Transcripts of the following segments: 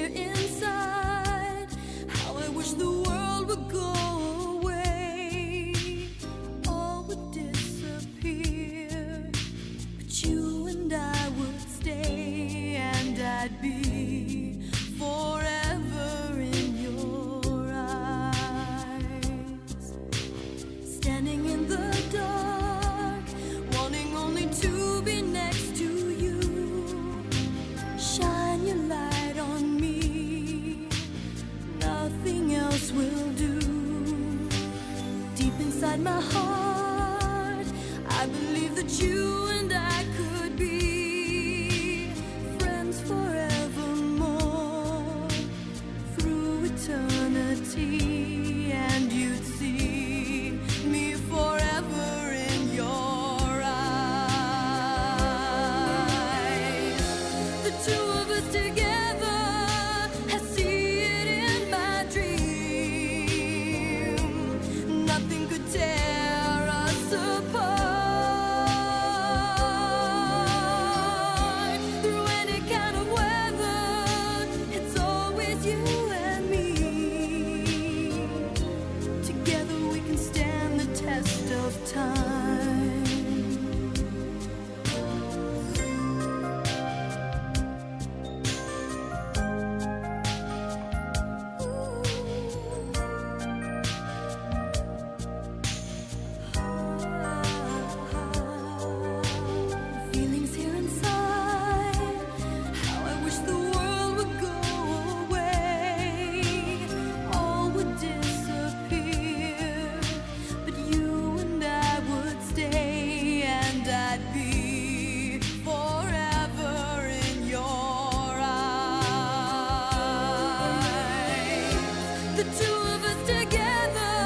here inside. How I wish the world would go away, all would disappear, but you and I would stay, and I'd be forever in your eyes. Standing in the dark, wanting only to be next to you. Shine your light on me, nothing else will do. Deep inside my heart, I believe that you and I could be friends forevermore, through eternity, and you'd see me forever in your eyes. The two of us together, I see it in my dream. Nothing could tear us apart. Through any kind of weather, it's always you and me. Together we can stand the test of time. Feelings here inside, how I wish the world would go away, all would disappear, but you and I would stay, and I'd be forever in your eyes. The two of us together,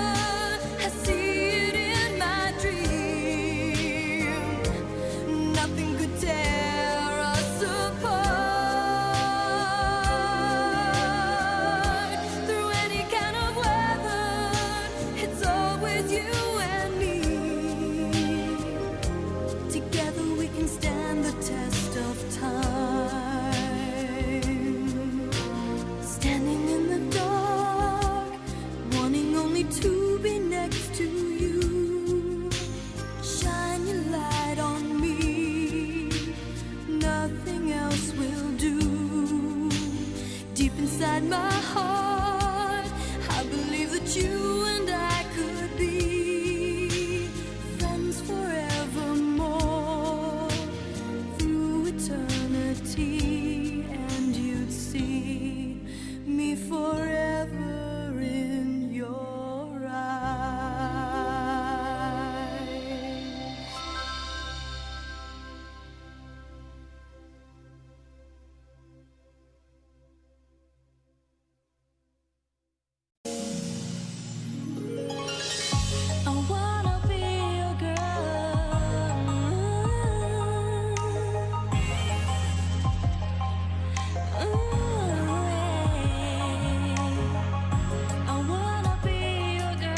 I see it in my dream. Nothing could tear us apart. Through any kind of weather, it's always you and me. Together we can stand the test of time. Standing in the dark, wanting only to be next to you. Shine your light on me, nothing else will do. Deep inside my heart, I believe that you and I could be friends forevermore, through eternity, and you'd see me forever in your eyes. I wanna be your girl. I wanna be your girl.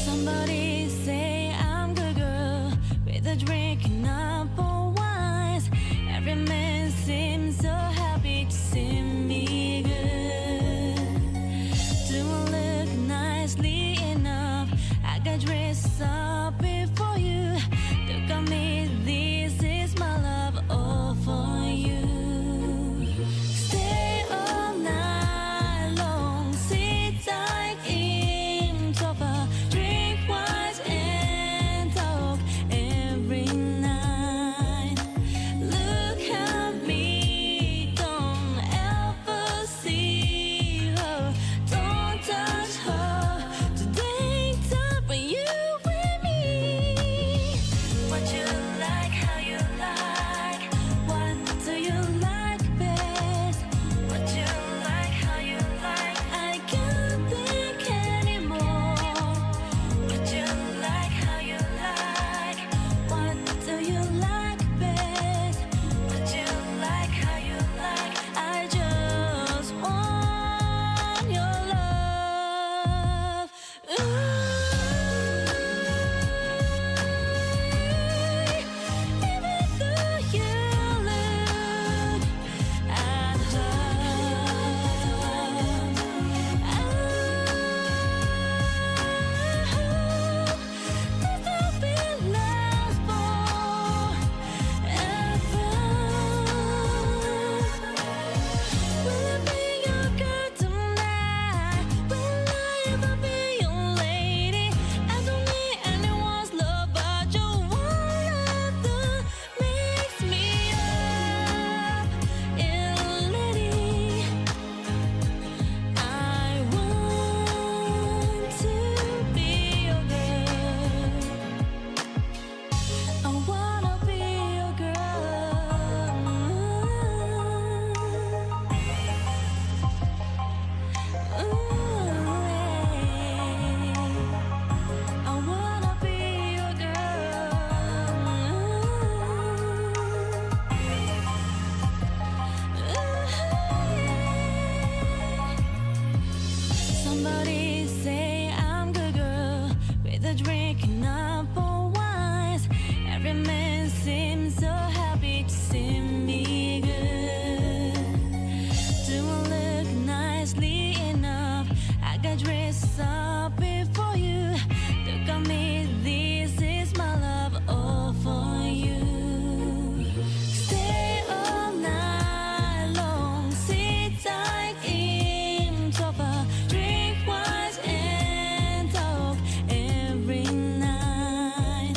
Somebody say I'm good girl, with a drink and apple wines. Every man seems so happy to see me good. Do I look nicely enough? I got dressed up before you. Look at me, this is my love all for you. Stay all night long, sit tight in sofa, drink wine. drinking up for wines. Every man seems so happy to see me good. Do I look nicely enough? I got dressed up before you. Look at me, this is my love all for you. Stay all night long, sit tight in sofa, drink wine and talk every night.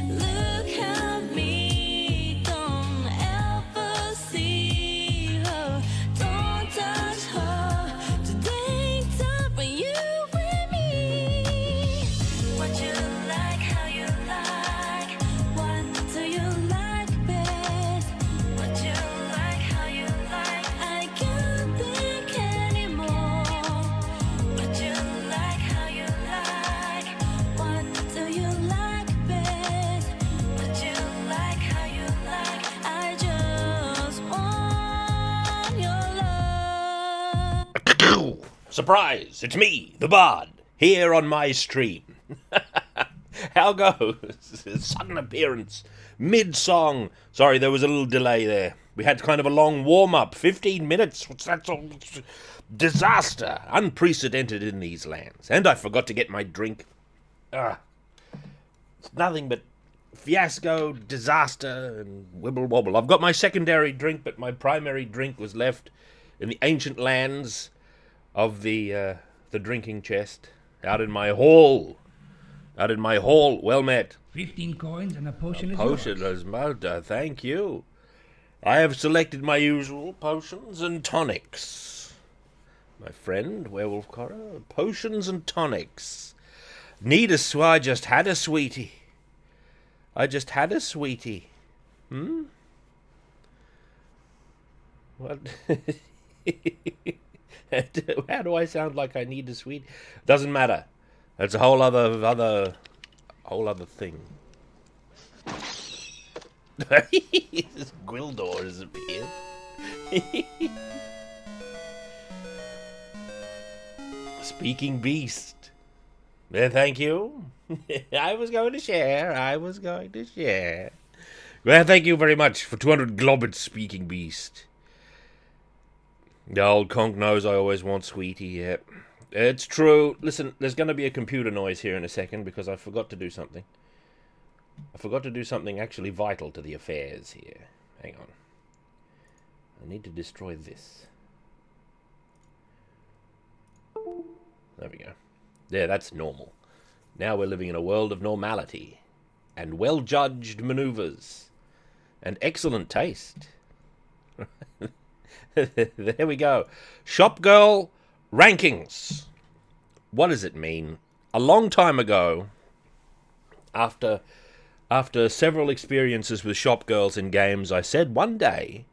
Look at me, don't ever see her, don't touch her. Today time for you and me. What you like, how you like, what do you like best? What you like, how you like, I can't think anymore. What you like, how you like, what do you like best? What you like, how you like, I just want your love. Surprise! It's me, the Bard, here on my stream. How goes? Sudden appearance, mid-song. Sorry, there was a little delay there. We had kind of a long warm-up, 15 minutes. What's that song? Disaster, unprecedented in these lands. And I forgot to get my drink. It's nothing but fiasco, disaster, and wibble-wobble. I've got my secondary drink, but my primary drink was left in the ancient lands of the drinking chest, out in my hall. Well met. 15 coins and a potion is Potion yours. as murder, thank you. I have selected my usual potions and tonics. My friend, Werewolf Cora, potions and tonics. I just had a sweetie. What? How do I sound like I need a sweet? Doesn't matter. That's a whole other thing. Gwildor has appeared. Speaking beast. Thank you. I was going to share. Well, thank you very much for 200 globets, speaking beast. The old conch knows I always want sweetie, yeah. It's true. Listen, there's going to be a computer noise here in a second because I forgot to do something. Actually vital to the affairs here. Hang on. I need to destroy this. There we go. There, that's normal. Now we're living in a world of normality and well-judged maneuvers and excellent taste. There we go. Shop Girl rankings. What does it mean? A long time ago, after several experiences with shop girls in games, I said one day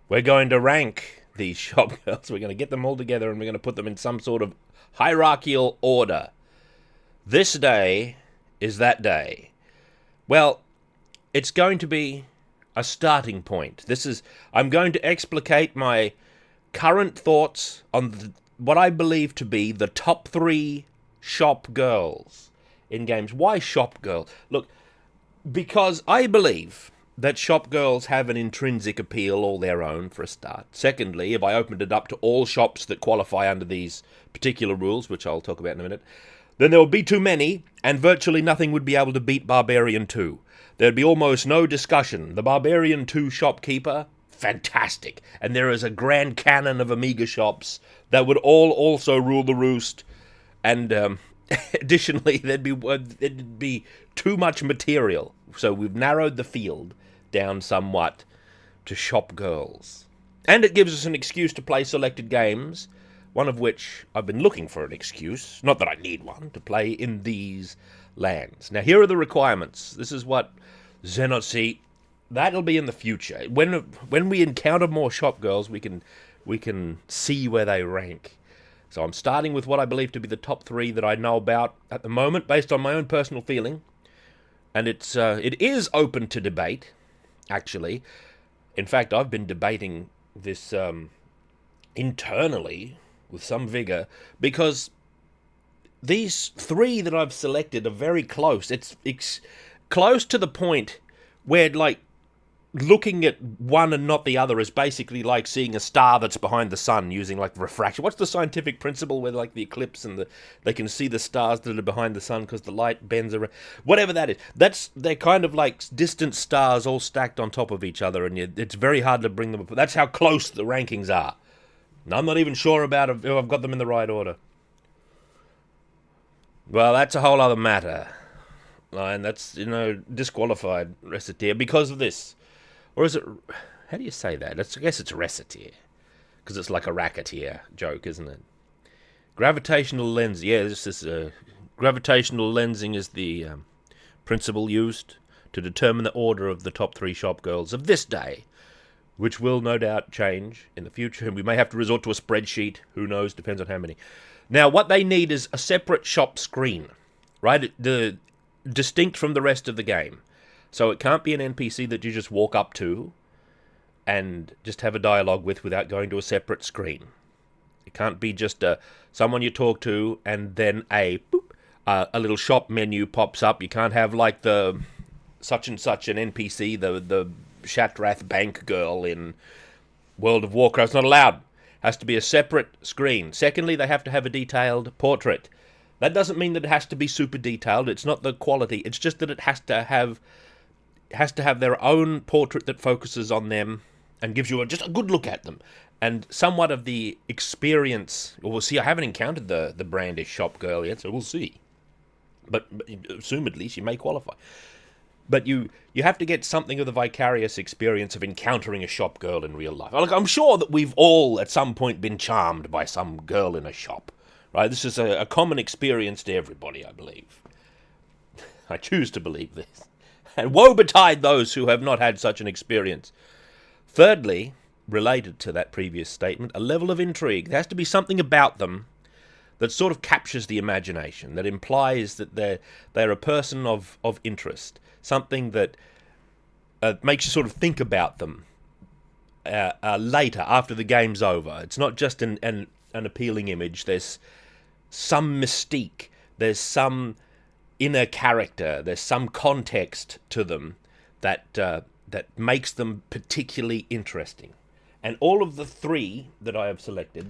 we're going to rank these shop girls. We're going to get them all together and we're going to put them in some sort of hierarchical order. This day is that day. Well, it's going to be a starting point. I'm going to explicate my current thoughts on what I believe to be the top 3 shop girls in games. Why shop girl? Look, because I believe that shop girls have an intrinsic appeal all their own, for a start. Secondly, if I opened it up to all shops that qualify under these particular rules, which I'll talk about in a minute, then there would be too many, and virtually nothing would be able to beat Barbarian 2. There'd be almost no discussion. The Barbarian 2 shopkeeper, fantastic. And there is a grand canon of Amiga shops that would all also rule the roost. And additionally, there'd be too much material. So we've narrowed the field down somewhat to shop girls. And it gives us an excuse to play selected games, one of which I've been looking for an excuse, not that I need one, to play in these lands. Now, here are the requirements. This is what Xenotsi, that'll be in the future. When we encounter more shop girls, we can see where they rank. So I'm starting with what I believe to be the top 3 that I know about at the moment, based on my own personal feeling. And it is open to debate, actually. In fact, I've been debating this internally with some vigor, because these three that I've selected are very close. It's close to the point where, like, looking at one and not the other is basically like seeing a star that's behind the sun using, like, refraction. What's the scientific principle where, like, the eclipse and they can see the stars that are behind the sun because the light bends around? Whatever that is. They're kind of like distant stars all stacked on top of each other, and it's very hard to bring them up. That's how close the rankings are. And I'm not even sure about if I've got them in the right order. Well, that's a whole other matter. And that's, disqualified Recettear because of this. Or is it... How do you say that? I guess it's Recettear. Because it's like a racketeer joke, isn't it? Gravitational lens. Yeah, this is... gravitational lensing is the principle used to determine the order of the top 3 shop girls of this day, which will no doubt change in the future. And we may have to resort to a spreadsheet. Who knows? Depends on how many. Now, what they need is a separate shop screen, right? Distinct from the rest of the game. So it can't be an NPC that you just walk up to and just have a dialogue with without going to a separate screen. It can't be just someone you talk to and then a little shop menu pops up. You can't have like the such and such an NPC, the Shattrath bank girl in World of Warcraft. It's not allowed. Has to be a separate screen. Secondly, they have to have a detailed portrait. That doesn't mean that it has to be super detailed. It's not the quality. It's just that it has to have their own portrait that focuses on them and gives you just a good look at them. And somewhat of the experience... Well, we'll see. I haven't encountered the brandish shop girl yet, so we'll see. But assumedly, she may qualify. But you have to get something of the vicarious experience of encountering a shop girl in real life. Like, I'm sure that we've all, at some point, been charmed by some girl in a shop. Right? This is a common experience to everybody, I believe. I choose to believe this. And woe betide those who have not had such an experience. Thirdly, related to that previous statement, a level of intrigue. There has to be something about them that sort of captures the imagination, that implies that they're a person of interest. Something that makes you sort of think about them later, after the game's over. It's not just an appealing image. There's some mystique. There's some inner character. There's some context to them that makes them particularly interesting. And all of the 3 that I have selected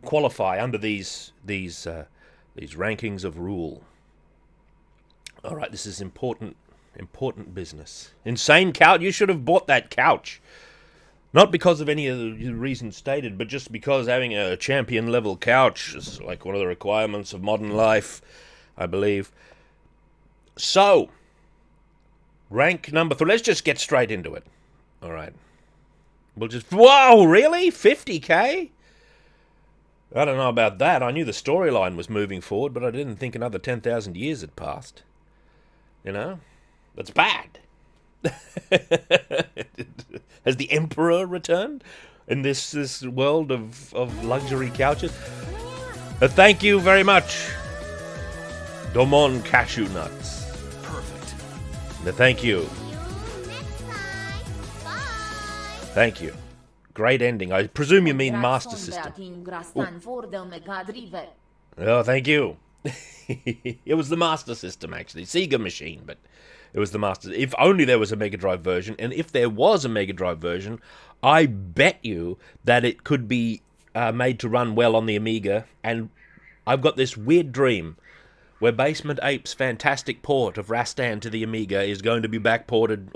qualify under these rankings of rule. All right, this is important business. Insane couch. You should have bought that couch. Not because of any of the reasons stated, but just because having a champion level couch is like one of the requirements of modern life, I believe. So, rank number 3. Let's just get straight into it. All right. We'll just... Whoa, really? 50k? I don't know about that. I knew the storyline was moving forward, but I didn't think another 10,000 years had passed. You know? That's bad. Has the Emperor returned in this world of luxury couches? Thank you very much, Domon Cashew Nuts. Perfect. Thank you. Thank you. Great ending. I presume you mean Master System. Oh, thank you. It was the Master System, actually. Sega machine, but it was the Master. If only there was a Mega Drive version, and if there was a Mega Drive version, I bet you that it could be made to run well on the Amiga, and I've got this weird dream where Basement Ape's fantastic port of Rastan to the Amiga is going to be ported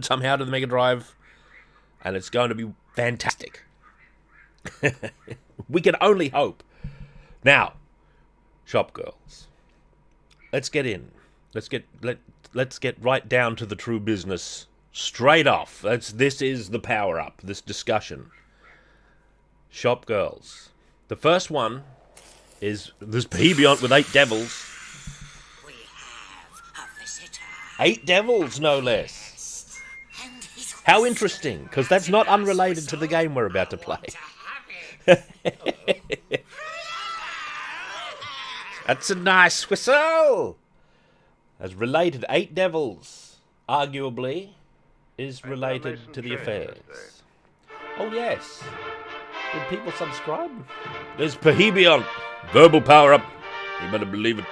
somehow to the Mega Drive, and it's going to be fantastic. We can only hope. Now, shop girls, let's get in. Let's get right down to the true business straight off. This is the power up. This discussion. Shop girls. The first one is this Behebiont with 8 devils. We have a visitor. 8 devils, no less. How interesting, because that's not unrelated to the game we're about to play. That's a nice whistle. As related, 8 devils, arguably, is related to the affairs. Oh yes. Did people subscribe? There's Behebiont. Verbal power up. You better believe it.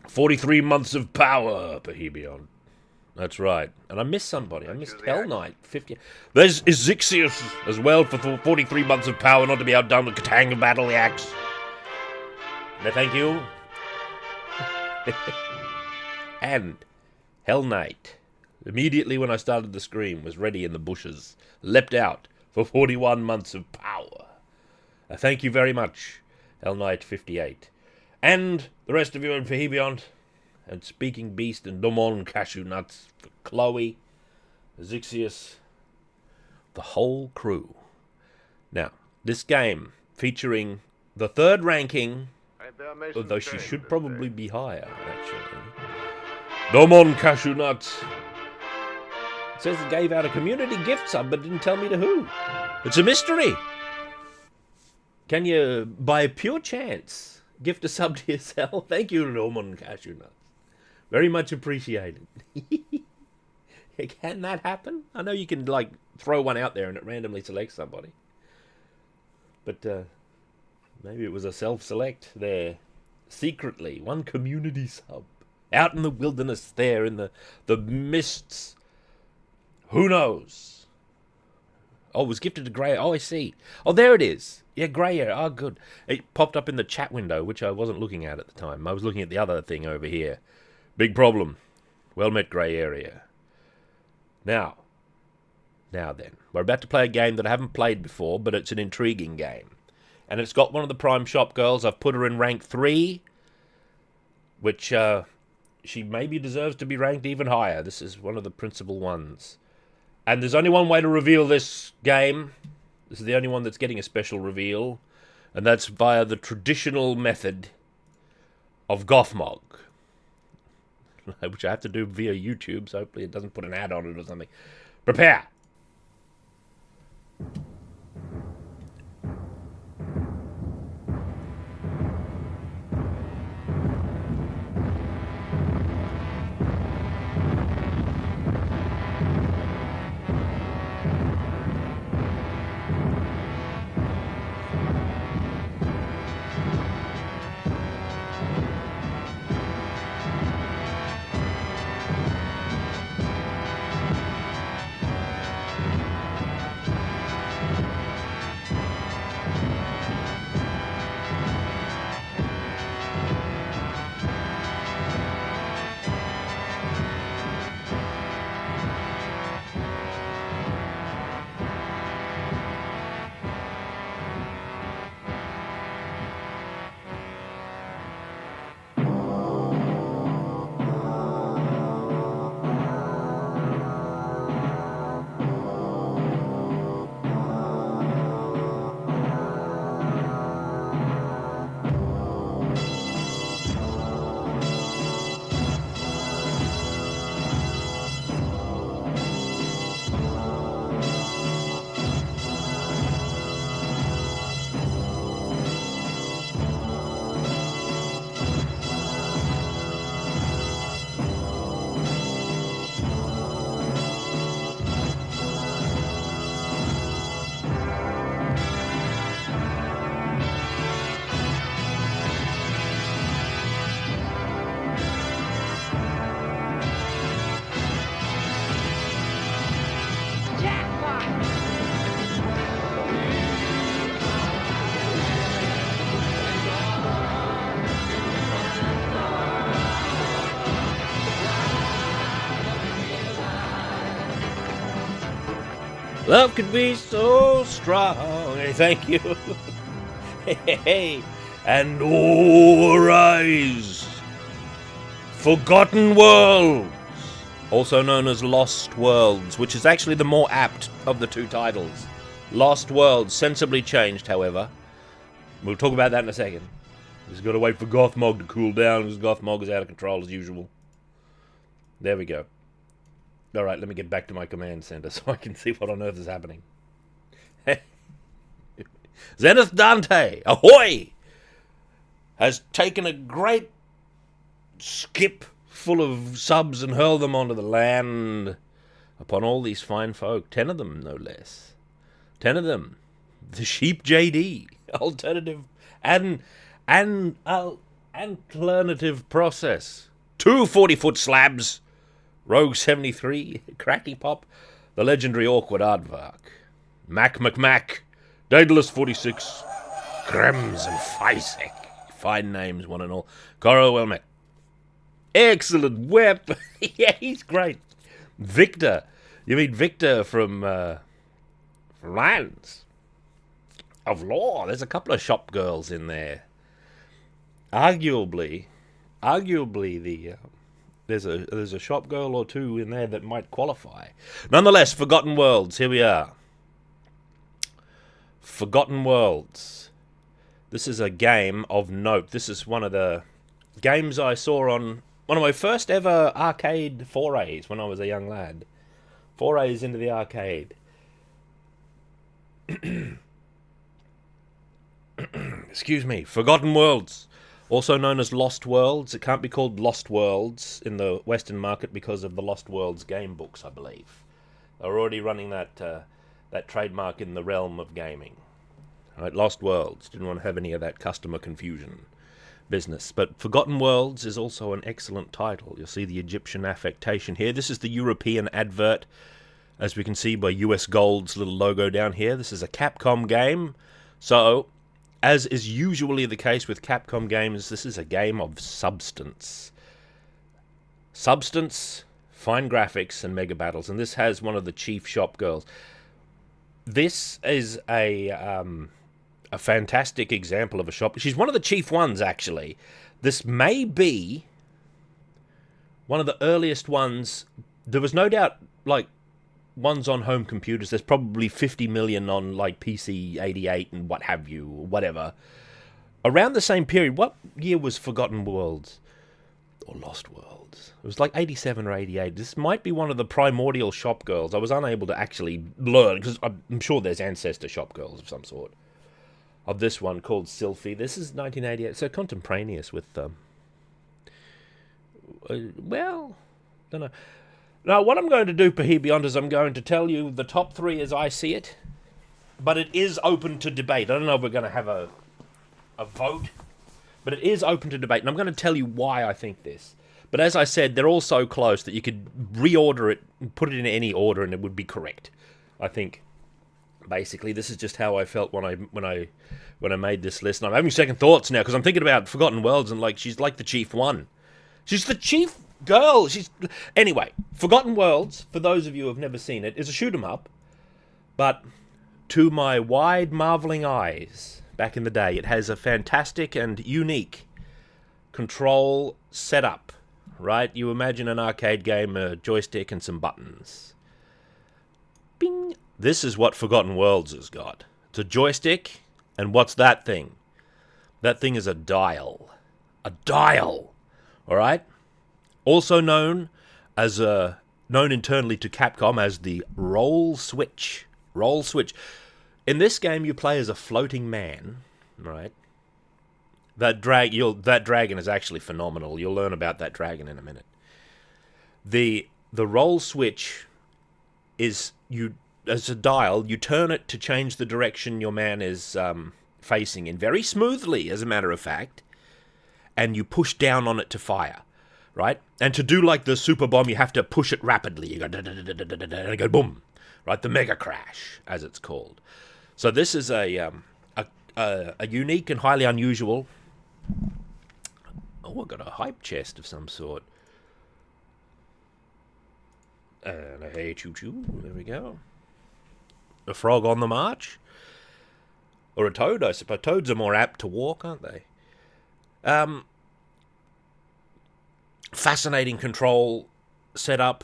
43 months of power, Perhebion. That's right. And I missed somebody. I missed Hell Knight. 50. There's Ezixius as well for 43 months of power, not to be outdone with Katanga Battle the Axe. No, thank you. And Hell Knight, immediately when I started the scream, was ready in the bushes, leapt out for 41 months of power. Thank you very much, Hell Knight 58. And the rest of you in Perhebion, and Speaking Beast and Domon Cashew Nuts for Chloe, Ezixius, the whole crew. Now, this game featuring the third ranking, although she should probably be higher, actually. Domon Cashew Nuts. It says it gave out a community gift sub, but didn't tell me to who. It's a mystery. Can you, by pure chance, gift a sub to yourself? Thank you, Domon Cashew Nuts. Very much appreciated. Can that happen? I know you can, like, throw one out there and it randomly selects somebody. But, maybe it was a self-select there. Secretly, one community sub. Out in the wilderness there, in the mists. Who knows? Oh, it was gifted to Grey. Oh, I see. Oh, there it is. Yeah, Grey Area. Oh, good. It popped up in the chat window, which I wasn't looking at the time. I was looking at the other thing over here. Big problem. Well met, Grey Area. Now then. We're about to play a game that I haven't played before, but it's an intriguing game. And it's got one of the Prime Shop girls. I've put her in rank 3, which she maybe deserves to be ranked even higher. This is one of the principal ones. And there's only one way to reveal this game. This is the only one that's getting a special reveal. And that's via the traditional method of Gothmog. Which I have to do via YouTube, so hopefully it doesn't put an ad on it or something. Prepare! Love can be so strong. Hey, thank you. Hey. And oh, arise. Forgotten Worlds. Also known as Lost Worlds, which is actually the more apt of the two titles. Lost Worlds, sensibly changed, however. We'll talk about that in a second. Just got to wait for Gothmog to cool down, because Gothmog is out of control as usual. There we go. Alright, let me get back to my command center so I can see what on earth is happening. Zenith Dante, ahoy! Has taken a great skip full of subs and hurled them onto the land upon all these fine folk. 10 of them, no less. 10 of them. The Sheep JD. Alternative and alternative process. 2 40-foot slabs. Rogue 73. Cracky Pop. The legendary Awkward Aardvark. Mac McMac. Daedalus 46. Krems and Fisek. Fine names, one and all. Coro well met. Excellent whip. Yeah, he's great. Victor. You mean Victor from Lands of Law. There's a couple of shop girls in there. Arguably the there's a shop girl or two in there that might qualify. Nonetheless, Forgotten Worlds. Here we are. Forgotten Worlds. This is a game of note. This is one of the games I saw on one of my first ever arcade forays when I was a young lad. Forays into the arcade. Excuse me. Forgotten Worlds. Also known as Lost Worlds. It can't be called Lost Worlds in the Western market because of the Lost Worlds game books, I believe. They're already running that trademark in the realm of gaming. Right, Lost Worlds. Didn't want to have any of that customer confusion business. But Forgotten Worlds is also an excellent title. You'll see the Egyptian affectation here. This is the European advert, as we can see by US Gold's little logo down here. This is a Capcom game. So, as is usually the case with Capcom games, this is a game of substance. Substance, fine graphics, and mega battles. And this has one of the chief shop girls. This is a fantastic example of a shop. She's one of the chief ones, actually. This may be one of the earliest ones. There was no doubt, like, ones on home computers. There's probably 50 million on, like, PC 88 and what have you, or whatever. Around the same period, what year was Forgotten Worlds? Or Lost Worlds? It was like 87 or 88. This might be one of the primordial shop girls. I was unable to actually learn, because I'm sure there's ancestor shop girls of some sort. Of this one called Sylphie. This is 1988, so contemporaneous with well, don't know. Now, what I'm going to do, Perhebion, is I'm going to tell you the top 3 as I see it, but it is open to debate. I don't know if we're going to have a vote, but it is open to debate, and I'm going to tell you why I think this. But as I said, they're all so close that you could reorder it and put it in any order, and it would be correct. I think. Basically, this is just how I felt when I made this list. And I'm having second thoughts now because I'm thinking about Forgotten Worlds and, like, she's like the chief one. She's the chief girl. Anyway, Forgotten Worlds, for those of you who have never seen it, is a shoot 'em up. But to my wide, marveling eyes, back in the day, it has a fantastic and unique control setup. Right? You imagine an arcade game, a joystick and some buttons. Bing. This is what Forgotten Worlds has got. It's a joystick, and what's that thing? That thing is a dial. A dial! Alright? Also known internally to Capcom as the roll switch. Roll switch. In this game, you play as a floating man, right? That dragon is actually phenomenal. You'll learn about that dragon in a minute. The roll switch is as a dial, you turn it to change the direction your man is facing in very smoothly, as a matter of fact, and you push down on it to fire, right? And to do like the super bomb, you have to push it rapidly. You go and it go boom, right? The mega crash, as it's called. So this is a unique and highly unusual. Oh, I got a hype chest of some sort. And a hey choo choo. There we go. A frog on the march? Or a toad, I suppose. Toads are more apt to walk, aren't they? Fascinating control setup.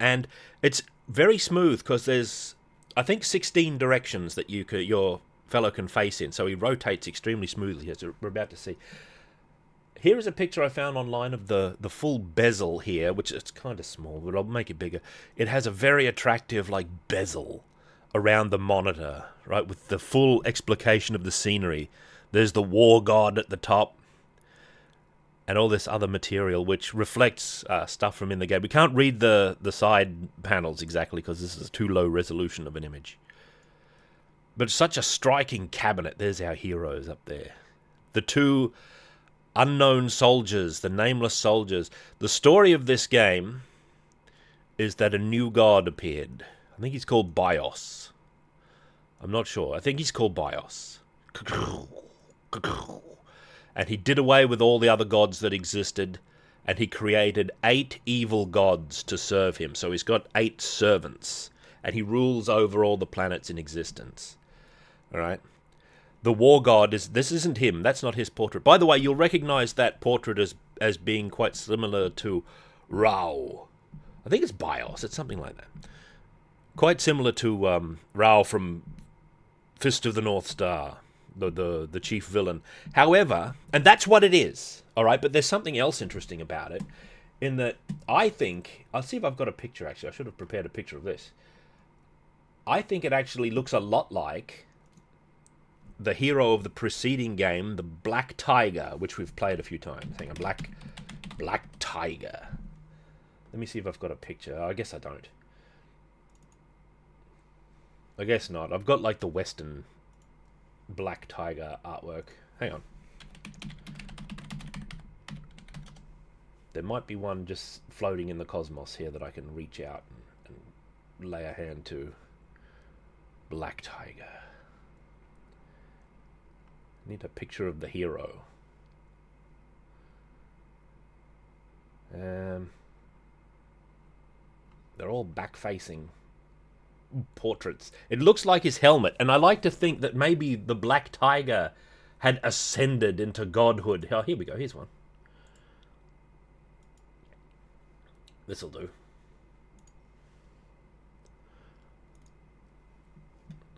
And it's very smooth because there's, I think, 16 directions that your fellow can face in. So he rotates extremely smoothly, as we're about to see. Here is a picture I found online of the full bezel here, which it's kind of small, but I'll make it bigger. It has a very attractive, like, bezel around the monitor, right, with the full explication of the scenery. There's the war god at the top, and all this other material which reflects stuff from in the game. We can't read the side panels exactly because this is too low resolution of an image. But such a striking cabinet. There's our heroes up there. The two unknown soldiers, the nameless soldiers. The story of this game is that a new god appeared. I think he's called Bios. I'm not sure. I think he's called Bios. And he did away with all the other gods that existed, and he created 8 evil gods to serve him. So he's got 8 servants, and he rules over all the planets in existence. All right? The war god this isn't him. That's not his portrait. By the way, you'll recognize that portrait as being quite similar to Rao. I think it's Bios. It's something like that. Quite similar to Rao from Fist of the North Star, the chief villain. However, and that's what it is, all right? But there's something else interesting about it, in that I think... I'll see if I've got a picture, actually. I should have prepared a picture of this. I think it actually looks a lot like the hero of the preceding game, the Black Tiger, which we've played a few times. Hang on, Black Tiger. Let me see if I've got a picture. I guess I don't. I guess not. I've got like the Western Black Tiger artwork. Hang on. There might be one just floating in the cosmos here that I can reach out and lay a hand to. Black Tiger. Need a picture of the hero. They're all back-facing portraits. It looks like his helmet, and I like to think that maybe the Black Tiger had ascended into godhood. Oh, here we go. Here's one. This'll do.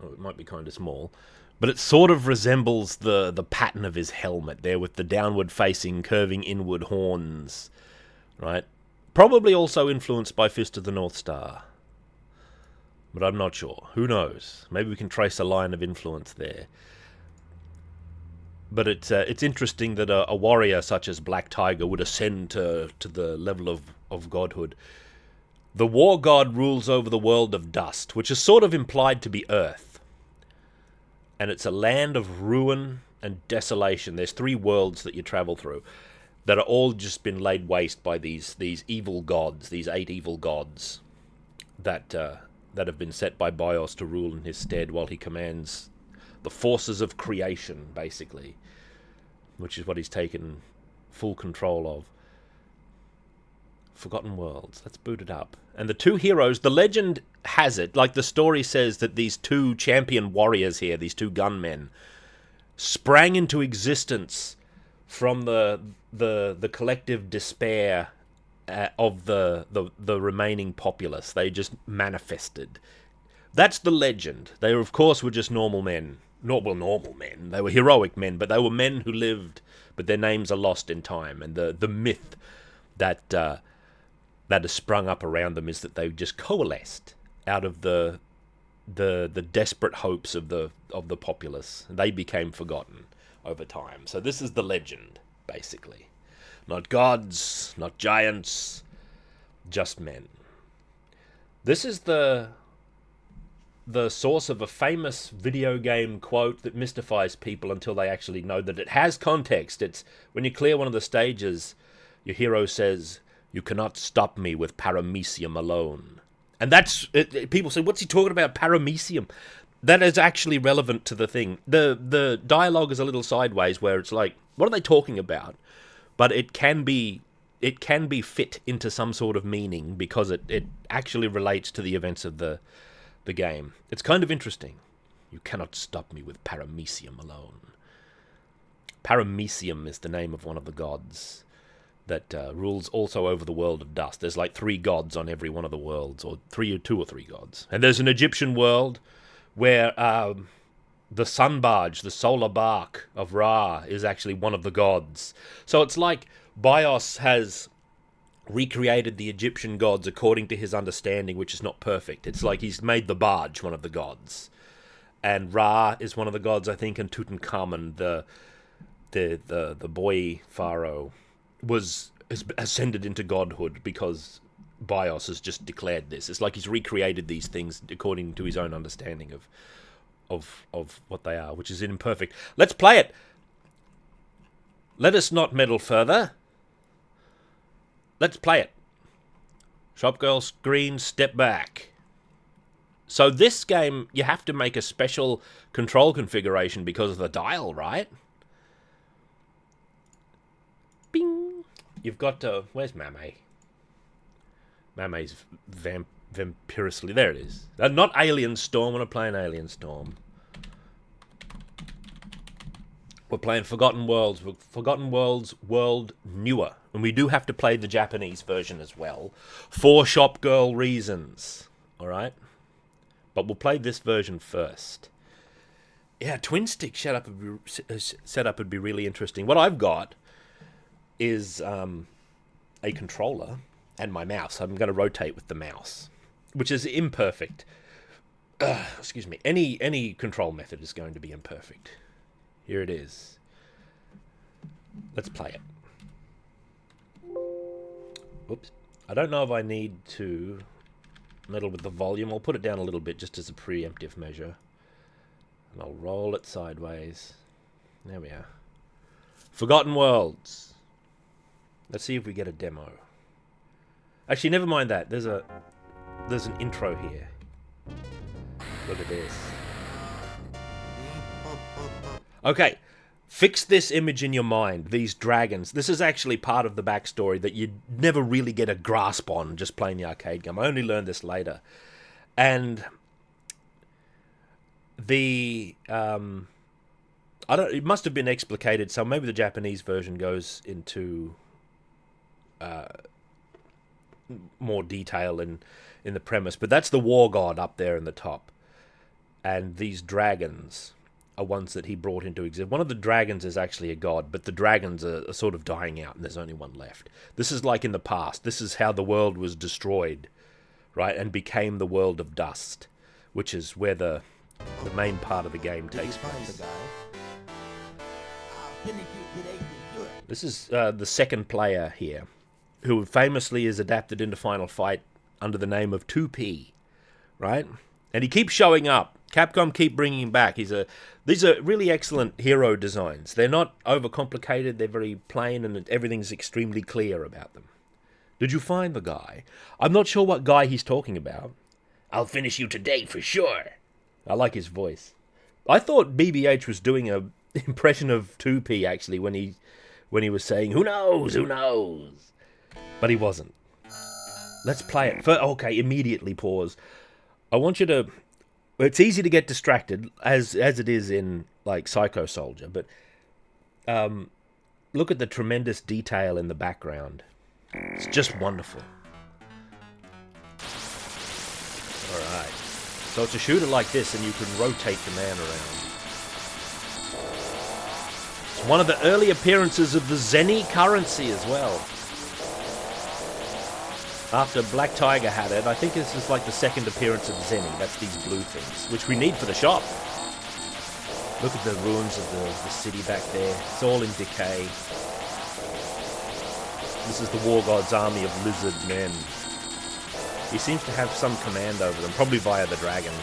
Oh, it might be kind of small. But it sort of resembles the pattern of his helmet there, with the downward-facing, curving inward horns. Right? Probably also influenced by Fist of the North Star. But I'm not sure. Who knows? Maybe we can trace a line of influence there. But it's interesting that a warrior such as Black Tiger would ascend to the level of godhood. The war god rules over the world of dust, which is sort of implied to be Earth. And it's a land of ruin and desolation. There's 3 worlds that you travel through that are all just been laid waste by these evil gods, these 8 evil gods that have been set by Bios to rule in his stead while he commands the forces of creation, basically, which is what he's taken full control of. Forgotten Worlds. Let's boot it up. And the 2 heroes, the legend has it, like the story says, that these 2 champion warriors here, these 2 gunmen, sprang into existence from the collective despair of the remaining populace. They just manifested. That's the legend. They, of course, were just normal men. Normal men. They were heroic men, but they were men who lived, but their names are lost in time. And the myth that has sprung up around them is that they just coalesced out of the desperate hopes of the populace. They became forgotten over time. So this is the legend, basically. Not gods, not giants, just men. This is the source of a famous video game quote that mystifies people until they actually know that it has context. It's when you clear one of the stages, your hero says, "You cannot stop me with paramecium alone." And that's... people say, what's he talking about, paramecium? That is actually relevant to the thing. The dialogue is a little sideways, where it's like, what are they talking about? But it can be fit into some sort of meaning, because it actually relates to the events of the game. It's kind of interesting. You cannot stop me with paramecium alone. Paramecium is the name of one of the gods that rules also over the world of dust. There's like 3 gods on every one of the worlds, or 2 or 3 gods. And there's an Egyptian world where the sun barge, the solar bark of Ra, is actually one of the gods. So it's like Bios has recreated the Egyptian gods according to his understanding, which is not perfect. It's like he's made the barge one of the gods. And Ra is one of the gods, I think, and Tutankhamun, the boy pharaoh, has ascended into godhood because Bios has just declared this. It's like he's recreated these things according to his own understanding of what they are, which is imperfect. Let's play it. Let us not meddle further. Let's play it. Shopgirl screen, step back. So this game, you have to make a special control configuration because of the dial, right? Bing. You've got to... Where's Mame? Mame's vampirously... There it is. Not Alien Storm. We're not playing Alien Storm. We're playing Forgotten Worlds. Forgotten Worlds World Newer. And we do have to play the Japanese version as well. For Shopgirl reasons. Alright? But we'll play this version first. Yeah, twin stick setup would be really interesting. What I've got is a controller and my mouse. I'm going to rotate with the mouse, which is imperfect. Excuse me. Any control method is going to be imperfect. Here it is. Let's play it. Oops. I don't know if I need to meddle with the volume. I'll put it down a little bit just as a preemptive measure. And I'll roll it sideways. There we are. Forgotten Worlds. Let's see if we get a demo. Actually, never mind that. There's an intro here. Look at this. Okay. Fix this image in your mind. These dragons. This is actually part of the backstory that you never really get a grasp on just playing the arcade game. I only learned this later. And the it must have been explicated, so maybe the Japanese version goes into more detail in the premise, but that's the war god up there in the top. And these dragons are ones that he brought into existence. One of the dragons is actually a god, but the dragons are sort of dying out and there's only one left. This is like in the past. This is how the world was destroyed, right, and became the world of dust, which is where the main part of the game takes place. This is the second player here, who famously is adapted into Final Fight under the name of 2P, right? And he keeps showing up. Capcom keep bringing him back. These are really excellent hero designs. They're not overcomplicated. They're very plain, and everything's extremely clear about them. Did you find the guy? I'm not sure what guy he's talking about. I'll finish you today for sure. I like his voice. I thought BBH was doing a impression of 2P actually when he was saying, "Who knows? Who knows?" But he wasn't. Let's play it. Okay, immediately pause. I want you to... It's easy to get distracted, as it is in, like, Psycho Soldier, but look at the tremendous detail in the background. It's just wonderful. Alright. So it's a shooter like this, and you can rotate the man around. It's one of the early appearances of the Zenny currency as well. After Black Tiger had it, I think this is like the second appearance of Zenny. That's these blue things, which we need for the shop. Look at the ruins of the city back there. It's all in decay. This is the War God's army of lizard men. He seems to have some command over them, probably via the dragons.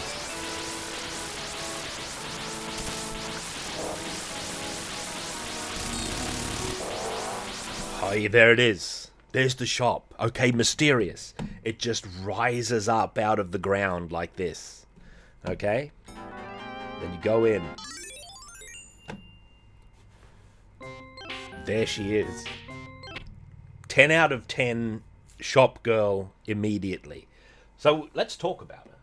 Oh, yeah, there it is. There's the shop. Okay, mysterious. It just rises up out of the ground like this. Okay? Then you go in. There she is. 10 out of 10 shop girl immediately. So let's talk about her.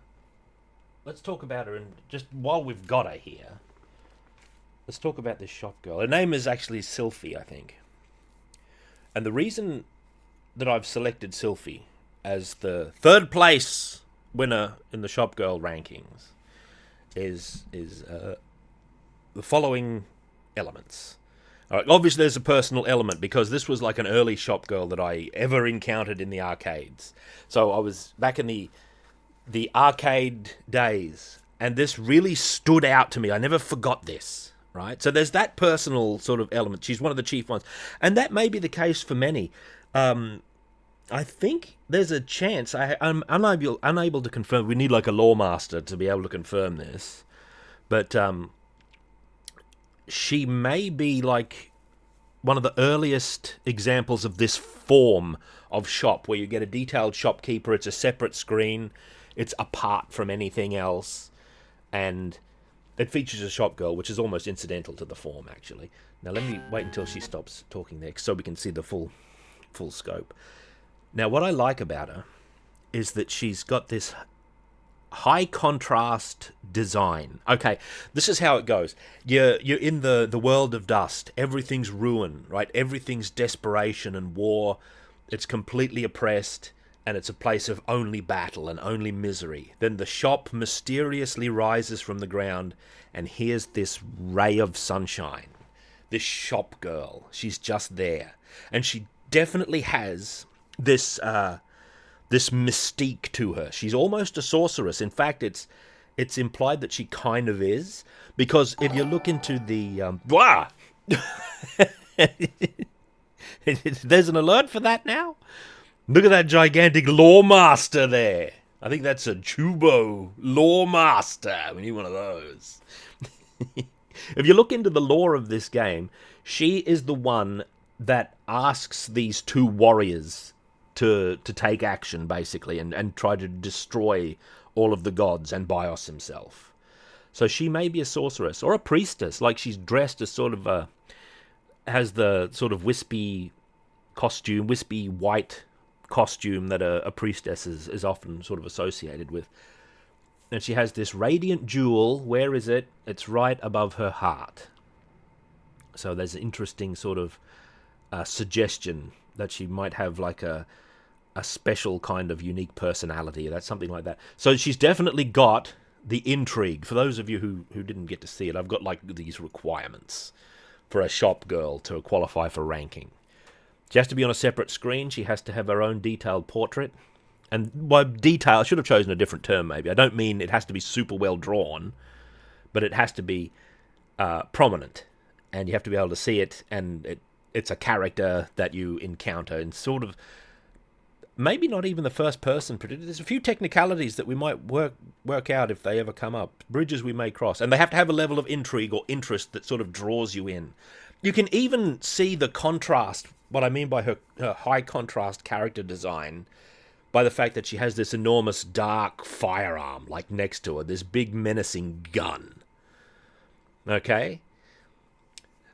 Let's talk about her, and just while we've got her here, let's talk about this shop girl. Her name is actually Sylphie, I think. And the reason that I've selected Sylphie as the third place winner in the Shop Girl rankings is the following elements. All right, obviously there's a personal element because this was like an early Shop Girl that I ever encountered in the arcades. So I was back in the arcade days, and this really stood out to me. I never forgot this, right? So there's that personal sort of element. She's one of the chief ones, and that may be the case for many. I think there's a chance. I'm unable to confirm. We need like a lore master to be able to confirm this. But she may be like one of the earliest examples of this form of shop, where you get a detailed shopkeeper. It's a separate screen. It's apart from anything else. And it features a shop girl, which is almost incidental to the form, actually. Now, let me wait until she stops talking there, so we can see the full scope. Now, what I like about her is that she's got this high contrast design. Okay, this is how it goes. You're in the world of dust. Everything's ruin, right? Everything's desperation and war. It's completely oppressed, and it's a place of only battle and only misery. Then the shop mysteriously rises from the ground, and here's this ray of sunshine. This shop girl. She's just there. And she definitely has this this mystique to her. She's almost a sorceress. In fact, it's implied that she kind of is, because if you look into the there's an alert for that now. Look at that gigantic Lawmaster there. I think that's a Chubo Lawmaster. We need one of those. If you look into the lore of this game, she is the one that asks these two warriors to take action, basically, and try to destroy all of the gods and Bios himself. So she may be a sorceress or a priestess, like she's dressed as sort of has the sort of wispy white costume that a priestess is often sort of associated with. And she has this radiant jewel. Where is it? It's right above her heart. So there's an interesting sort of suggestion that she might have like a special kind of unique personality. That's something like that. So she's definitely got the intrigue. For those of you who didn't get to see it, I've got like these requirements for a shop girl to qualify for ranking. She has to be on a separate screen. She has to have her own detailed portrait. And by detail, I should have chosen a different term maybe. I don't mean it has to be super well drawn, but it has to be prominent. And you have to be able to see it, and it's a character that you encounter in sort of, maybe not even the first person. There's a few technicalities that we might work out if they ever come up. Bridges we may cross. And they have to have a level of intrigue or interest that sort of draws you in. You can even see the contrast, what I mean by her high contrast character design, by the fact that she has this enormous dark firearm like next to her, this big menacing gun. Okay?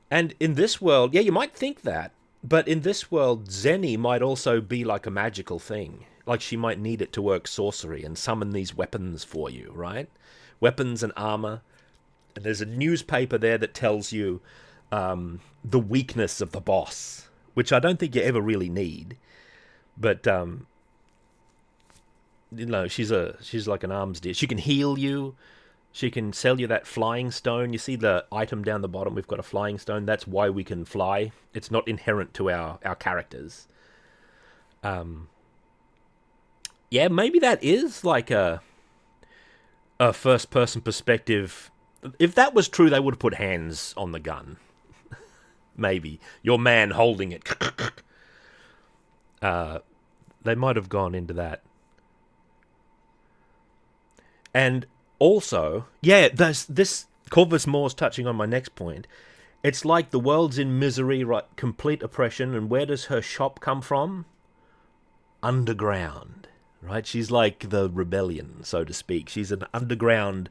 And in this world, yeah, you might think that, but in this world, Zenny might also be like a magical thing. Like she might need it to work sorcery and summon these weapons for you, right? Weapons and armor. And there's a newspaper there that tells you the weakness of the boss, which I don't think you ever really need. But you know, she's like an arms deal. She can heal you. She can sell you that flying stone. You see the item down the bottom? We've got a flying stone. That's why we can fly. It's not inherent to our characters. Yeah, maybe that is like a first-person perspective. If that was true, they would have put hands on the gun. Maybe. Your man holding it. They might have gone into that. And also, yeah, this Corvus Moore's touching on my next point. It's like the world's in misery, right? Complete oppression. And where does her shop come from? Underground, right? She's like the rebellion, so to speak. She's an underground,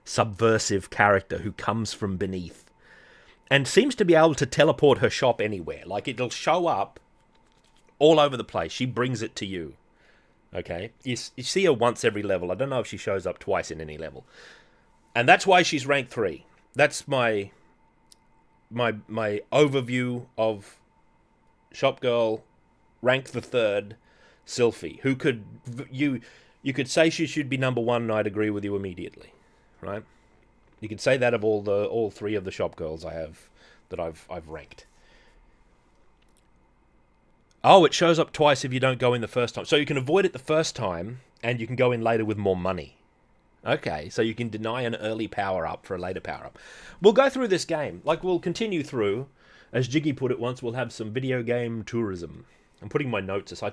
subversive character who comes from beneath. And seems to be able to teleport her shop anywhere. Like, it'll show up all over the place. She brings it to you. Okay? You see her once every level. I don't know if she shows up twice in any level. And that's why she's rank 3. That's my overview of Shop Girl, rank the 3rd, Sylphie. Who could... You could say she should be number 1, and I'd agree with you immediately. Right? You could say that of all 3 of the Shop Girls I've ranked. Oh, it shows up twice if you don't go in the first time. So you can avoid it the first time, and you can go in later with more money. Okay, so you can deny an early power-up for a later power-up. We'll go through this game. Like, we'll continue through. As Jiggy put it once, we'll have some video game tourism. I'm putting my notes. I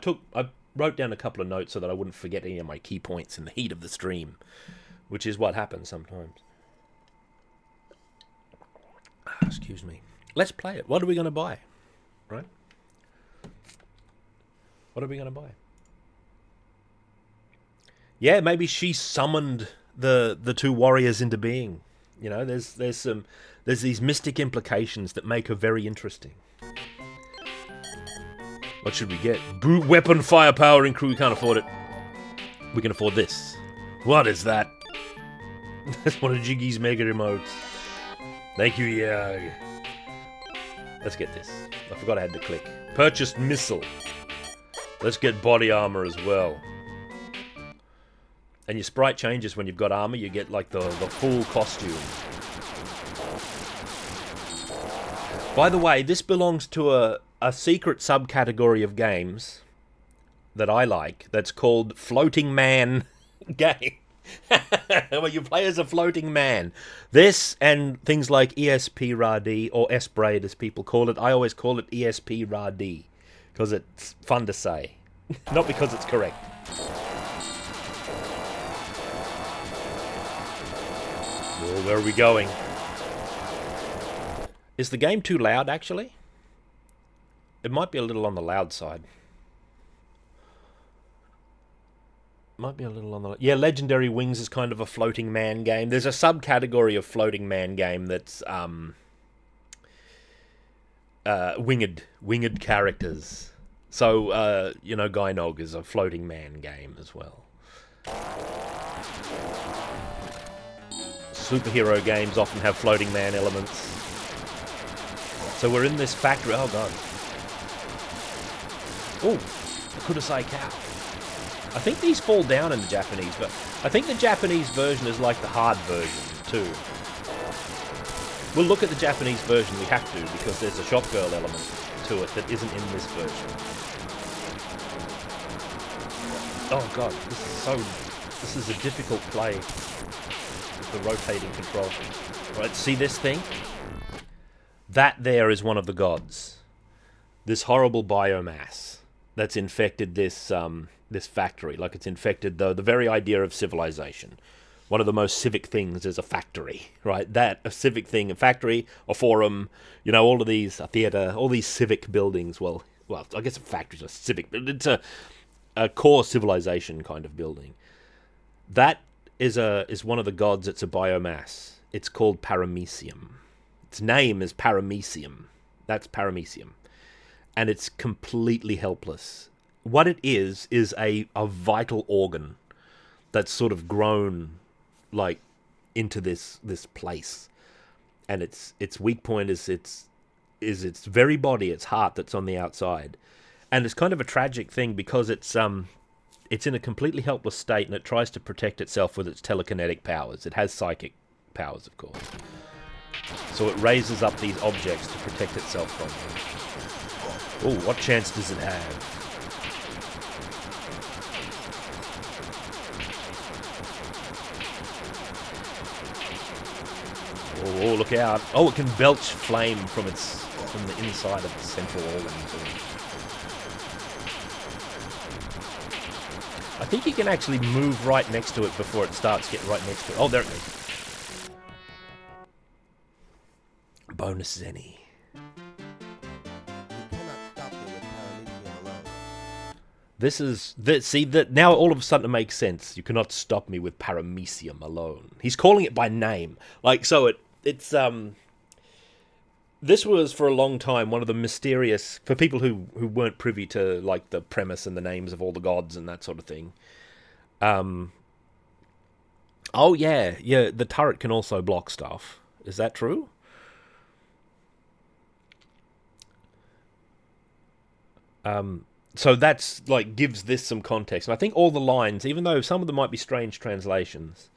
wrote down a couple of notes so that I wouldn't forget any of my key points in the heat of the stream, which is what happens sometimes. Excuse me. Let's play it. What are we going to buy? Right? What are we going to buy? Yeah, maybe she summoned the two warriors into being. You know, there's these mystic implications that make her very interesting. What should we get? Brute weapon, firepower, and crew. We can't afford it. We can afford this. What is that? That's one of Jiggy's mega remotes. Thank you, Yag. Let's get this. I forgot I had to click. Purchased missile. Let's get body armor as well. And your sprite changes when you've got armor. You get like the full costume. By the way, this belongs to a secret subcategory of games that I like that's called Floating Man game. Where you play as a floating man. This and things like ESP RAD or S-Braid as people call it. I always call it ESP RAD because it's fun to say. Not because it's correct. Oh, where are we going? Is the game too loud, actually? It might be a little on the loud side. Might be a little on the... Yeah, Legendary Wings is kind of a floating man game. There's a subcategory of floating man game that's winged characters. So, you know, Gynog is a floating man game as well. Superhero games often have floating man elements. So we're in this factory. Oh, God. Oh, Kudasai cow. I think these fall down in the Japanese, but I think the Japanese version is like the hard version, too. We'll look at the Japanese version, we have to, because there's a shop girl element to it that isn't in this version. Oh, God, this is a difficult play with the rotating control. Right, see this thing? That there is one of the gods. This horrible biomass that's infected this factory. Like it's infected the very idea of civilization. One of the most civic things is a factory, right? That, a civic thing, a factory, a forum, you know, all of these, a theatre, all these civic buildings. Well, I guess a factory's a civic, but it's a core civilization kind of building. That is one of the gods. It's a biomass. It's called Paramecium. Its name is Paramecium. That's Paramecium. And it's completely helpless. What it is a vital organ that's sort of grown like into this place. And its weak point is its very body, its heart that's on the outside. And it's kind of a tragic thing because it's in a completely helpless state and it tries to protect itself with its telekinetic powers. It has psychic powers, of course. So it raises up these objects to protect itself from them. Oh, what chance does it have? Oh, look out. Oh, it can belch flame from the inside of the central organ too. I think you can actually move right next to it before it starts getting right next to it. Oh, there it goes. Bonus Zenny. Now all of a sudden it makes sense. You cannot stop me with Paramecium alone. He's calling it by name. This was for a long time one of the mysterious, for people who weren't privy to like the premise and the names of all the gods and that sort of thing. Oh yeah, the turret can also block stuff. Is that true? So that's like gives this some context. And I think all the lines, even though some of them might be strange translations,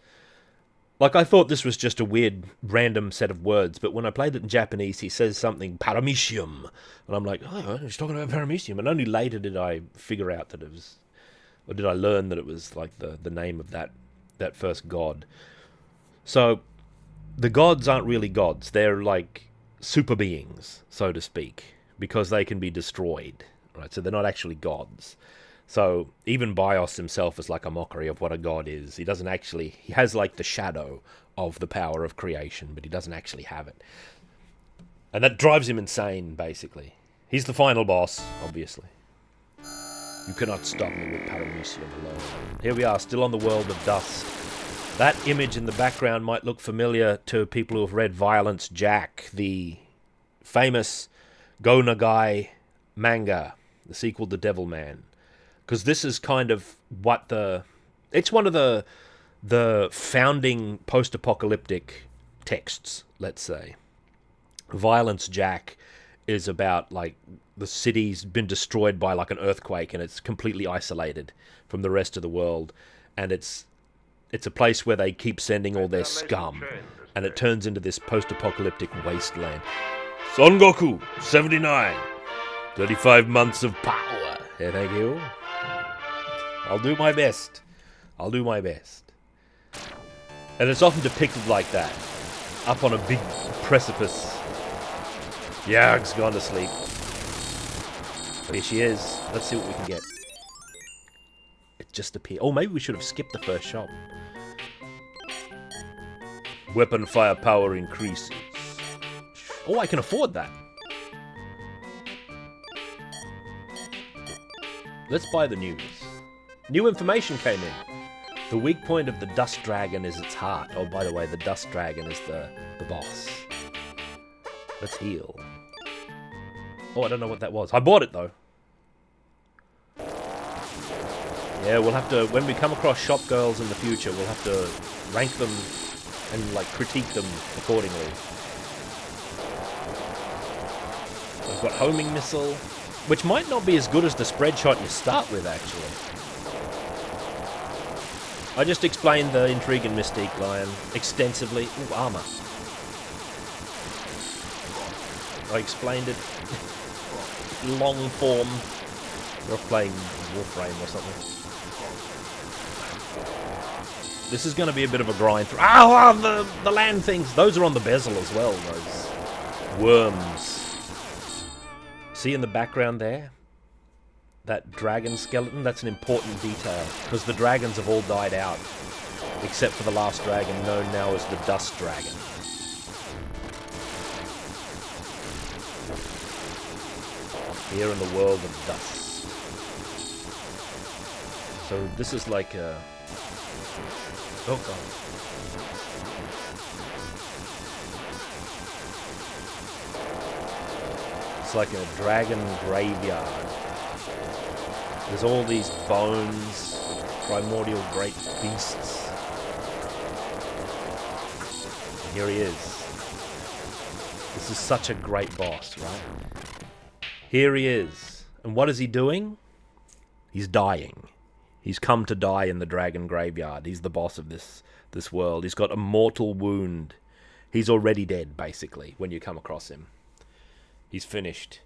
like I thought this was just a weird random set of words, but when I played it in Japanese, he says something Paramecium, and I'm like, oh, he's talking about Paramecium, and only later did I figure out that it was, or did I learn that it was like the name of that first god. So the gods aren't really gods; they're like super beings, so to speak, because they can be destroyed. Right, so they're not actually gods. So even Bios himself is like a mockery of what a god is. He has like the shadow of the power of creation, but he doesn't actually have it. And that drives him insane, basically. He's the final boss, obviously. You cannot stop me with Paramecium alone. Here we are, still on the world of dust. That image in the background might look familiar to people who have read Violence Jack, the famous Go Nagai manga, the sequel to Devilman. Because this is kind of what it's one of the founding post-apocalyptic texts, let's say. Violence Jack is about, like, the city's been destroyed by, like, an earthquake, and it's completely isolated from the rest of the world. And it's a place where they keep sending all their scum, and it turns into this post-apocalyptic wasteland. Son Goku, 79. 35 months of power. Yeah, thank you. I'll do my best. I'll do my best. And it's often depicted like that. Up on a big precipice. Yarg's gone to sleep. Here she is. Let's see what we can get. It just appeared. Oh, maybe we should have skipped the first shop. Weapon firepower increases. Oh, I can afford that. Let's buy the news. New information came in. The weak point of the Dust Dragon is its heart. Oh, by the way, the Dust Dragon is the boss. Let's heal. Oh, I don't know what that was. I bought it, though. Yeah, we'll have to, when we come across shop girls in the future, we'll have to rank them and, like, critique them accordingly. I've got homing missile, which might not be as good as the spread shot you start with, actually. I just explained the intrigue and mystique, Lion, extensively. Ooh, armor. I explained it long form. We're playing Warframe or something. This is going to be a bit of a grind. The land things. Those are on the bezel as well, those worms. See in the background there? That dragon skeleton? That's an important detail. Because the dragons have all died out. Except for the last dragon, known now as the Dust Dragon. Here in the world of dust. So this is like a... Oh god. It's like a dragon graveyard. There's all these bones, primordial great beasts. And here he is. This is such a great boss, right? Here he is. And what is he doing? He's dying. He's come to die in the dragon graveyard. He's the boss of this world. He's got a mortal wound. He's already dead, basically, when you come across him. He's finished.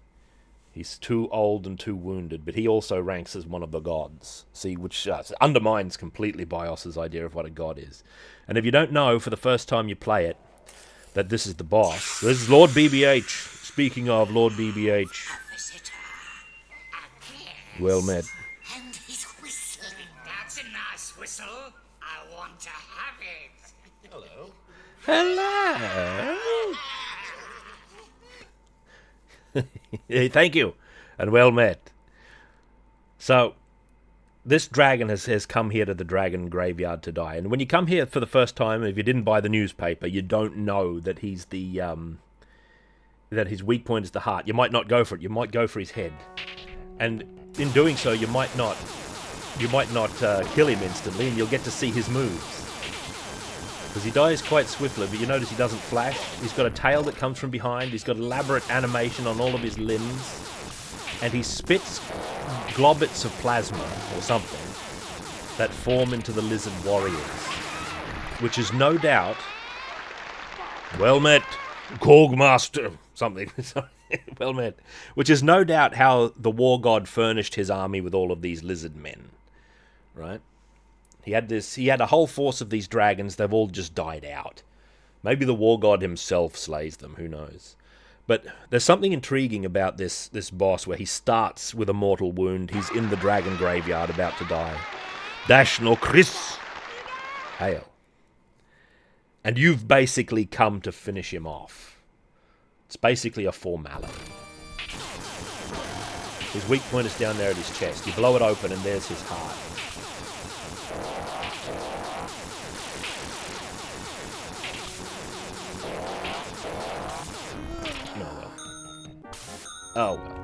He's too old and too wounded, but he also ranks as one of the gods. See, which undermines completely Bios's idea of what a god is. And if you don't know, for the first time you play it, that this is the boss. This is Lord BBH. Speaking of Lord BBH. A visitor. Again. Well met. And he's whistling. That's a nice whistle. I want to have it. Hello. Hello. Thank you, and well met. So, this dragon has come here to the dragon graveyard to die. And when you come here for the first time, if you didn't buy the newspaper, you don't know that he's the that his weak point is the heart. You might not go for it. You might go for his head, and in doing so, you might not kill him instantly, and you'll get to see his moves. Because he dies quite swiftly, but you notice he doesn't flash. He's got a tail that comes from behind. He's got elaborate animation on all of his limbs. And he spits globbits of plasma, or something, that form into the lizard warriors. Which is no doubt... Well met, Korg Master. Something. Sorry. Well met. Which is no doubt how the war god furnished his army with all of these lizard men. Right? He had a whole force of these dragons. They've all just died out. Maybe the war god himself slays them. Who knows? But there's something intriguing about this boss where he starts with a mortal wound. He's in the dragon graveyard about to die. Dash no Chris. Hail. And you've basically come to finish him off. It's basically a formality. His weak point is down there at his chest. You blow it open and there's his heart. Oh well. Oh well.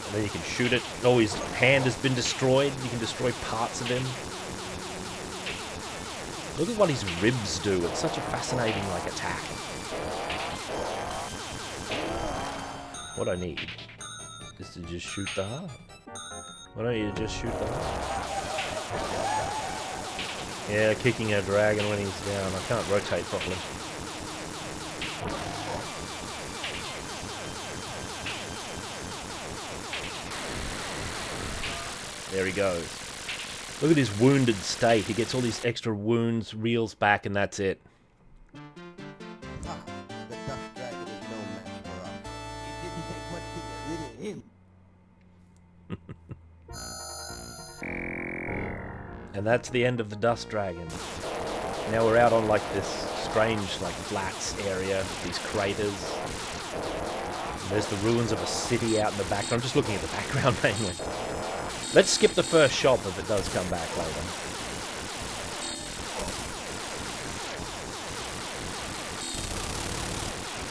And then you can shoot it. Oh, his hand has been destroyed. You can destroy parts of him. Look at what his ribs do. It's such a fascinating, like, attack. What I need is to just shoot the heart. Why don't you just shoot the heart? Yeah, kicking a dragon when he's down. I can't rotate properly. There he goes. Look at his wounded state. He gets all these extra wounds, reels back, and that's it. The Dust Dragon is no match for us. It didn't take much to get rid of him. And that's the end of the Dust Dragon. Now we're out on like this strange like flats area with these craters. And there's the ruins of a city out in the background. I'm just looking at the background mainly. Let's skip the first shop if it does come back later.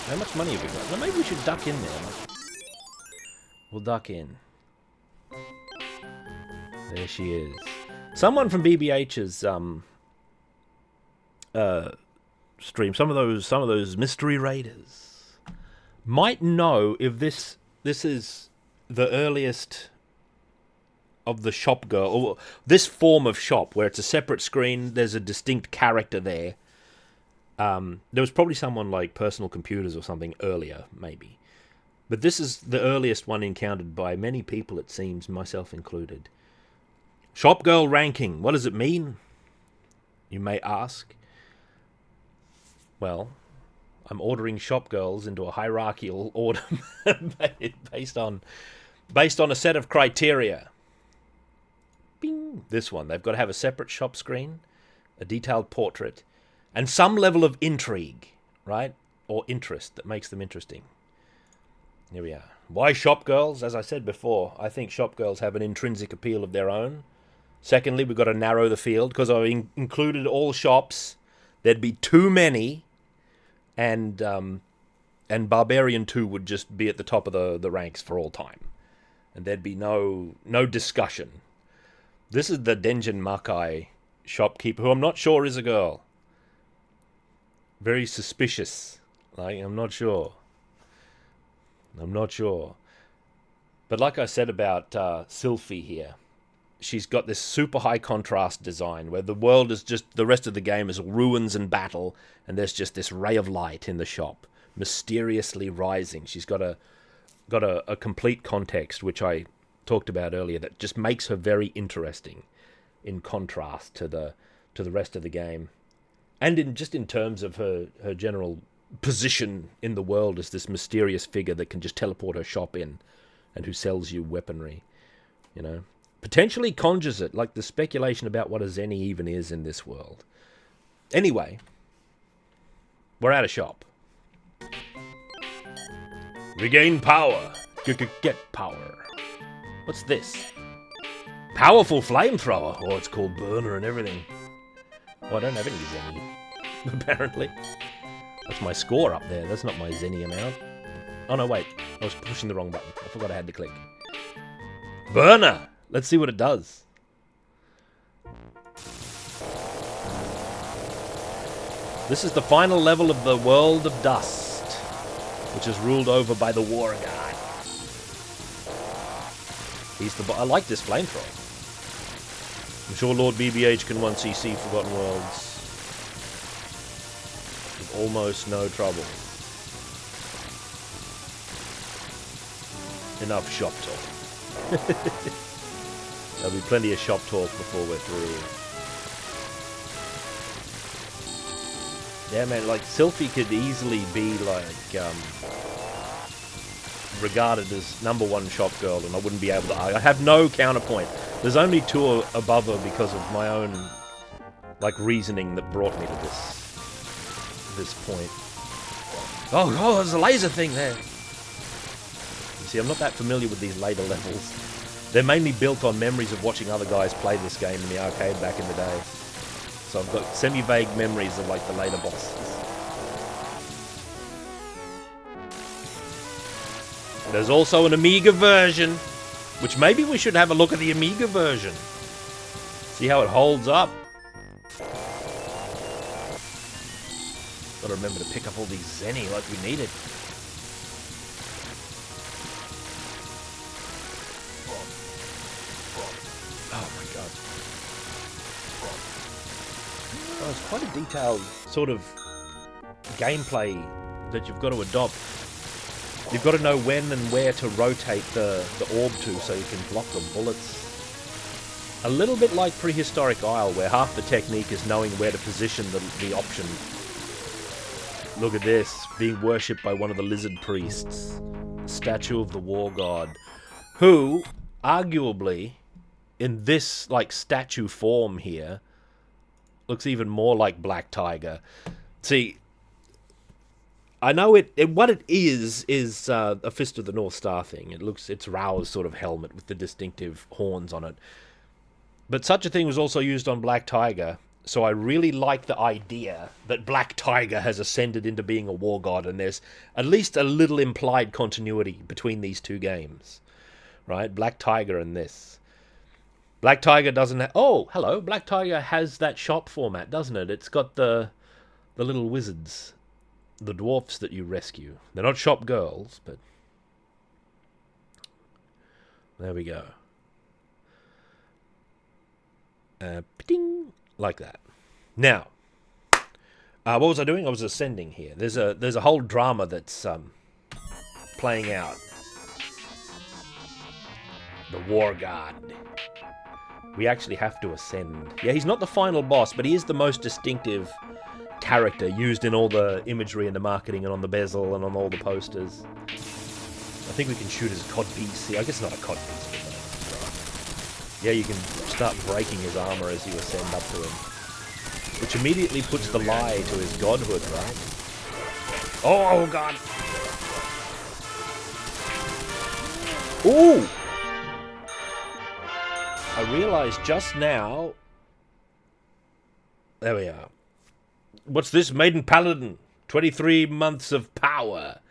How much money have we got? Well, maybe we should duck in there. We'll duck in. There she is. Someone from BBH's stream, some of those mystery raiders might know if this is the earliest of the shop girl, or this form of shop where it's a separate screen, there's a distinct character there. There was probably someone like Personal Computers or something earlier, maybe. But this is the earliest one encountered by many people, it seems, myself included. Shop girl ranking, what does it mean? You may ask. Well, I'm ordering shop girls into a hierarchical order based on a set of criteria. Bing. This one, they've got to have a separate shop screen, a detailed portrait, and some level of intrigue, right? Or interest that makes them interesting. Here we are. Why shop girls? As I said before, I think shop girls have an intrinsic appeal of their own. Secondly, we've got to narrow the field, because I included all shops. There'd be too many, and Barbarian 2 would just be at the top of the ranks for all time. And there'd be no discussion. This is the Denjin Makai shopkeeper, who I'm not sure is a girl. Very suspicious. Like, I'm not sure. But like I said about Sylphie here, she's got this super high contrast design where the world is just, the rest of the game is ruins and battle, and there's just this ray of light in the shop, mysteriously rising. She's got a complete context, which I talked about earlier, that just makes her very interesting in contrast to the rest of the game, and in terms of her general position in the world as this mysterious figure that can just teleport her shop in, and who sells you weaponry, you know, potentially conjures it, like the speculation about what a Zenny even is in this world. Anyway, we're out of shop. Regain power. Get power. What's this? Powerful flamethrower. Oh, it's called burner and everything. Oh, I don't have any Zenny, apparently. That's my score up there. That's not my Zenny amount. Oh, no, wait. I was pushing the wrong button. I forgot I had to click. Burner! Let's see what it does. This is the final level of the World of Dust, which is ruled over by the War God. I like this flamethrower. I'm sure Lord BBH can once he see Forgotten Worlds with almost no trouble. Enough shop talk. There'll be plenty of shop talk before we're through. Yeah, man, like, Sylphie could easily be, like, regarded as #1 shop girl, and I wouldn't be able to argue. I have no counterpoint. There's only 2 above her because of my own like reasoning that brought me to this point. Oh, there's a laser thing there. You see, I'm not that familiar with these later levels. They're mainly built on memories of watching other guys play this game in the arcade back in the day. So I've got semi-vague memories of like the later bosses. There's also an Amiga version, which maybe we should have a look at the Amiga version. See how it holds up. Gotta remember to pick up all these Zenny like we needed. Oh my god. Oh, it's quite a detailed sort of gameplay that you've got to adopt. You've got to know when and where to rotate the orb to so you can block the bullets. A little bit like Prehistoric Isle, where half the technique is knowing where to position the option. Look at this, being worshipped by one of the lizard priests. Statue of the war god. Who, arguably, in this, like, statue form here, looks even more like Black Tiger. See, I know what it is a Fist of the North Star thing. It's Rao's sort of helmet with the distinctive horns on it. But such a thing was also used on Black Tiger, so I really like the idea that Black Tiger has ascended into being a war god, and there's at least a little implied continuity between these two games. Right? Black Tiger and this. Black Tiger doesn't have... Oh, hello. Black Tiger has that shop format, doesn't it? It's got the little wizards. The dwarfs that you rescue. They're not shop girls, but... There we go. Ding, like that. Now, what was I doing? I was ascending here. There's a whole drama that's playing out. The War God. We actually have to ascend. Yeah, he's not the final boss, but he is the most distinctive character used in all the imagery and the marketing and on the bezel and on all the posters. I think we can shoot his codpiece. See, I guess not a codpiece, but yeah, you can start breaking his armor as you ascend up to him. Which immediately puts the lie to his godhood, right? Oh, God! Ooh! I realized just now... There we are. What's this, Maiden Paladin? 23 months of power.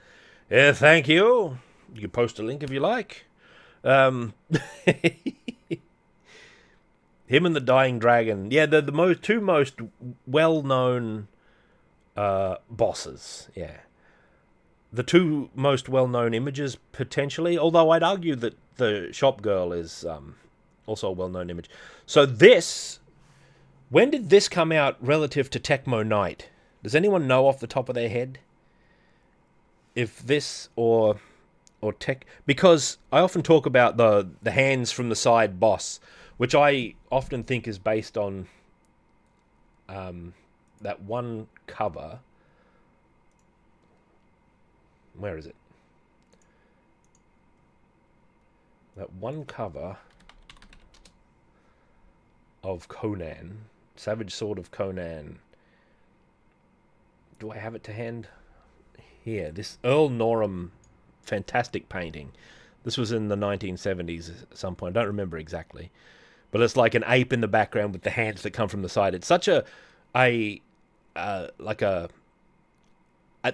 Thank you. You can post a link if you like. Him and the Dying Dragon. Yeah, they're the two most well-known bosses. Yeah. The two most well-known images, potentially. Although I'd argue that the Shop Girl is also a well-known image. So this... When did this come out relative to Tecmo Knight? Does anyone know off the top of their head? If this or Tech... Because I often talk about the hands from the side boss, which I often think is based on that one cover. Where is it? That one cover of Conan. Savage Sword of Conan. Do I have it to hand? Here. This Earl Norham fantastic painting. This was in the 1970s at some point. I don't remember exactly. But it's like an ape in the background with the hands that come from the side. It's such at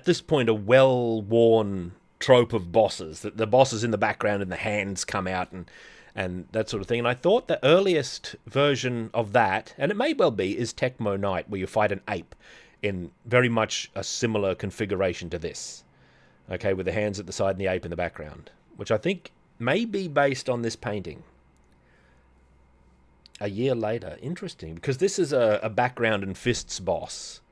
this point, a well-worn trope of bosses. That the boss is in the background and the hands come out and that sort of thing. And I thought the earliest version of that, and it may well be, is Tecmo Knight, where you fight an ape in very much a similar configuration to this. Okay, with the hands at the side and the ape in the background. Which I think may be based on this painting. A year later. Interesting, because this is a background and fists boss.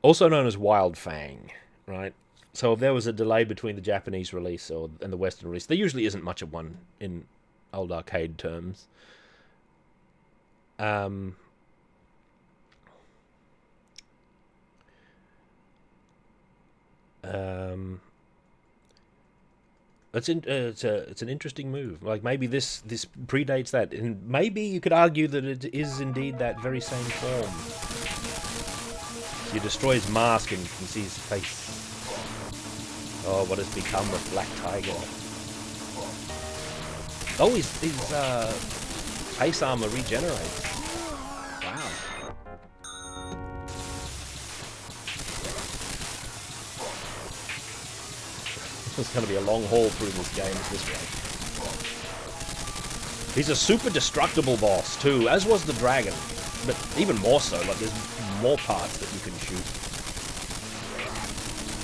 Also known as Wild Fang, right? So if there was a delay between the Japanese release and the Western release, there usually isn't much of one in old arcade terms. it's an interesting move. Like maybe this predates that, and maybe you could argue that it is indeed that very same form. You destroy his mask and you can see his face. Oh, what has become of Black Tiger? Oh, his face armor regenerates. Wow. It's going to be a long haul through this game this way. He's a super destructible boss too, as was the dragon. But even more so, like there's more parts that you can shoot.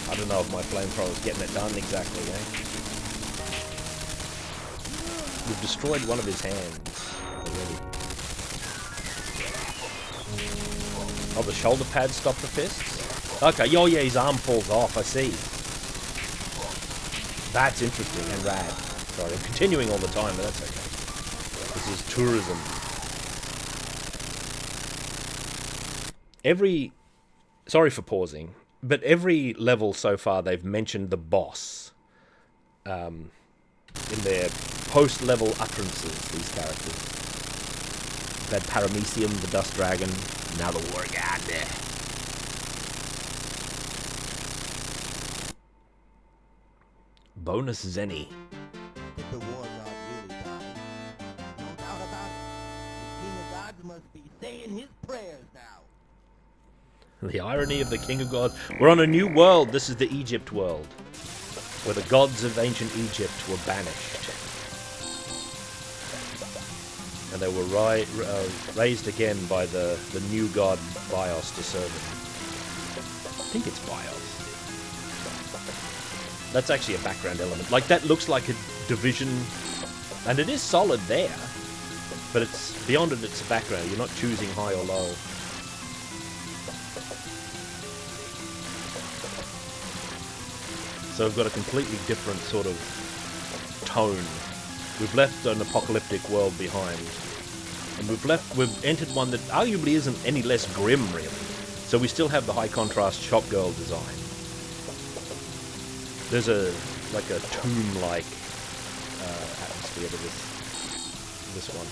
I don't know if my flamethrower is getting it done exactly, eh? We've destroyed one of his hands already. Oh, the shoulder pads stop the fists? Okay, oh yeah, his arm falls off, I see. That's interesting and rad. Sorry, I'm continuing all the time, but that's okay. This is tourism. Sorry for pausing, but every level so far they've mentioned the boss in their post-level utterances, these characters. We've had Paramecium, the Dust Dragon, now the War God. Bonus Zenny. If the war god really died, no doubt about it. The king of gods must be saying his prayers now. The irony of the King of Gods. We're on a new world. This is the Egypt world, where the gods of ancient Egypt were banished. And they were raised again by the new god Bios to serve him. I think it's Bios. That's actually a background element. Like, that looks like a division, and it is solid there, but it's beyond it, it's a background. You're not choosing high or low. So we've got a completely different sort of tone. We've left an apocalyptic world behind, and we've entered one that arguably isn't any less grim, really. So we still have the high contrast shop girl design. There's a tomb-like atmosphere to this one.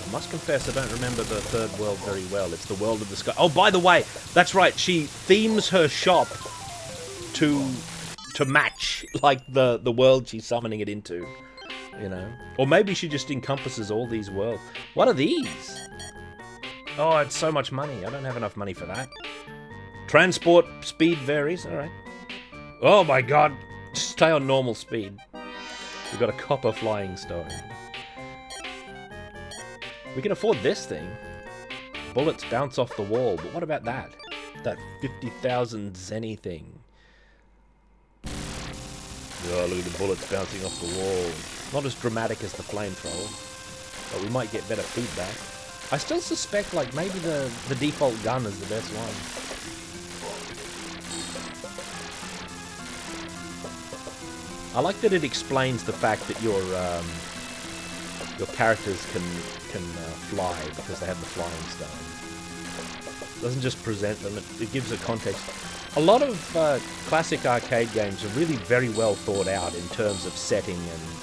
I must confess I don't remember the third world very well. It's the world of the sky. Oh, by the way, that's right. She themes her shop to match like the world she's summoning it into, you know. Or maybe she just encompasses all these worlds. What are these? Oh, it's so much money. I don't have enough money for that. Transport speed varies. All right. Oh my god. Stay on normal speed. We've got a copper flying stone. We can afford this thing. Bullets bounce off the wall. But what about that? That 50,000 zenny thing. Oh, look at the bullets bouncing off the wall. Not as dramatic as the flamethrower, but we might get better feedback. I still suspect, like, maybe the default gun is the best one. I like that it explains the fact that your characters can fly because they have the flying stone. It doesn't just present them; it gives a context. A lot of classic arcade games are really very well thought out in terms of setting and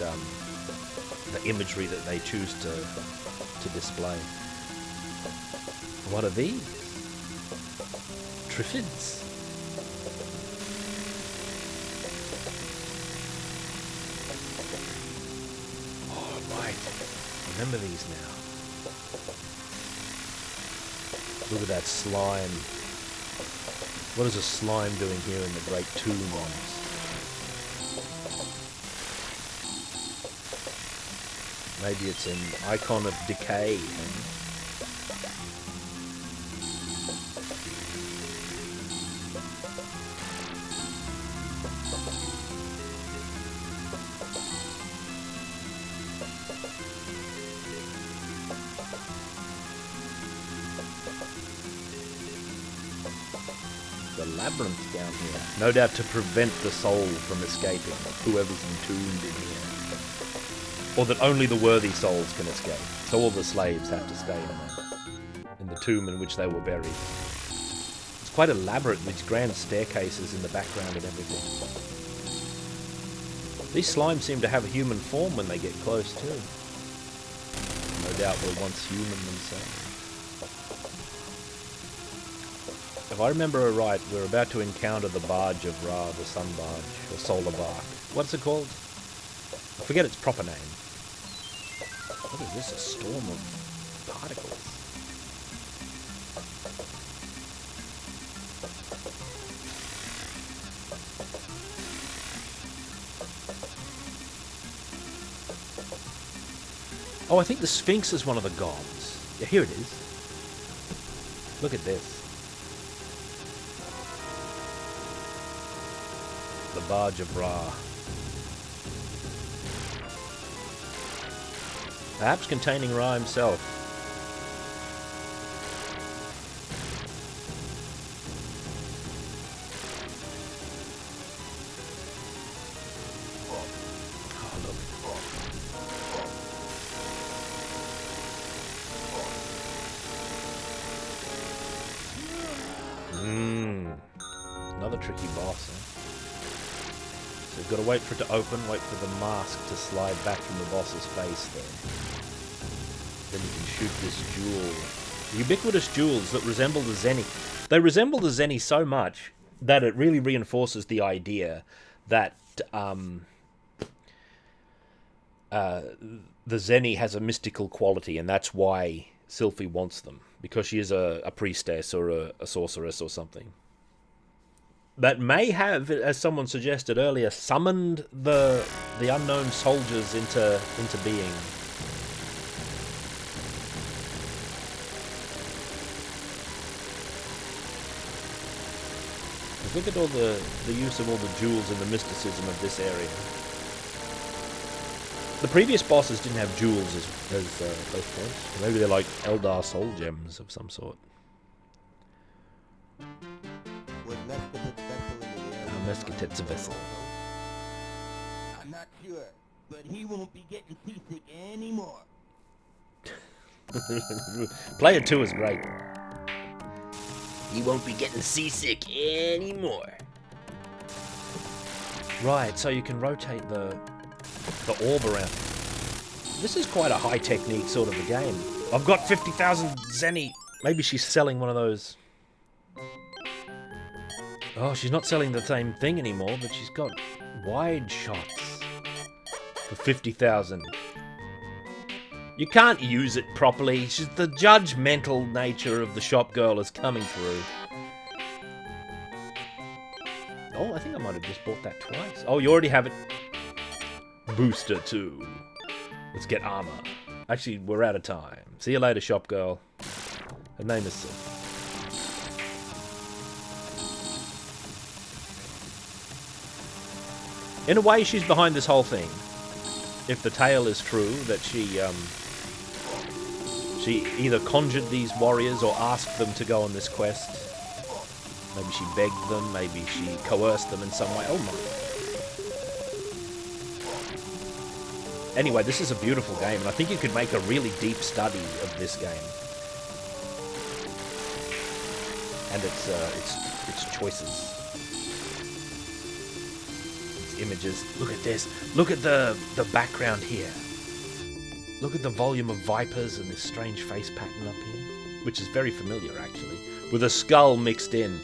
the imagery that they choose to display. What are these? Triffids. Oh, right. Remember these now. Look at that slime. What is a slime doing here in the Great Tombs? Maybe it's an icon of decay. The labyrinth down here. No doubt to prevent the soul from escaping, whoever's entombed in here. Or that only the worthy souls can escape. So all the slaves have to stay in the tomb in which they were buried. It's quite elaborate, with grand staircases in the background and everything. These slimes seem to have a human form when they get close too. No doubt were once human themselves. If I remember right, we're about to encounter the barge of Ra, the sun barge, or solar bark. What's it called? I forget its proper name. What is this? A storm of particles. Oh, I think the Sphinx is one of the gods. Yeah, here it is. Look at this. The Barge of Ra. Perhaps containing Ra himself. Oh, look. Another tricky boss, eh? So you've got to wait for it to open, wait for the mask to slide back from the boss's face there. Then you can shoot this jewel. Ubiquitous jewels that resemble the Zenny. They resemble the Zenny so much that it really reinforces the idea that the Zenny has a mystical quality, and that's why Sylphie wants them, because she is a priestess or a sorceress or something. That may have, as someone suggested earlier, summoned the unknown soldiers into being. Look at all the use of all the jewels and the mysticism of this area. The previous bosses didn't have jewels as those points. Maybe they're like Eldar soul gems of some sort. Mescatet's a vessel. I'm not sure, but he won't be getting seasick anymore. Player 2 is great. He won't be getting seasick anymore. Right, so you can rotate the orb around. This is quite a high technique sort of a game. I've got 50,000 Zenny. Maybe she's selling one of those. Oh, she's not selling the same thing anymore, but she's got wide shots for 50,000. You can't use it properly. The judgmental nature of the shop girl is coming through. Oh, I think I might have just bought that twice. Oh, you already have it. Booster 2. Let's get armor. Actually, we're out of time. See you later, shop girl. Her name is Sylphie. In a way, she's behind this whole thing. If the tale is true, that she either conjured these warriors or asked them to go on this quest. Maybe she begged them, maybe she coerced them in some way. Oh my. Anyway, this is a beautiful game, and I think you could make a really deep study of this game. And its choices. Images. Look at this. Look at the background here. Look at the volume of vipers and this strange face pattern up here, which is very familiar actually, with a skull mixed in.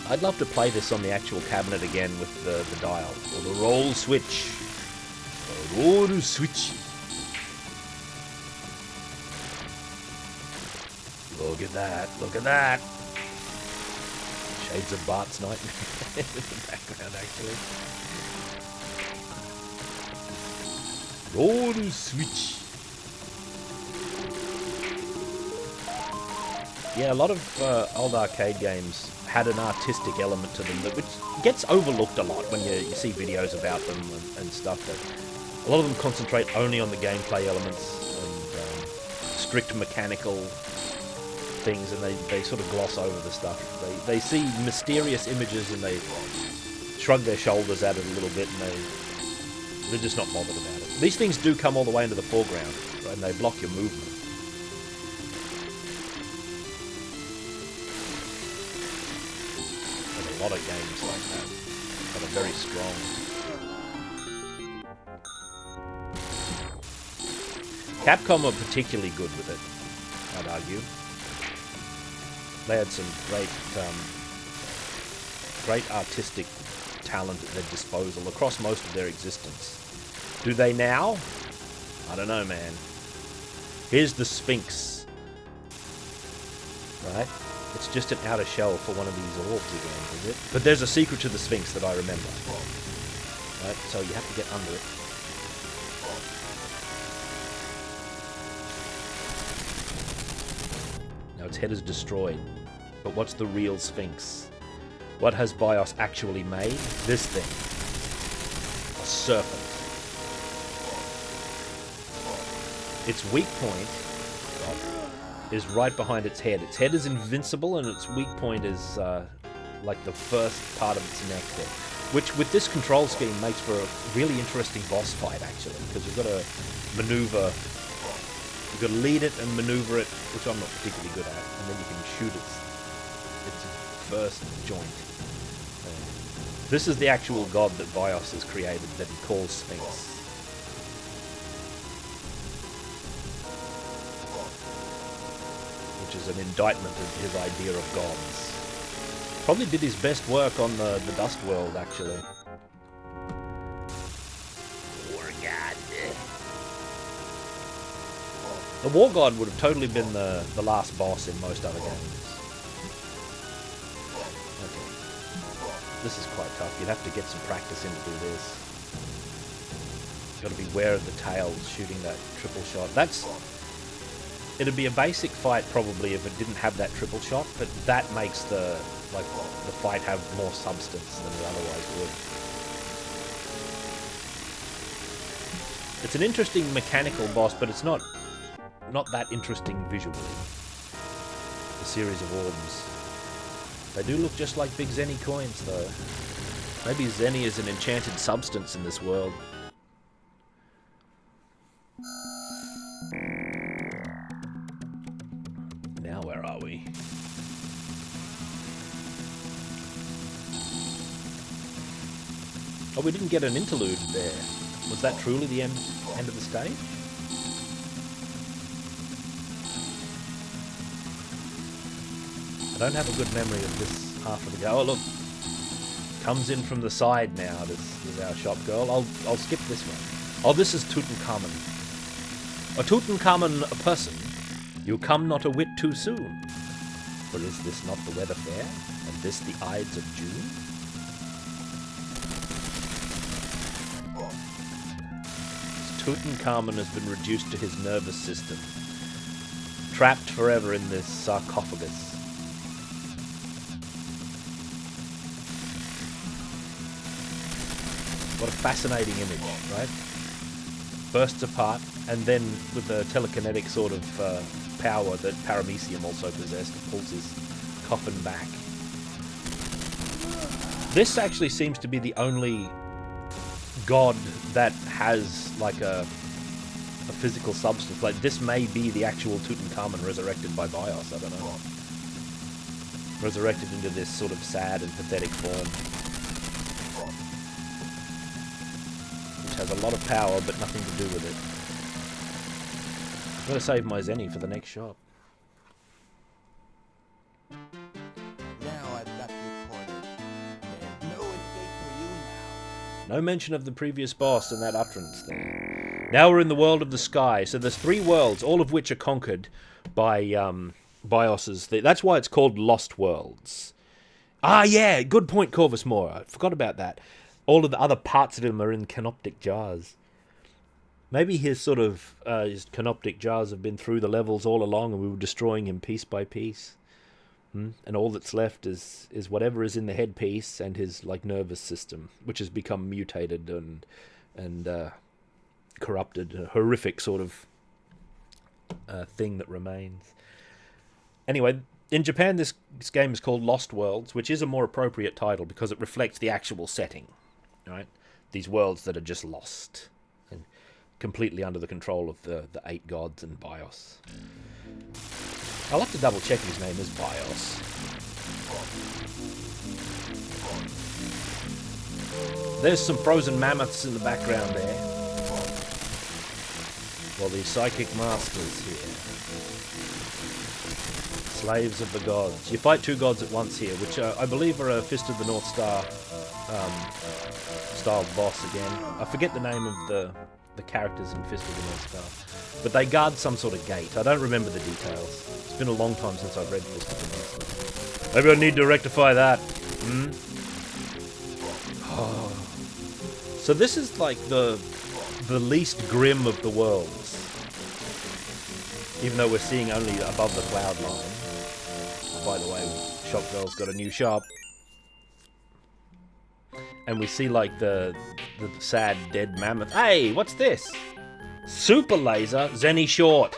I'd love to play this on the actual cabinet again with the dial or the roll switch. Roll switch. Look at that. Look at that. Shades of Bart's Nightmare in the background, actually. Roll switch. Yeah, a lot of old arcade games had an artistic element to them, which gets overlooked a lot when you see videos about them and stuff. But a lot of them concentrate only on the gameplay elements and strict mechanical things, and they sort of gloss over the stuff. They see mysterious images and they shrug their shoulders at it a little bit, and they're just not bothered about it. These things do come all the way into the foreground, right, and they block your movement. a lot of games like that that are very strong. Capcom are particularly good with it, I'd argue. They had some great artistic talent at their disposal across most of their existence. Do they now? I don't know, man. Here's the Sphinx. Right? It's just an outer shell for one of these orbs again, is it? But there's a secret to the Sphinx that I remember. Right? So you have to get under it. Now its head is destroyed. But what's the real Sphinx? What has BIOS actually made? This thing. A serpent. Its weak point is right behind its head. Its head is invincible, and its weak point is like the first part of its neck there. Which, with this control scheme, makes for a really interesting boss fight, actually, because you've got to maneuver, you've got to lead it and maneuver it, which I'm not particularly good at, and then you can shoot its first joint. This is the actual god that BIOS has created that he calls Sphinx. Which is an indictment of his idea of gods. Probably did his best work on the Dust World, actually. War God. The War God would have totally been the last boss in most other games. Okay. This is quite tough. You'd have to get some practice in to do this. Got to beware of the tails shooting that triple shot. It'd be a basic fight probably if it didn't have that triple shot, but that makes the fight have more substance than it otherwise would. It's an interesting mechanical boss, but it's not that interesting visually. The series of orbs. They do look just like big Zenny coins, though. Maybe Zenny is an enchanted substance in this world. Now where are we? Oh, we didn't get an interlude there. Was that truly the end of the stage? I don't have a good memory of this half of the game. Oh, look. Comes in from the side now. This is our shop girl. I'll skip this one. Oh, this is Tutankhamun. A Tutankhamun, a person. You come not a whit too soon. For is this not the weather fair? And this the Ides of June? Tutankhamun has been reduced to his nervous system. Trapped forever in this sarcophagus. What a fascinating image, right? Bursts apart, and then with the telekinetic sort of power that Paramecium also possessed, pulls his coffin back. This actually seems to be the only god that has like a physical substance. Like, this may be the actual Tutankhamun resurrected by BIOS, I don't know. Resurrected into this sort of sad and pathetic form. Has a lot of power, but nothing to do with it. I'm going to save my Zenny for the next shop. Now I've got you cornered. There's no escape for you now. No mention of the previous boss in that utterance there. Now we're in the world of the sky. So there's 3 worlds, all of which are conquered by BIOS's. That's why it's called Lost Worlds. Ah, yeah, good point, Corvus Moore. I forgot about that. All of the other parts of him are in canoptic jars. Maybe his sort of his canoptic jars have been through the levels all along, and we were destroying him piece by piece. And all that's left is whatever is in the headpiece and his like nervous system, which has become mutated and corrupted. A horrific sort of thing that remains. Anyway, in Japan, this game is called Lost Worlds, which is a more appropriate title because it reflects the actual setting. Right? These worlds that are just lost and completely under the control of the 8 gods and BIOS. I'll have to double check his name is BIOS. There's some frozen mammoths in the background there. Well, the psychic masters here. Slaves of the gods. You fight two gods at once here, which I believe are a Fist of the North Star style boss again. I forget the name of the characters in Fist of the North Star. But they guard some sort of gate. I don't remember the details. It's been a long time since I've read Fist of the North Star. Maybe I need to rectify that. Oh. So this is like the least grim of the worlds. Even though we're seeing only above the cloud line. By the way, Shop Girl's got a new shop. And we see like the sad dead mammoth. Hey, what's this? Super laser, Zenny short.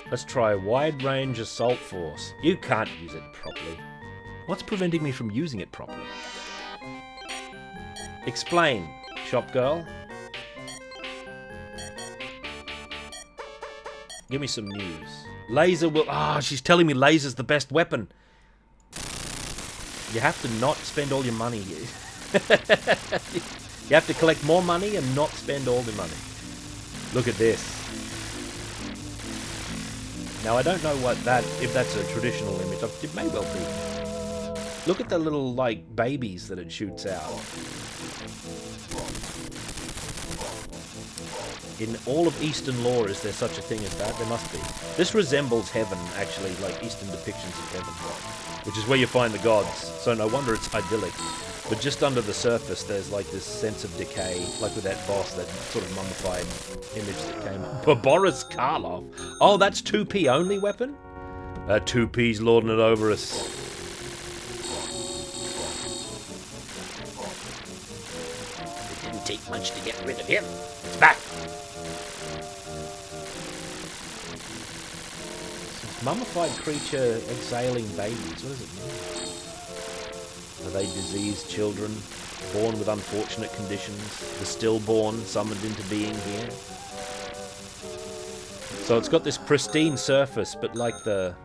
Let's try wide range assault force. You can't use it properly. What's preventing me from using it properly? Explain, Shop Girl. Give me some news. Laser will... she's telling me laser's the best weapon. You have to not spend all your money. You have to collect more money and not spend all the money. Look at this. Now, I don't know if that's a traditional image. It may well be. Look at the little, like, babies that it shoots out. In all of Eastern lore, is there such a thing as that? There must be. This resembles heaven, actually, like Eastern depictions of heaven, which is where you find the gods. So no wonder it's idyllic. But just under the surface, there's like this sense of decay, like with that boss, that sort of mummified image that came up. Boris Karloff. Oh, that's 2P only weapon? 2P's lording it over us. It didn't take much to get rid of him. It's back. Mummified creature exhaling babies. What does it mean? Are they diseased children, born with unfortunate conditions, the stillborn summoned into being here? So it's got this pristine surface, but like the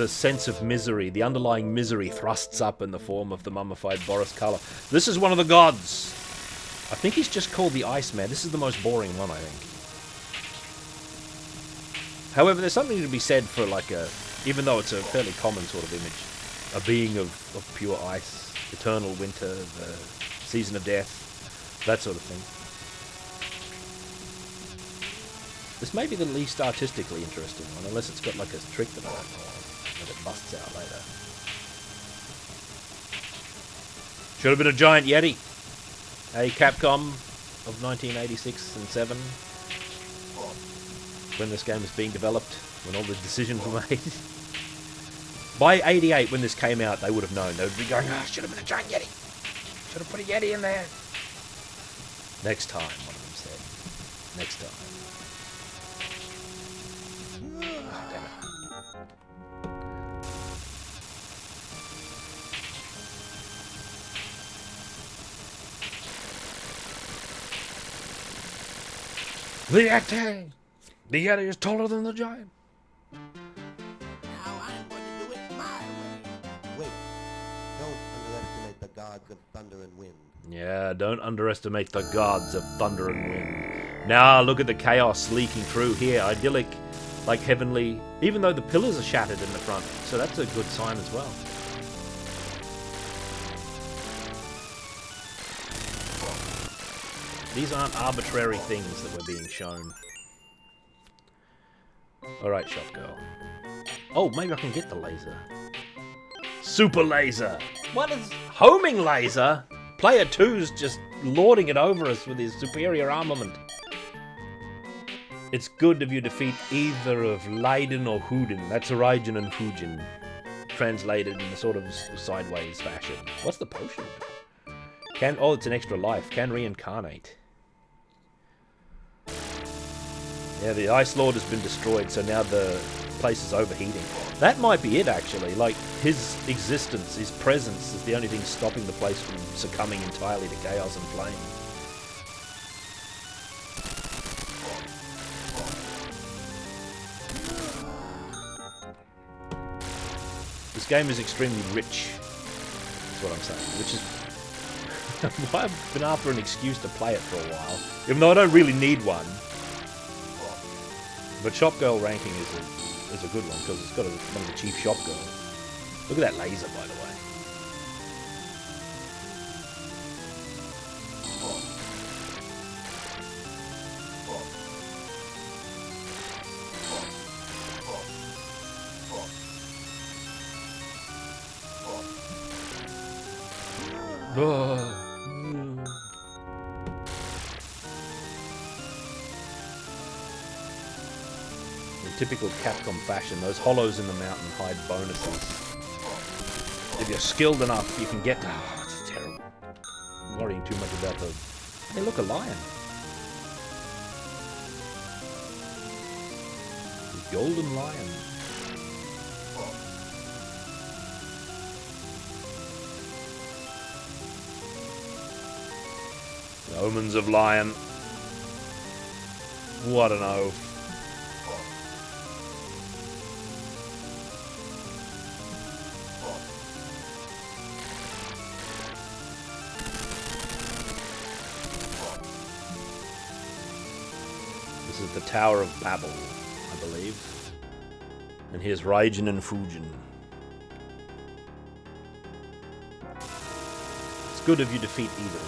sense of misery, the underlying misery thrusts up in the form of the mummified Boris Karloff. This is one of the gods. I think he's just called the Iceman. This is the most boring one, I think. However, there's something to be said for like even though it's a fairly common sort of image, a being of pure ice, eternal winter, the season of death, that sort of thing. This may be the least artistically interesting one, unless it's got like a trick that I don't know that it busts out later. Should have been a giant Yeti. A Capcom of 1986 and 7. When this game was being developed, when all the decisions were made. By 88, when this came out, they would have known. They would be going, should have been a giant Yeti. Should have put a Yeti in there. Next time, one of them said. Next time. Oh, damn it. The Yeti! The Yeti is taller than the giant. Now I'm going to do it my way. Wait, don't underestimate the gods of thunder and wind. Yeah, don't underestimate the gods of thunder and wind. Now look at the chaos leaking through here. Idyllic, like heavenly, even though the pillars are shattered in the front. So that's a good sign as well. These aren't arbitrary things that we're being shown. Alright, Shop Girl. Oh, maybe I can get the laser. Super laser! What is... homing laser? Player 2's just lording it over us with his superior armament. It's good if you defeat either of Leiden or Huden. That's Raijin and Fujin. Translated in a sort of sideways fashion. What's the potion? Oh, it's an extra life. Can reincarnate. Yeah, the Ice Lord has been destroyed, so now the place is overheating. That might be it, actually. Like, his existence, his presence, is the only thing stopping the place from succumbing entirely to chaos and flame. This game is extremely rich That's what I'm saying. Which is why I've been after an excuse to play it for a while, even though I don't really need one. But Shop Girl ranking is a good one because it's got one of the chief shop girls. Look at that laser, by the way. In typical Capcom fashion, those hollows in the mountain hide bonuses. If you're skilled enough, you can get to... Oh, it's terrible. I'm worrying too much about the... Hey, look, a lion. The golden lion. The omens of lion. What an oath. This is the Tower of Babel, I believe. And here's Raijin and Fujin. It's good if you defeat either.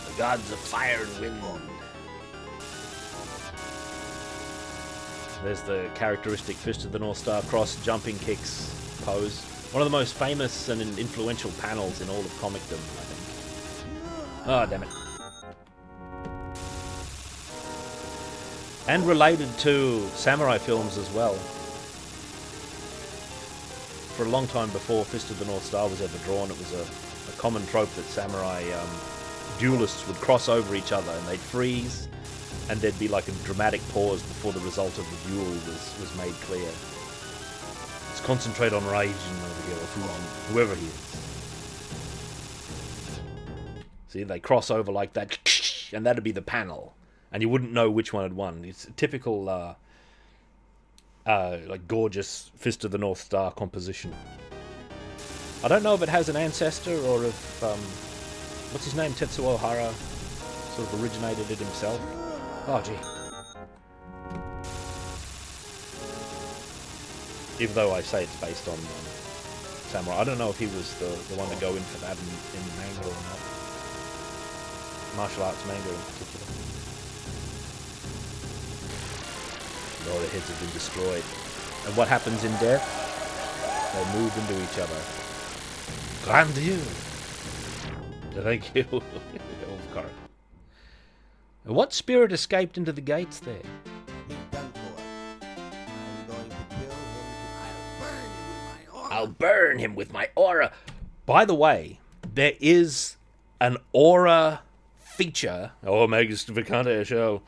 The gods of fire and wind. There's the characteristic Fist of the North Star cross jumping kicks pose. One of the most famous and influential panels in all of comicdom, I think. Oh, damn it. And related to samurai films as well. For a long time before Fist of the North Star was ever drawn, it was a common trope that samurai duelists would cross over each other and they'd freeze, and there'd be like a dramatic pause before the result of the duel was made clear. Let's concentrate on Raijin over here, or Fujin, whoever he is. See, they cross over like that, and that'd be the panel. And you wouldn't know which one had won. It's a typical, like, gorgeous Fist of the North Star composition. I don't know if it has an ancestor or if, what's his name, Tetsuo Hara, sort of originated it himself. Oh, gee. Even though I say it's based on samurai, I don't know if he was the one to go in for that in manga or not. Martial arts manga in particular. All their heads have been destroyed. And what happens in death? They move into each other. Grand you. Thank you. Of course. What spirit escaped into the gates there? He's done for. I'm going to kill him. I'll burn him with my aura. By the way, there is an aura feature. Oh, Megas Vicante show.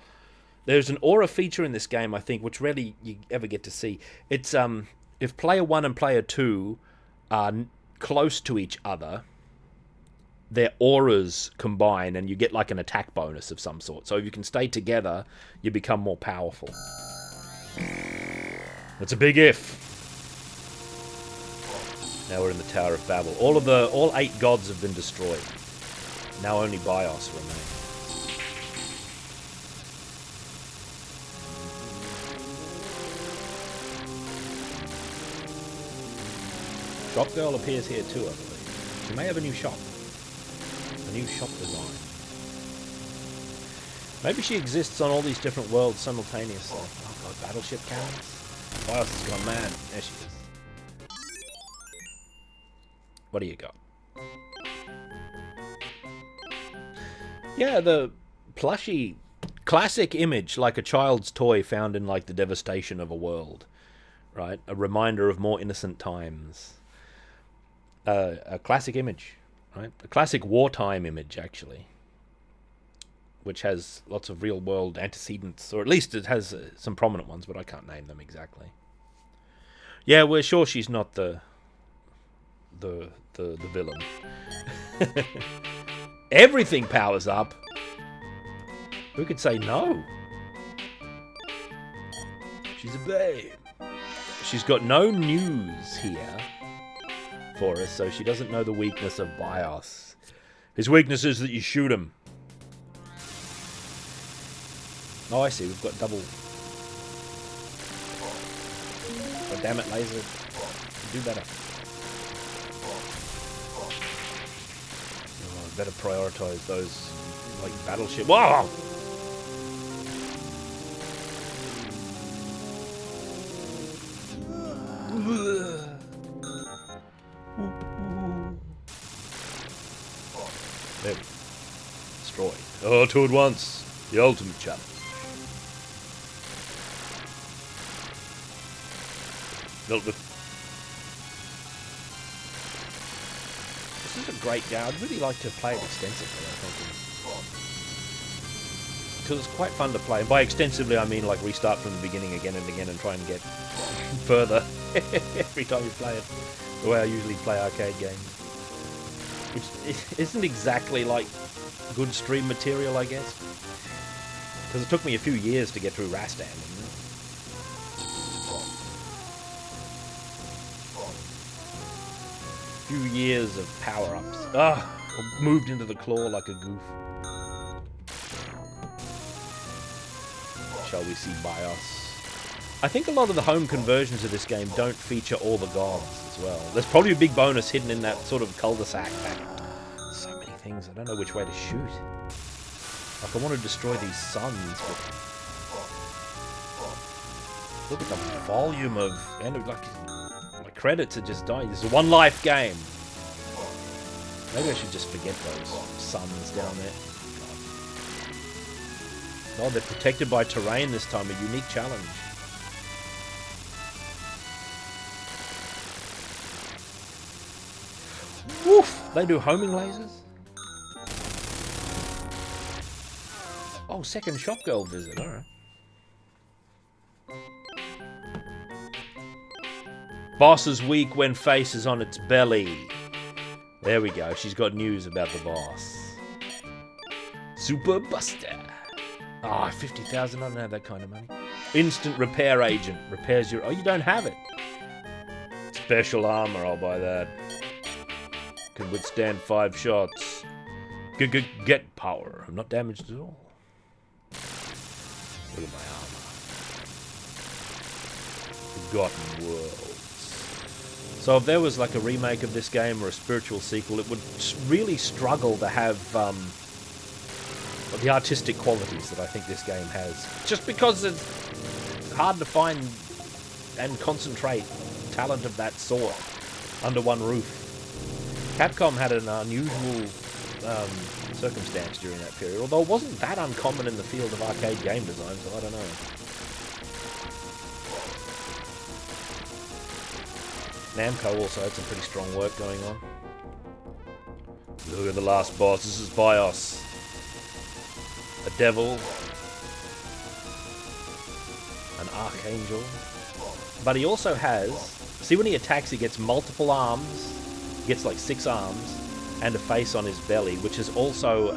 There's an aura feature in this game, I think, which rarely you ever get to see. It's if player 1 and player 2 are close to each other, their auras combine and you get like an attack bonus of some sort. So if you can stay together, you become more powerful. That's a big if. Now we're in the Tower of Babel. All 8 gods have been destroyed. Now only Bios remains. Shop Girl appears here too, I believe. She may have a new shop. A new shop design. Maybe she exists on all these different worlds simultaneously. Oh god, battleship cannons? Bios has gone mad. There she is. What do you got? Yeah, the plushy classic image, like a child's toy found in like the devastation of a world. Right? A reminder of more innocent times. A classic image, right? A classic wartime image, actually, which has lots of real-world antecedents, or at least it has some prominent ones, but I can't name them exactly. Yeah, we're sure she's not the villain. Everything powers up. Who could say no? She's a babe. she's got no news here for us, so she doesn't know the weakness of BIOS. His weakness is that you shoot him. Oh, I see. We've got double. Oh, damn it, laser. Do better. Oh, better prioritize those, like, battleship. Whoa! There we go. Destroyed. Oh, two at once. The ultimate challenge. This is a great game. I'd really like to play it extensively, I think. Because it's quite fun to play. And by extensively, I mean like restart from the beginning again and again and try and get further every time you play it. The way I usually play arcade games. Which isn't exactly like good stream material, I guess. Because it took me a few years to get through Rastan. Few years of power-ups. Moved into the claw like a goof. Shall we see BIOS? I think a lot of the home conversions of this game don't feature all the gods as well. There's probably a big bonus hidden in that sort of cul-de-sac back. So many things, I don't know which way to shoot. Like, I want to destroy these suns, but look at the volume of... And like, my credits are just dying. This is a one-life game. Maybe I should just forget those suns down there. Oh, they're protected by terrain this time. A unique challenge. Woof! They do homing lasers? Oh, second shop girl visit. Alright. Boss is weak when face is on its belly. There we go. She's got news about the boss. Super Buster. Ah, 50,000. I don't have that kind of money. Instant repair agent. Repairs your... Oh, you don't have it. Special armor. I'll buy that. Can withstand 5 shots. Get power. I'm not damaged at all. Look at my armor. Forgotten Worlds. So if there was like a remake of this game or a spiritual sequel, it would really struggle to have the artistic qualities that I think this game has. Just because it's hard to find and concentrate talent of that sort under one roof. Capcom had an unusual circumstance during that period, although it wasn't that uncommon in the field of arcade game design, so I don't know. Namco also had some pretty strong work going on. Look at the last boss. This is BIOS. A devil. An archangel. But he also has... See, when he attacks, he gets multiple arms. He gets like 6 arms. And a face on his belly, which is also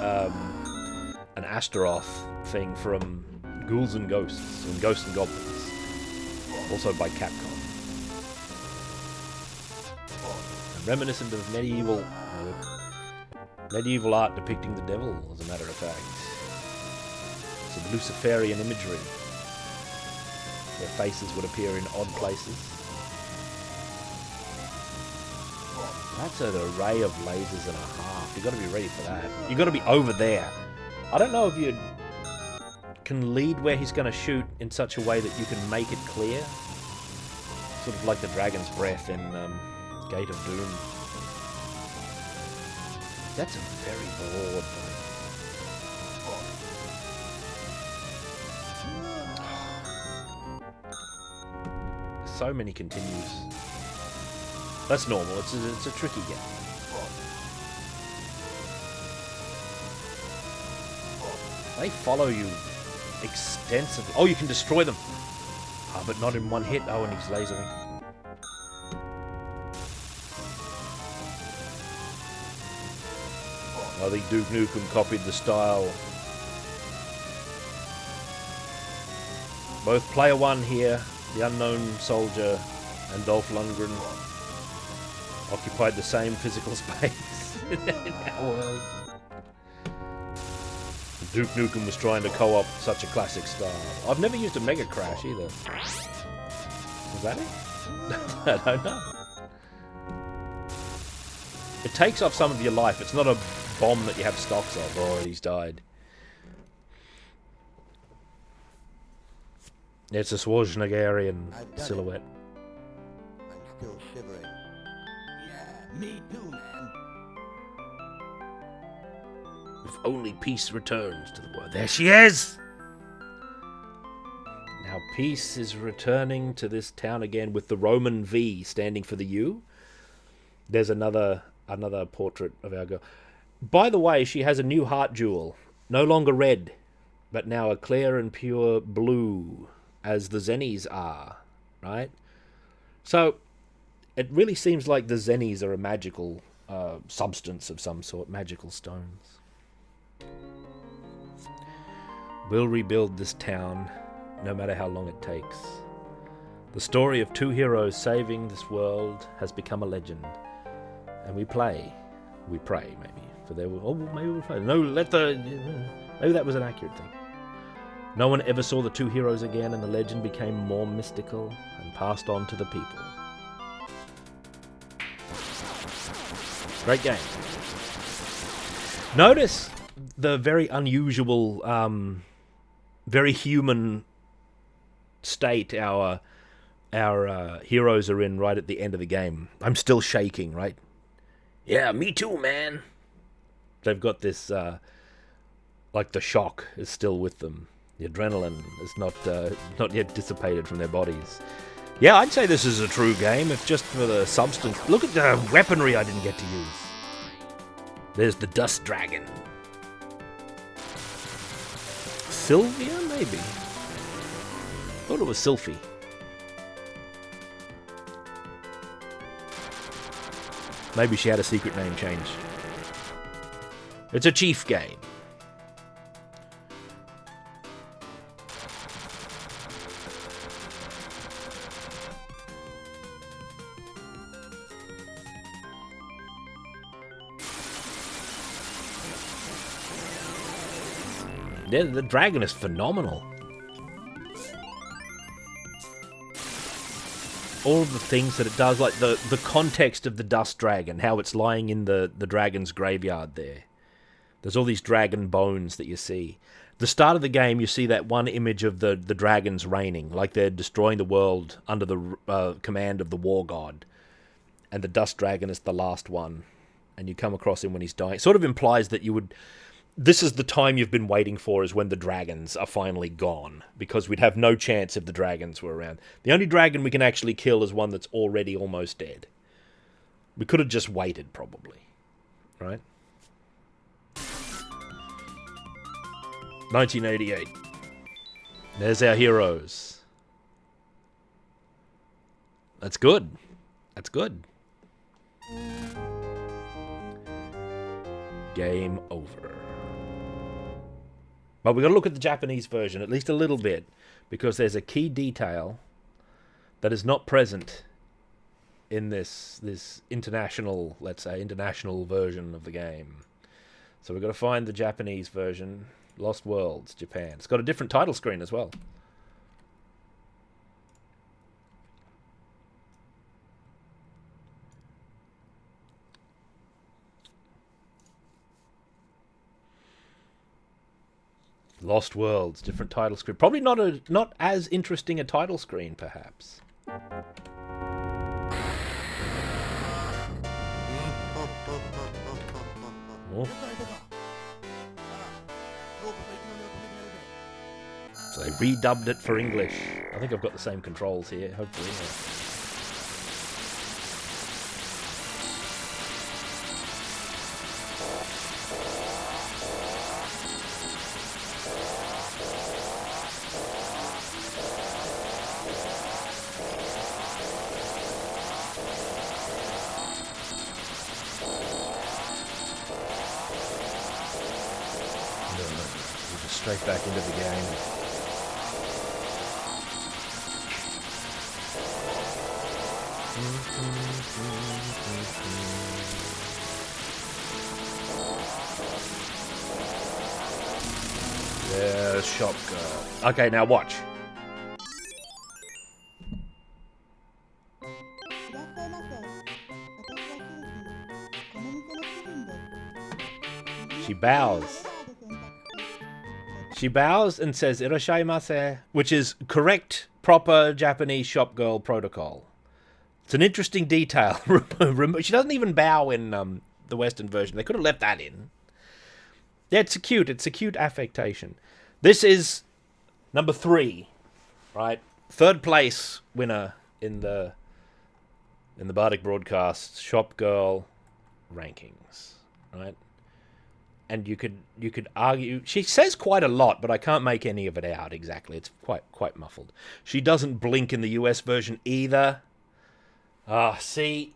an Astaroth thing from Ghouls and Ghosts. And Ghosts and Goblins. Also by Capcom. Reminiscent of medieval art depicting the devil, as a matter of fact. Some Luciferian imagery. Their faces would appear in odd places. That's an array of lasers and a half. You've got to be ready for that. You've got to be over there. I don't know if you can lead where he's going to shoot in such a way that you can make it clear. Sort of like the Dragon's Breath in... Gate of Doom. That's a very broad thing. So many continues. That's normal. It's a tricky game. They follow you extensively. Oh, you can destroy them. Ah, but not in one hit. Oh, and he's lasering. I think Duke Nukem copied the style. Both player 1 here, the unknown soldier, and Dolph Lundgren occupied the same physical space in our world. Duke Nukem was trying to co-op such a classic style. I've never used a Mega Crash either. Was that it? I don't know. It takes off some of your life. It's not a bomb that you have stocks of. Oh, he's died. It's a Schwarzeneggerian silhouette. I'm still shivering. Yeah, me too, man. If only peace returns to the world. There she is! Now peace is returning to this town again with the Roman V standing for the U. There's another portrait of our girl. By the way, she has a new heart jewel. No longer red, but now a clear and pure blue, as the Zennies are, right? So, it really seems like the Zennies are a magical substance of some sort, magical stones. We'll rebuild this town, no matter how long it takes. The story of two heroes saving this world has become a legend. And we pray, maybe, for there will. Oh, maybe we'll play. No, maybe that was an accurate thing. No one ever saw the two heroes again, and the legend became more mystical and passed on to the people. Great game. Notice the very unusual, very human state our heroes are in right at the end of the game. I'm still shaking, right? Yeah, me too, man. They've got this, like the shock is still with them. The adrenaline is not yet dissipated from their bodies. Yeah, I'd say this is a true game, if just for the substance. Look at the weaponry I didn't get to use. There's the Dust Dragon. Sylvia, maybe? Thought it was Sylphie. Maybe she had a secret name change. It's a chief game. Yeah, the dragon is phenomenal. All of the things that it does, like the context of the Dust Dragon, how it's lying in the dragon's graveyard there. There's all these dragon bones that you see. The start of the game, you see that one image of the dragons reigning, like they're destroying the world under the command of the war god. And the Dust Dragon is the last one. And you come across him when he's dying. It sort of implies that you would... This is the time you've been waiting for, is when the dragons are finally gone. Because we'd have no chance if the dragons were around. The only dragon we can actually kill is one that's already almost dead. We could have just waited, probably. Right? 1988. There's our heroes. That's good. That's good. Game over. But we've got to look at the Japanese version, at least a little bit, because there's a key detail that is not present in this international, let's say, international version of the game. So we've got to find the Japanese version, Lost Worlds, Japan. It's got a different title screen as well. Lost Worlds, different title screen. Probably not as interesting a title screen, perhaps. Oh. So they redubbed it for English. I think I've got the same controls here, hopefully. Yeah. Straight back into the game. Yeah, shop girl. Okay, now watch. She bows. She bows and says "Irashaimase," which is correct, proper Japanese shop girl protocol. It's an interesting detail. She doesn't even bow in the Western version. They could have left that in. Yeah, it's a cute affectation. This is number 3, right? Third place winner in the Bardic Broadcast Shop Girl rankings, right? And you could argue she says quite a lot, but I can't make any of it out exactly. It's quite muffled. She doesn't blink in the US version either. See,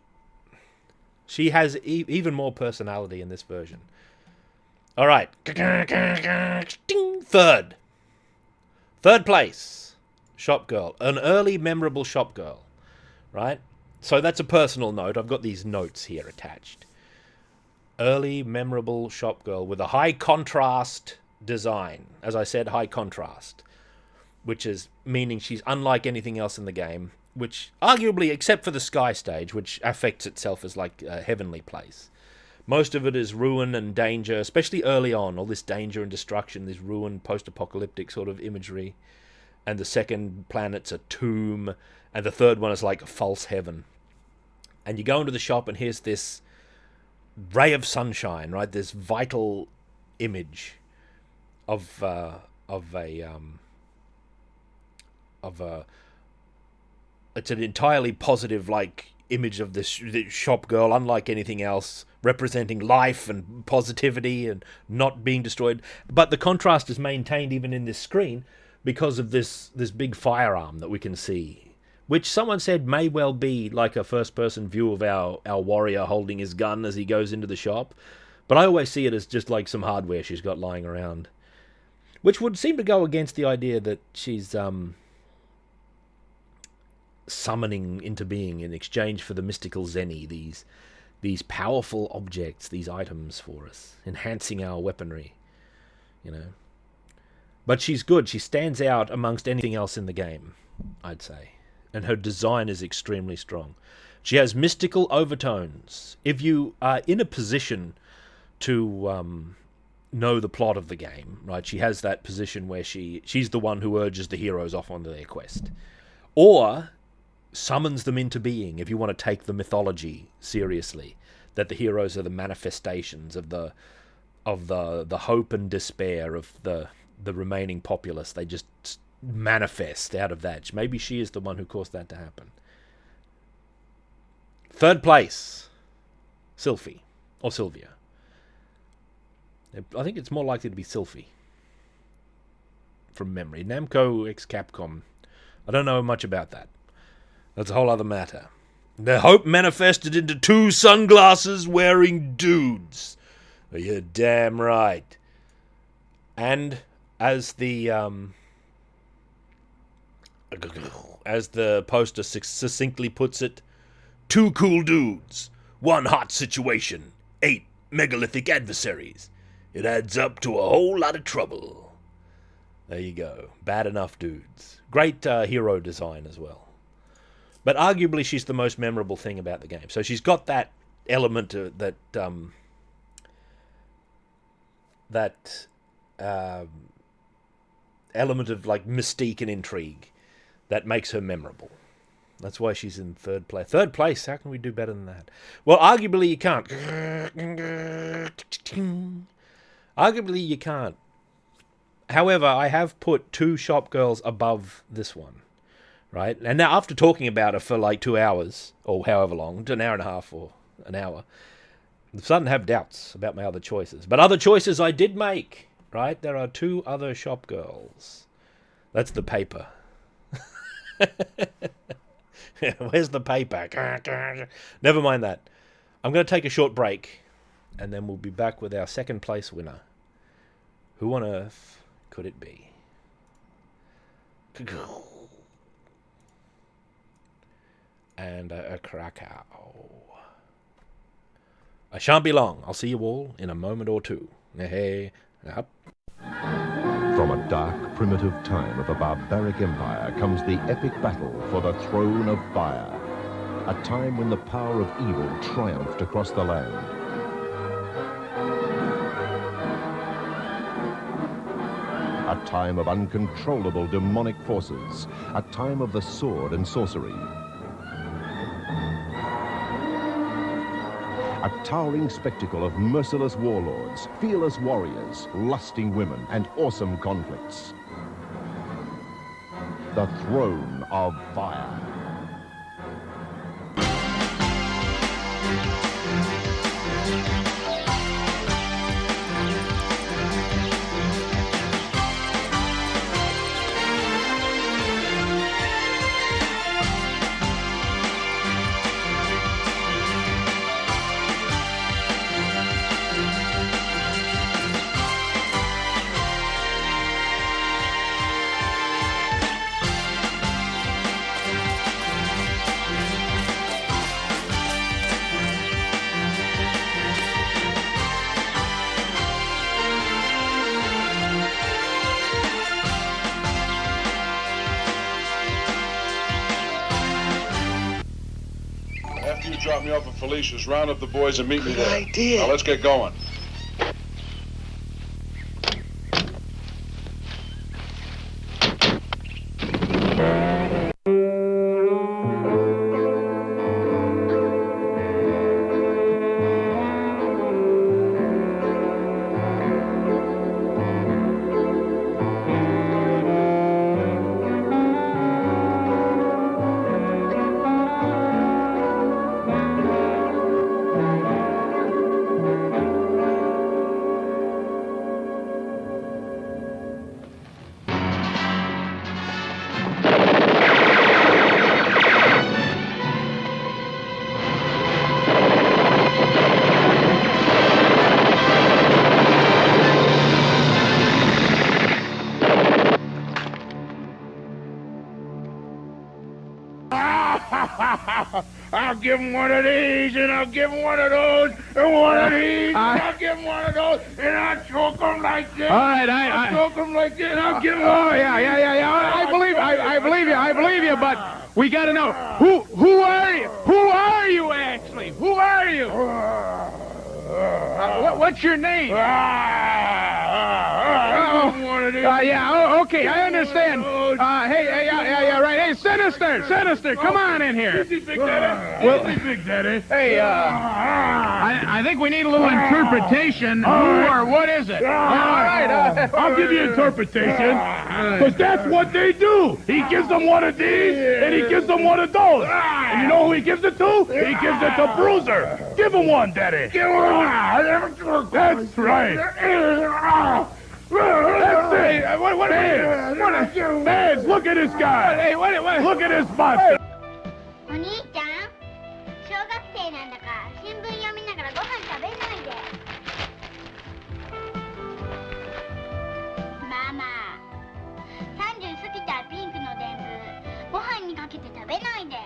she has even more personality in this version. All right. Third place, shop girl. An early memorable shop girl, right? So that's a personal note. I've got these notes here attached. Early memorable shop girl with a high contrast design. As I said, high contrast, which is meaning she's unlike anything else in the game, which arguably, except for the sky stage, which affects itself as like a heavenly place. Most of it is ruin and danger, especially early on, all this danger and destruction, this ruin, post-apocalyptic sort of imagery. And the second planet's a tomb, and the third one is like a false heaven. And you go into the shop, and here's this ray of sunshine, right? This vital image of it's an entirely positive, like, image of this shop girl, unlike anything else, representing life and positivity and not being destroyed. But the contrast is maintained even in this screen because of this big firearm that we can see, which someone said may well be like a first-person view of our warrior holding his gun as he goes into the shop. But I always see it as just like some hardware she's got lying around, which would seem to go against the idea that she's summoning into being in exchange for the mystical Zeni, these powerful objects, these items for us, enhancing our weaponry, you know. But she's good. She stands out amongst anything else in the game, I'd say. And her design is extremely strong. She has mystical overtones. If you are in a position to know the plot of the game, right, she has that position where she's the one who urges the heroes off onto their quest. Or summons them into being, if you want to take the mythology seriously, that the heroes are the manifestations of the hope and despair of the remaining populace. They just manifest out of that. Maybe she is the one who caused that to happen. Third place, Sylphie, or Sylvia. I think it's more likely to be Sylphie, from memory. Namco x Capcom. I don't know much about that. That's a whole other matter. The hope manifested into 2 sunglasses-wearing dudes. You're damn right. And as the poster succinctly puts it, 2 cool dudes, 1 hot situation, 8 megalithic adversaries. It adds up to a whole lot of trouble. There you go. Bad enough dudes. Great hero design as well. But arguably she's the most memorable thing about the game. So she's got that element that element of like mystique and intrigue that makes her memorable. That's why she's in third place. Third place, how can we do better than that? Well, arguably you can't. Arguably you can't. However, I have put 2 shop girls above this one. Right? And now after talking about it for like 2 hours, or however long, an hour and a half or an hour, I'm starting to have doubts about my other choices. But other choices I did make, right? There are 2 other shop girls. That's the paper. Where's the paper? Never mind that. I'm going to take a short break, and then we'll be back with our second place winner. Who on earth could it be? and a Krakow. I shan't be long. I'll see you all in a moment or two. Hey, up. From a dark, primitive time of a barbaric empire comes the epic battle for the throne of fire. A time when the power of evil triumphed across the land. A time of uncontrollable demonic forces. A time of the sword and sorcery. A towering spectacle of merciless warlords, fearless warriors, lusting women, and awesome conflicts. The Throne of Fire. After you drop me off at Felicia's, round up the boys and meet me there. Good idea. Now let's get going. I'll give him one of these, and I'll give him one of those, and one of these, and I'll give him one of those, and I'll choke him like this. All right, I'll choke him like this, and I'll give him. Oh yeah. I believe you, but we got to know who are you? Who are you actually? Who are you? What's your name? Okay, I understand. Right. Hey, Sinister, come on in here. Easy, Big Daddy. Well, Easy, Big Daddy. Hey, I think we need a little interpretation. Who or what is it? All right, I'll give you interpretation, because that's what they do. He gives them one of these, and he gives them one of those. And you know who he gives it to? He gives it to Bruiser. Give him one, Daddy. Give him one. That's right. That's it. Mads, look at this guy. Hey, what? Look at his butt. お兄ちゃん、小学生なんだから新聞読みながらご飯食べないで。ママ、30過ぎたピンクのでんぶご飯にかけて食べないで。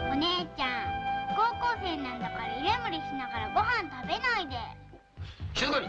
お姉ちゃん、高校生なんだから居眠りしながらご飯食べないで。静かに。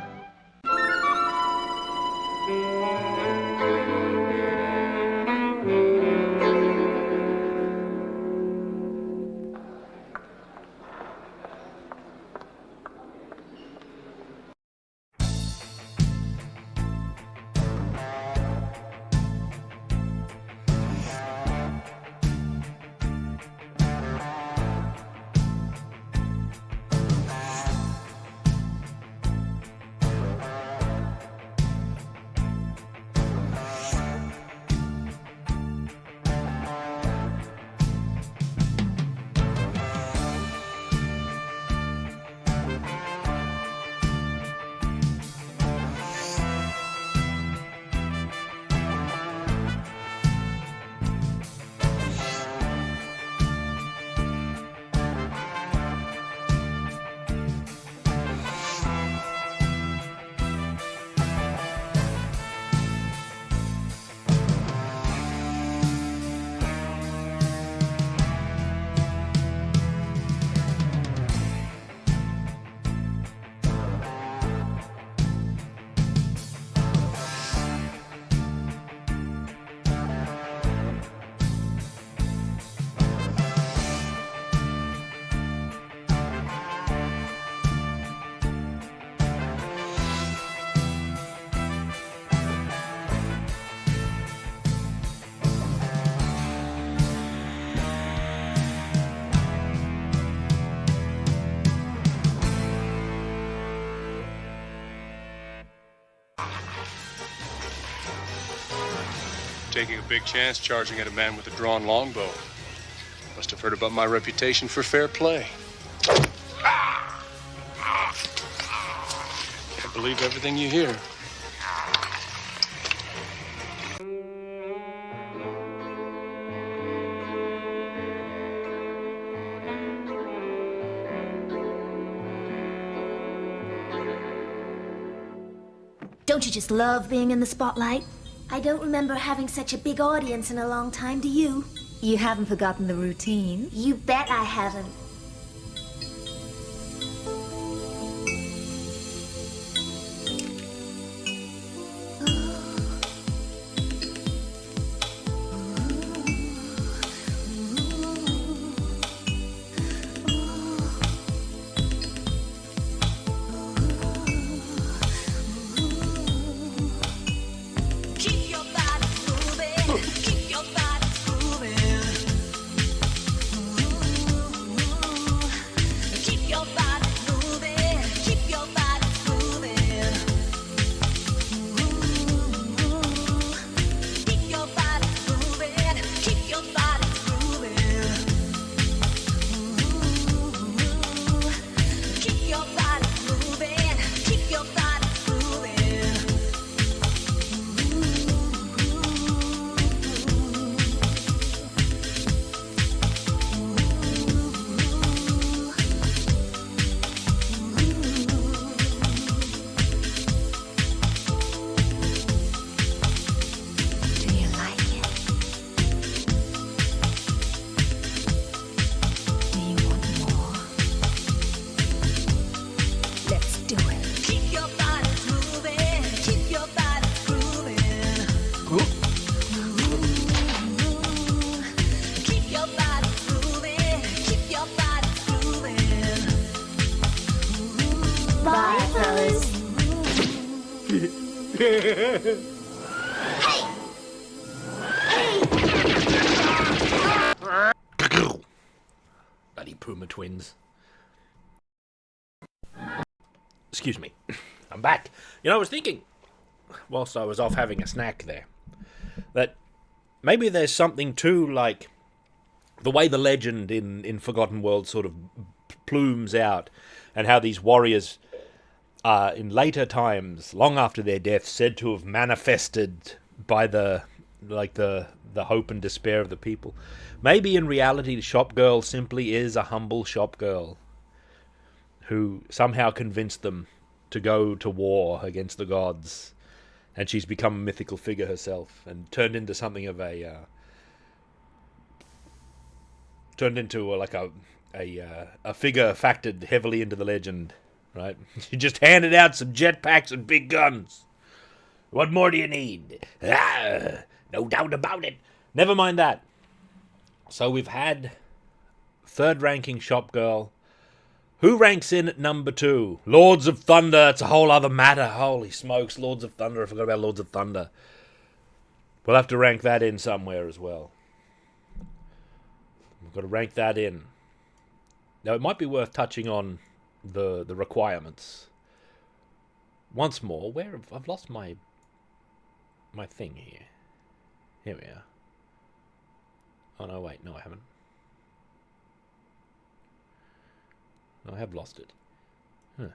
taking a big chance charging at a man with a drawn longbow. Must have heard about my reputation for fair play. Can't believe everything you hear. Don't you just love being in the spotlight? I don't remember having such a big audience in a long time, do you? You haven't forgotten the routine? You bet I haven't. Keep your body moving. Keep your body moving. Keep your body moving. Keep your body moving. Keep your body moving. Keep your body moving. Keep your body moving. Keep your body moving. Do you like it? Do you want more? Let's do it. Keep your body moving. Keep your body moving. Keep your body moving. Keep your body moving. Bye, fellas. Bloody Puma twins. Excuse me. I'm back. You know, I was thinking, whilst I was off having a snack there, that maybe there's something to, like, the way the legend in Forgotten World sort of plumes out, and how these warriors are, in later times, long after their death, said to have manifested by the hope and despair of the people. Maybe in reality, the shop girl simply is a humble shop girl who somehow convinced them to go to war against the gods, and she's become a mythical figure herself and turned into something of a figure factored heavily into the legend, right? She just handed out some jetpacks and big guns. What more do you need? No doubt about it. Never mind that. So we've had third-ranking shop girl. Who ranks in at number 2? Lords of Thunder. It's a whole other matter. Holy smokes, Lords of Thunder. I forgot about Lords of Thunder. We'll have to rank that in somewhere as well. We've got to rank that in. Now, it might be worth touching on the requirements. Once more, I've lost my thing here. Here we are. Oh, no, wait. No, I haven't. No, I have lost it. Huh.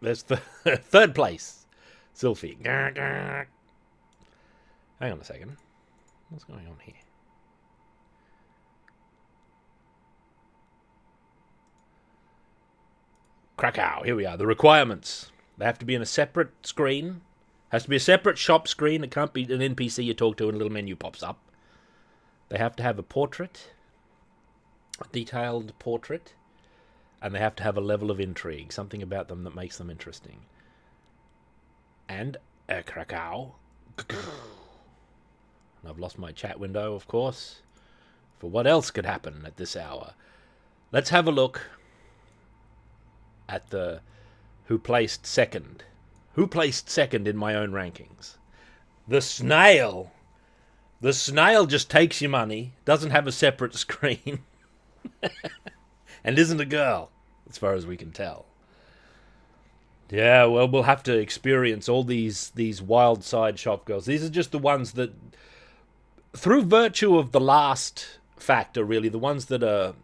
There's the third place. Sylphie. Hang on a second. What's going on here? Krakow. Here we are. The requirements. They have to be in a separate screen. Has to be a separate shop screen. It can't be an NPC you talk to and a little menu pops up. They have to have a portrait. A detailed portrait. And they have to have a level of intrigue. Something about them that makes them interesting. And a Krakow. And I've lost my chat window, of course. For what else could happen at this hour? Let's have a look at the who placed second. Who placed second in my own rankings? The Snail. The Snail just takes your money, doesn't have a separate screen, and isn't a girl, as far as we can tell. Yeah, well, we'll have to experience all these wild side shop girls. These are just the ones that, through virtue of the last factor, really, the ones that are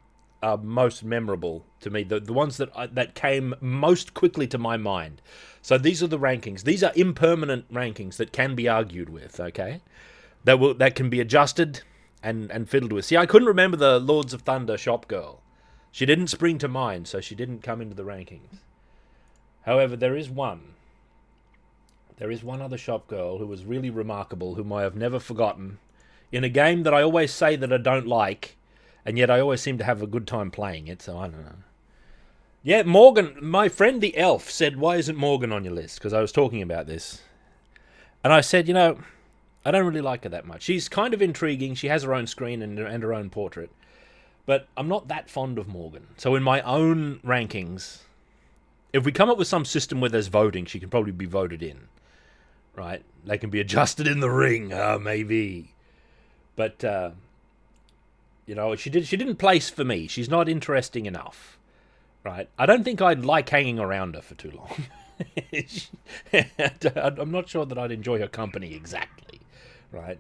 most memorable to me, the ones that came most quickly to my mind. So these are the rankings. These are impermanent rankings that can be argued with, okay? That can be adjusted and fiddled with. See, I couldn't remember the Lords of Thunder shop girl. She didn't spring to mind, so she didn't come into the rankings. However, there is one. There is one other shop girl who was really remarkable, whom I have never forgotten, in a game that I always say that I don't like, and yet I always seem to have a good time playing it, so I don't know. Yeah, Morgan, my friend the elf, said, why isn't Morgan on your list? Because I was talking about this. And I said, you know, I don't really like her that much. She's kind of intriguing. She has her own screen and her own portrait. But I'm not that fond of Morgan. So in my own rankings, if we come up with some system where there's voting, she can probably be voted in. Right? They can be adjusted in the ring. Maybe. But, you know, she didn't place for me. She's not interesting enough. Right? I don't think I'd like hanging around her for too long. I'm not sure that I'd enjoy her company exactly. Right?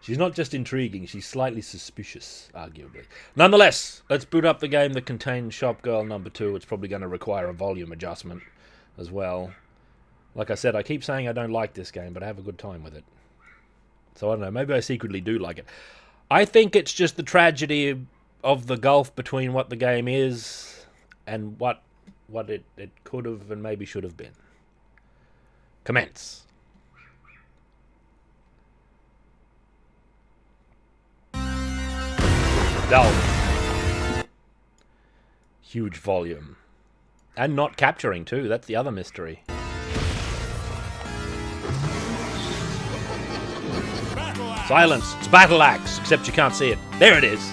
She's not just intriguing, she's slightly suspicious, arguably. Nonetheless, let's boot up the game that contains Shop Girl number 2. It's probably going to require a volume adjustment as well. Like I said, I keep saying I don't like this game, but I have a good time with it. So I don't know, maybe I secretly do like it. I think it's just the tragedy of the gulf between what the game is and what it could have and maybe should have been. Commence. Dull. Huge volume. And not capturing, too. That's the other mystery. Silence. It's Battle Axe, except you can't see it. There it is.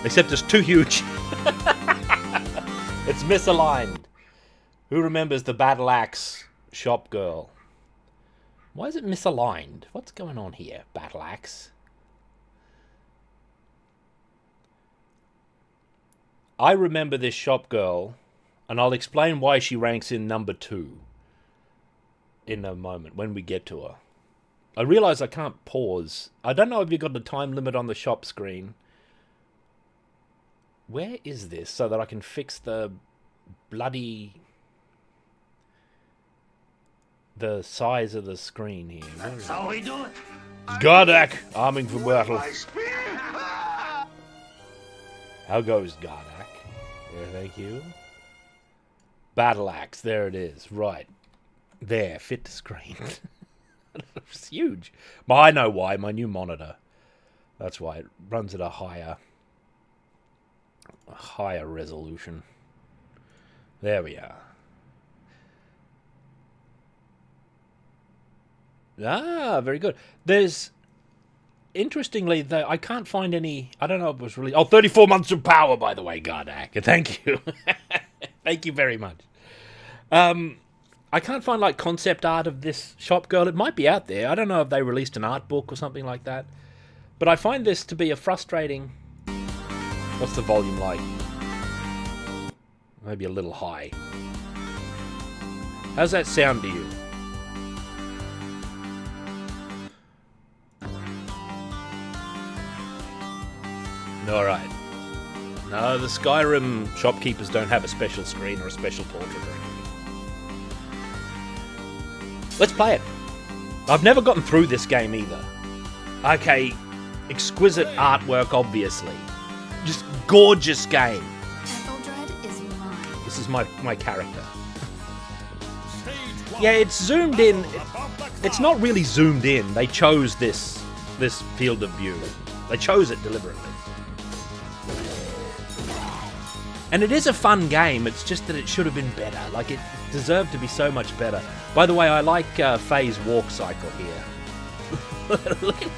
Except it's too huge. It's misaligned. Who remembers the Battle Axe shop girl? Why is it misaligned? What's going on here, Battle Axe? I remember this shop girl, and I'll explain why she ranks in number 2 in a moment, when we get to her. I realise I can't pause. I don't know if you've got a time limit on the shop screen. Where is this so that I can fix the bloody... the size of the screen here? That's how we do it. Gardak, arming for battle. How goes Gardak? There, thank you. Battle Axe, there it is. Right. There, fit to screen. It's huge. But I know why, my new monitor. That's why it runs at a higher resolution. There we are. Ah, very good. There's... Interestingly, though, I can't find any... I don't know if it was really... Oh, 34 Months of Power, by the way, Gardak. Thank you. Thank you very much. I can't find, like, concept art of this shop girl. It might be out there. I don't know if they released an art book or something like that. But I find this to be a frustrating... What's the volume like? Maybe a little high. How's that sound to you? Alright. No, the Skyrim shopkeepers don't have a special screen or a special portrait or anything. Let's play it. I've never gotten through this game either. Okay, exquisite artwork, obviously. Just gorgeous game. This is my character. Yeah, it's zoomed in. It's not really zoomed in. They chose this field of view. They chose it deliberately. And it is a fun game, it's just that it should have been better. Like, it deserved to be so much better. By the way, I like Faye's walk cycle here. Look at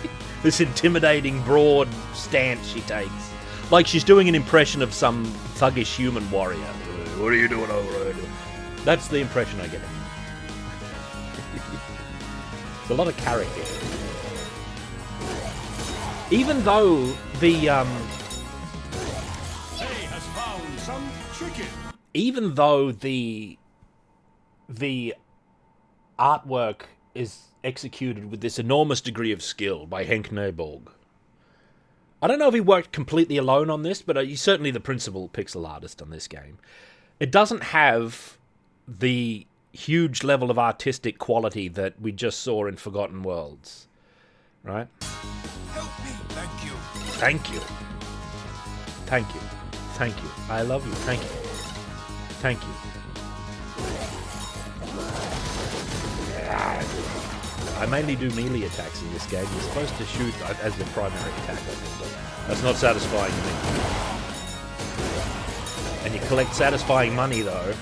this intimidating, broad stance she takes. Like she's doing an impression of some thuggish human warrior. What are you doing over there? That's the impression I get. It's a lot of character. Even though the... Even though the the artwork is executed with this enormous degree of skill by Henk Nijborg. I don't know if he worked completely alone on this, but he's certainly the principal pixel artist on this game. It doesn't have the huge level of artistic quality that we just saw in Forgotten Worlds, right? Help me. Thank you. Thank you. Thank you. Thank you. I love you. Thank you. Thank you. I mainly do melee attacks in this game. You're supposed to shoot as your primary attack, I think, but that's not satisfying to me. And you collect satisfying money, though.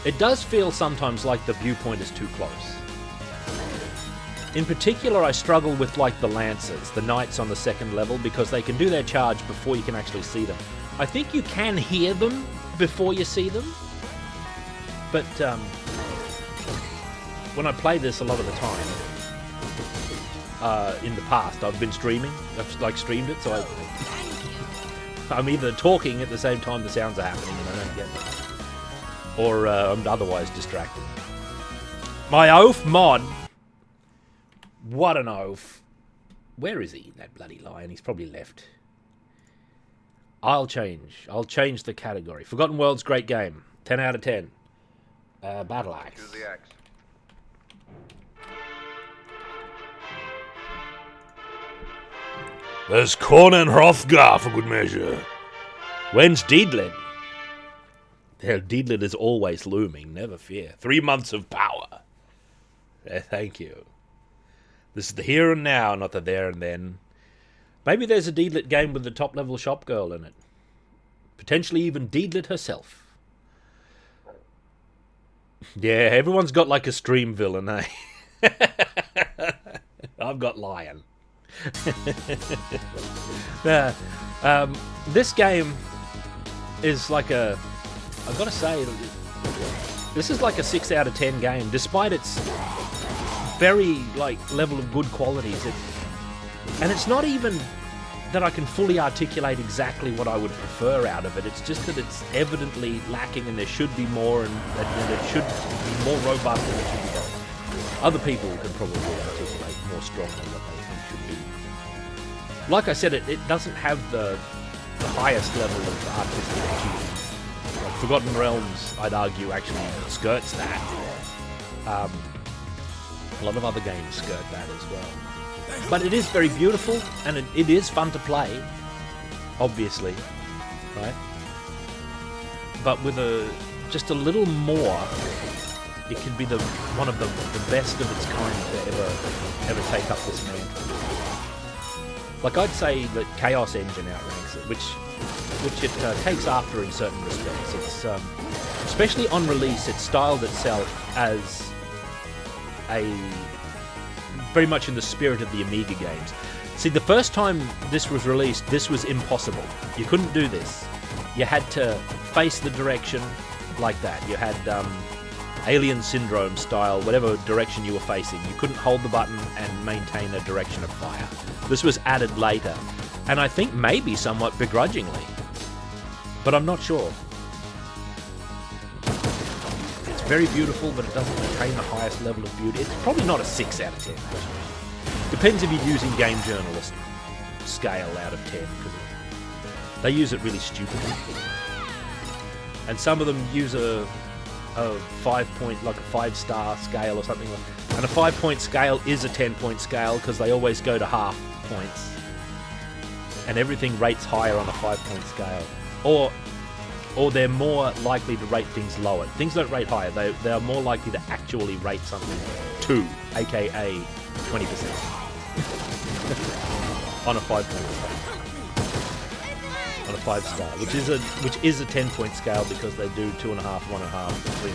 It does feel sometimes like the viewpoint is too close. In particular, I struggle with, like, the Lancers, the Knights on the second level, because they can do their charge before you can actually see them. I think you can hear them before you see them, but when I play this a lot of the time, in the past, I've been streaming. I've, like, streamed it, so I'm either talking at the same time the sounds are happening and I don't get them, or I'm otherwise distracted. My oaf mod. What an oaf. Where is he, that bloody lion? He's probably left. I'll change the category. Forgotten Worlds, great game. 10 out of 10. Battle Axe. Choose the axe. There's Conan Hrothgar, for good measure. When's Deedlit? Hell, Deedlit is always looming, never fear. 3 months of power. Thank you. This is the here and now, not the there and then. Maybe there's a Deedlit game with the top-level shop girl in it. Potentially even Deedlit herself. Yeah, everyone's got like a stream villain, eh? I've got Lion. This game is like a... I've got to say, this is like a 6 out of 10 game, despite its very, like, level of good qualities. And it's not even that I can fully articulate exactly what I would prefer out of it. It's just that it's evidently lacking and there should be more, and it should be more robust than it should be done. Other people can probably articulate more strongly what they think should be. Like I said, it doesn't have the highest level of artistic achievement. Like Forgotten Realms, I'd argue, actually skirts that. A lot of other games skirt that as well. But it is very beautiful, and it is fun to play, obviously, right? But with just a little more, it could be one of the best of its kind to ever take up this mantle. Like, I'd say that Chaos Engine outranks it, which it takes after in certain respects. It's especially on release, it styled itself as very much in the spirit of the Amiga games. See, the first time this was released, this was impossible. You couldn't do this. You had to face the direction like that. You had Alien Syndrome style, whatever direction you were facing. You couldn't hold the button and maintain a direction of fire. This was added later, and I think maybe somewhat begrudgingly, but I'm not sure. It's very beautiful, but it doesn't attain the highest level of beauty. It's probably not a 6 out of 10. Depends if you're using Game Journalist scale out of 10, because they use it really stupidly. And some of them use a 5-point, like a 5-star scale or something like that. And a 5-point scale is a 10-point scale because they always go to half points. And everything rates higher on a 5-point scale. Or they're more likely to rate things lower. Things don't rate higher. They are more likely to actually rate something 2, aka 20%. on a 5-point scale. On a 5-star, which is a 10-point scale because they do 2.5, 1.5, 3.5,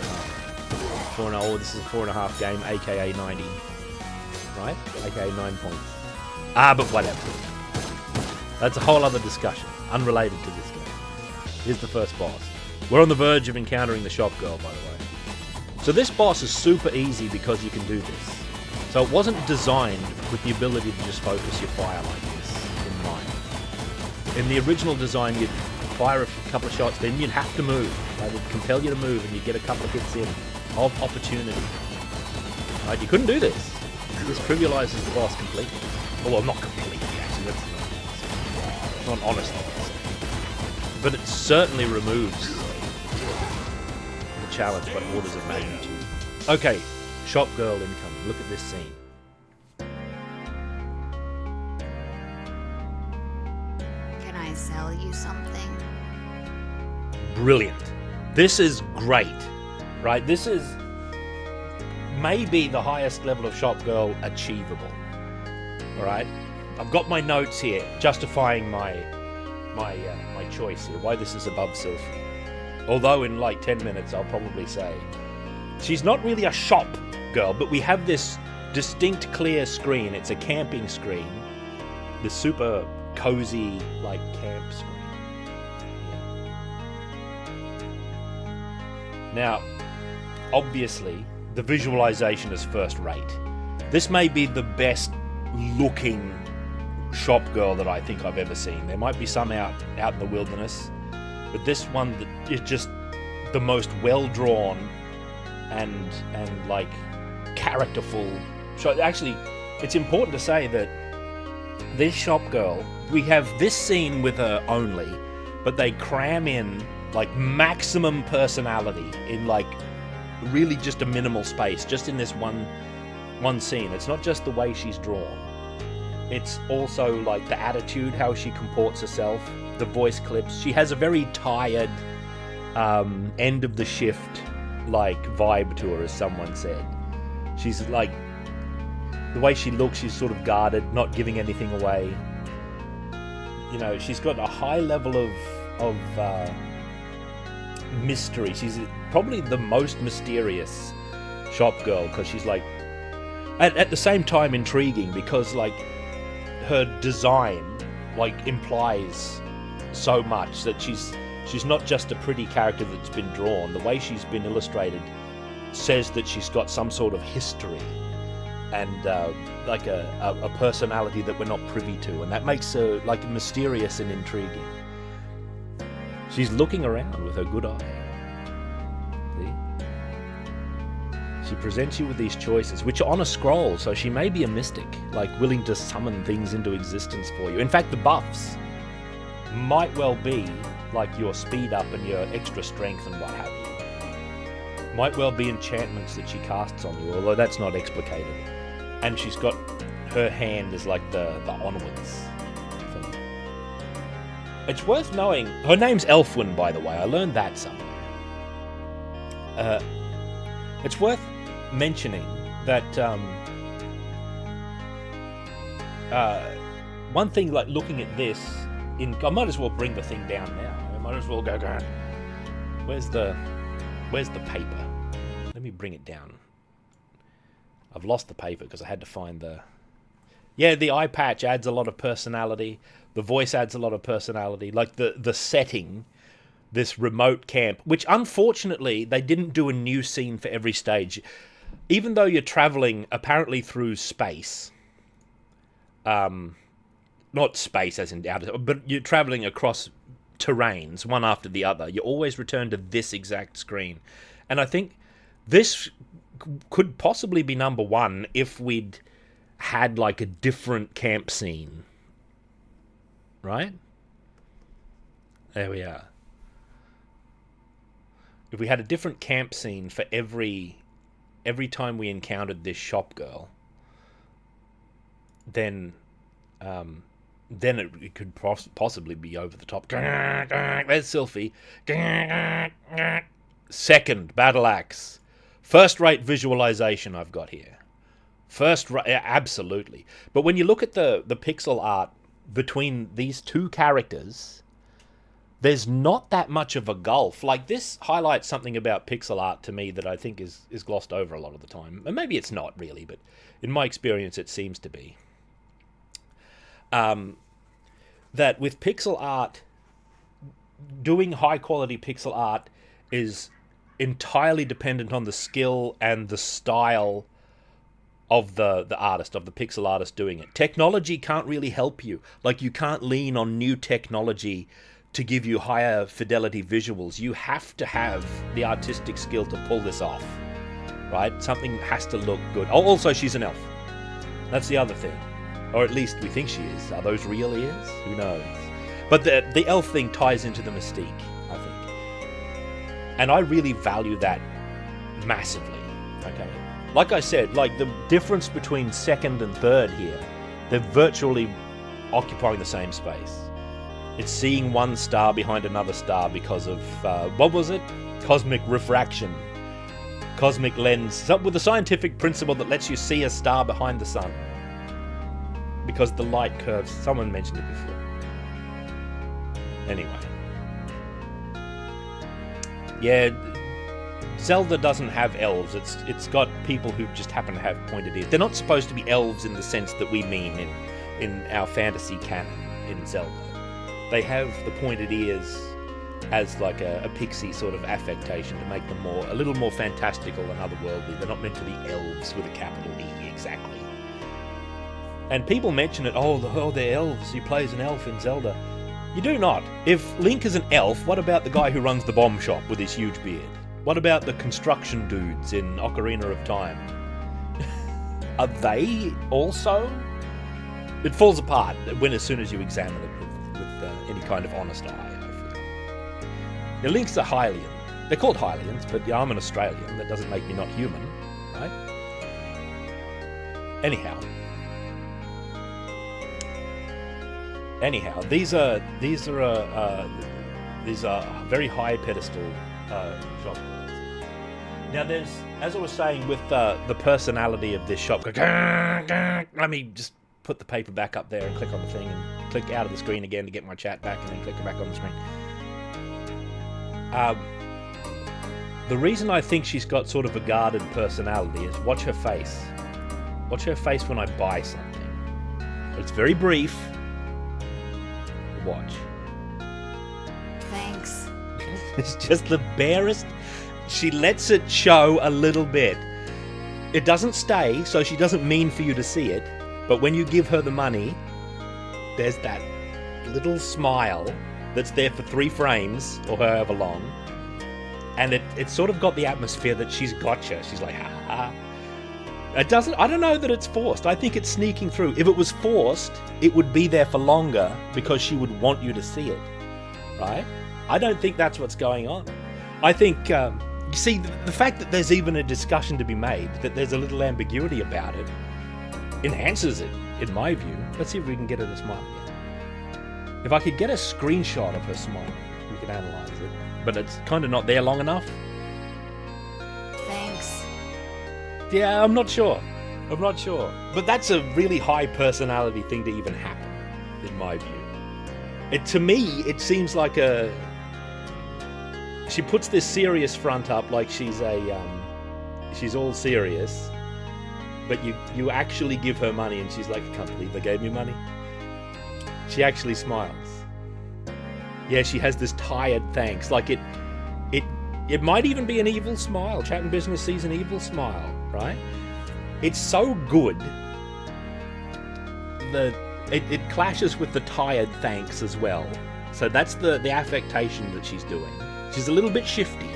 4.5. Oh, this is a 4.5 game, aka 90, right? Aka 9 points. But whatever. That's a whole other discussion, unrelated to this game. Here's the first boss. We're on the verge of encountering the shop girl, by the way. So this boss is super easy because you can do this. So it wasn't designed with the ability to just focus your fire like this in mind. In the original design, you'd fire a couple of shots, then you'd have to move. Right? It'd compel you to move, and you get a couple of hits in of opportunity. Right? You couldn't do this. This trivializes the boss completely. Well, not completely, actually. That's not an honest thing. But it certainly removes the challenge by orders of magnitude. Okay, shop girl incoming. Look at this scene. Can I sell you something? Brilliant. This is great, right? This is maybe the highest level of shop girl achievable. All right, I've got my notes here justifying my choice here, why this is above Sylphie. Although in like 10 minutes I'll probably say she's not really a shop girl, but we have this distinct clear screen. It's a camping screen, this super cozy like camp screen. Now, obviously, the visualization is first rate. This may be the best looking shop girl that I think I've ever seen. There might be some out in the wilderness, but this one is just the most well drawn and like characterful shot. Actually, it's important to say that this shop girl, we have this scene with her only, but they cram in like maximum personality in like really just a minimal space, just in this one scene. It's not just the way she's drawn. It's also like the attitude, how she comports herself, the voice clips. She has a very tired, end of the shift like vibe to her, as someone said. She's like, the way she looks, she's sort of guarded, not giving anything away. You know, she's got a high level of mystery. She's probably the most mysterious shop girl, because she's like, at the same time intriguing, because like her design like implies so much that she's not just a pretty character that's been drawn. The way she's been illustrated says that she's got some sort of history and like a personality that we're not privy to, and that makes her like mysterious and intriguing. She's looking around with her good eye. See? She presents you with these choices, which are on a scroll, so she may be a mystic, like willing to summon things into existence for you. In fact, the buffs might well be like your speed up and your extra strength and what have you. Might well be enchantments that she casts on you, although that's not explicated. And she's got her hand is like the onwards thing. It's worth knowing, her name's Elfwin, by the way. I learned that somewhere. It's worth mentioning that one thing, like looking at this, I might as well bring the thing down now. I might as well go. Where's the paper? Let me bring it down. I've lost the paper because I had to find the... Yeah, the eye patch adds a lot of personality. The voice adds a lot of personality. Like the setting, this remote camp, which unfortunately they didn't do a new scene for every stage. Even though you're traveling apparently through space, not space as in outer, but you're traveling across terrains one after the other. You always return to this exact screen. And I think this could possibly be number one if we'd had like a different camp scene. Right? There we are. If we had a different camp scene for every time we encountered this shop girl, then it could possibly be over the top. There's Sylphie. Second battle axe. First-rate visualization I've got here. Absolutely. But when you look at the pixel art between these two characters, there's not that much of a gulf. Like, this highlights something about pixel art to me that I think is glossed over a lot of the time. And maybe it's not really, but in my experience it seems to be. That with pixel art, doing high-quality pixel art is entirely dependent on the skill and the style of the artist, of the pixel artist doing it. Technology can't really help you. Like, you can't lean on new technology to give you higher fidelity visuals. You have to have the artistic skill to pull this off, right? Something has to look good. Oh, also, she's an elf. That's the other thing. Or at least we think she is. Are those real ears? Who knows? But the elf thing ties into the mystique, I think. And I really value that massively, okay? Like I said, like the difference between second and third here, they're virtually occupying the same space. It's seeing one star behind another star because of, what was it? Cosmic refraction. Cosmic lens. With a scientific principle that lets you see a star behind the sun. Because the light curves. Someone mentioned it before. Anyway. Yeah, Zelda doesn't have elves. It's got people who just happen to have pointed ears. They're not supposed to be elves in the sense that we mean in our fantasy canon in Zelda. They have the pointed ears as like a pixie sort of affectation to make them a little more fantastical and otherworldly. They're not meant to be elves with a capital E, exactly. And people mention it, they're elves. He plays an elf in Zelda. You do not. If Link is an elf, what about the guy who runs the bomb shop with his huge beard? What about the construction dudes in Ocarina of Time? Are they also? It falls apart as soon as you examine it with any kind of honest eye, I feel. Now, Link's a Hylian. They're called Hylians, but yeah, I'm an Australian. That doesn't make me not human, right? Anyhow, these are very high pedestal shop girls. Now, there's, as I was saying, with the personality of this shop. Let me just put the paper back up there and click on the thing and click out of the screen again to get my chat back, and then click it back on the screen. The reason I think she's got sort of a guarded personality is watch her face. Watch her face when I buy something. It's very brief. Watch. Thanks. It's just the barest. She lets it show a little bit. It doesn't stay, so she doesn't mean for you to see it. But when you give her the money, there's that little smile that's there for 3 frames, or however long. And it's sort of got the atmosphere that she's gotcha. She's like, ha ha. I don't know that it's forced. I think it's sneaking through. If it was forced, it would be there for longer because she would want you to see it, right? I don't think that's what's going on. I think, you see, the fact that there's even a discussion to be made, that there's a little ambiguity about it, enhances it, in my view. Let's see if we can get her to smile again. If I could get a screenshot of her smile, we could analyze it. But it's kind of not there long enough. Thanks. Yeah, I'm not sure. But that's a really high personality thing to even happen, in my view. To me, it seems like she puts this serious front up like she's all serious, but you actually give her money and she's like, I can't believe they gave me money. She actually smiles. Yeah, she has this tired thanks. Like it might even be an evil smile. Chat and Business sees an evil smile, right? It's so good. It clashes with the tired thanks as well. So that's the affectation that she's doing. She's a little bit shifty.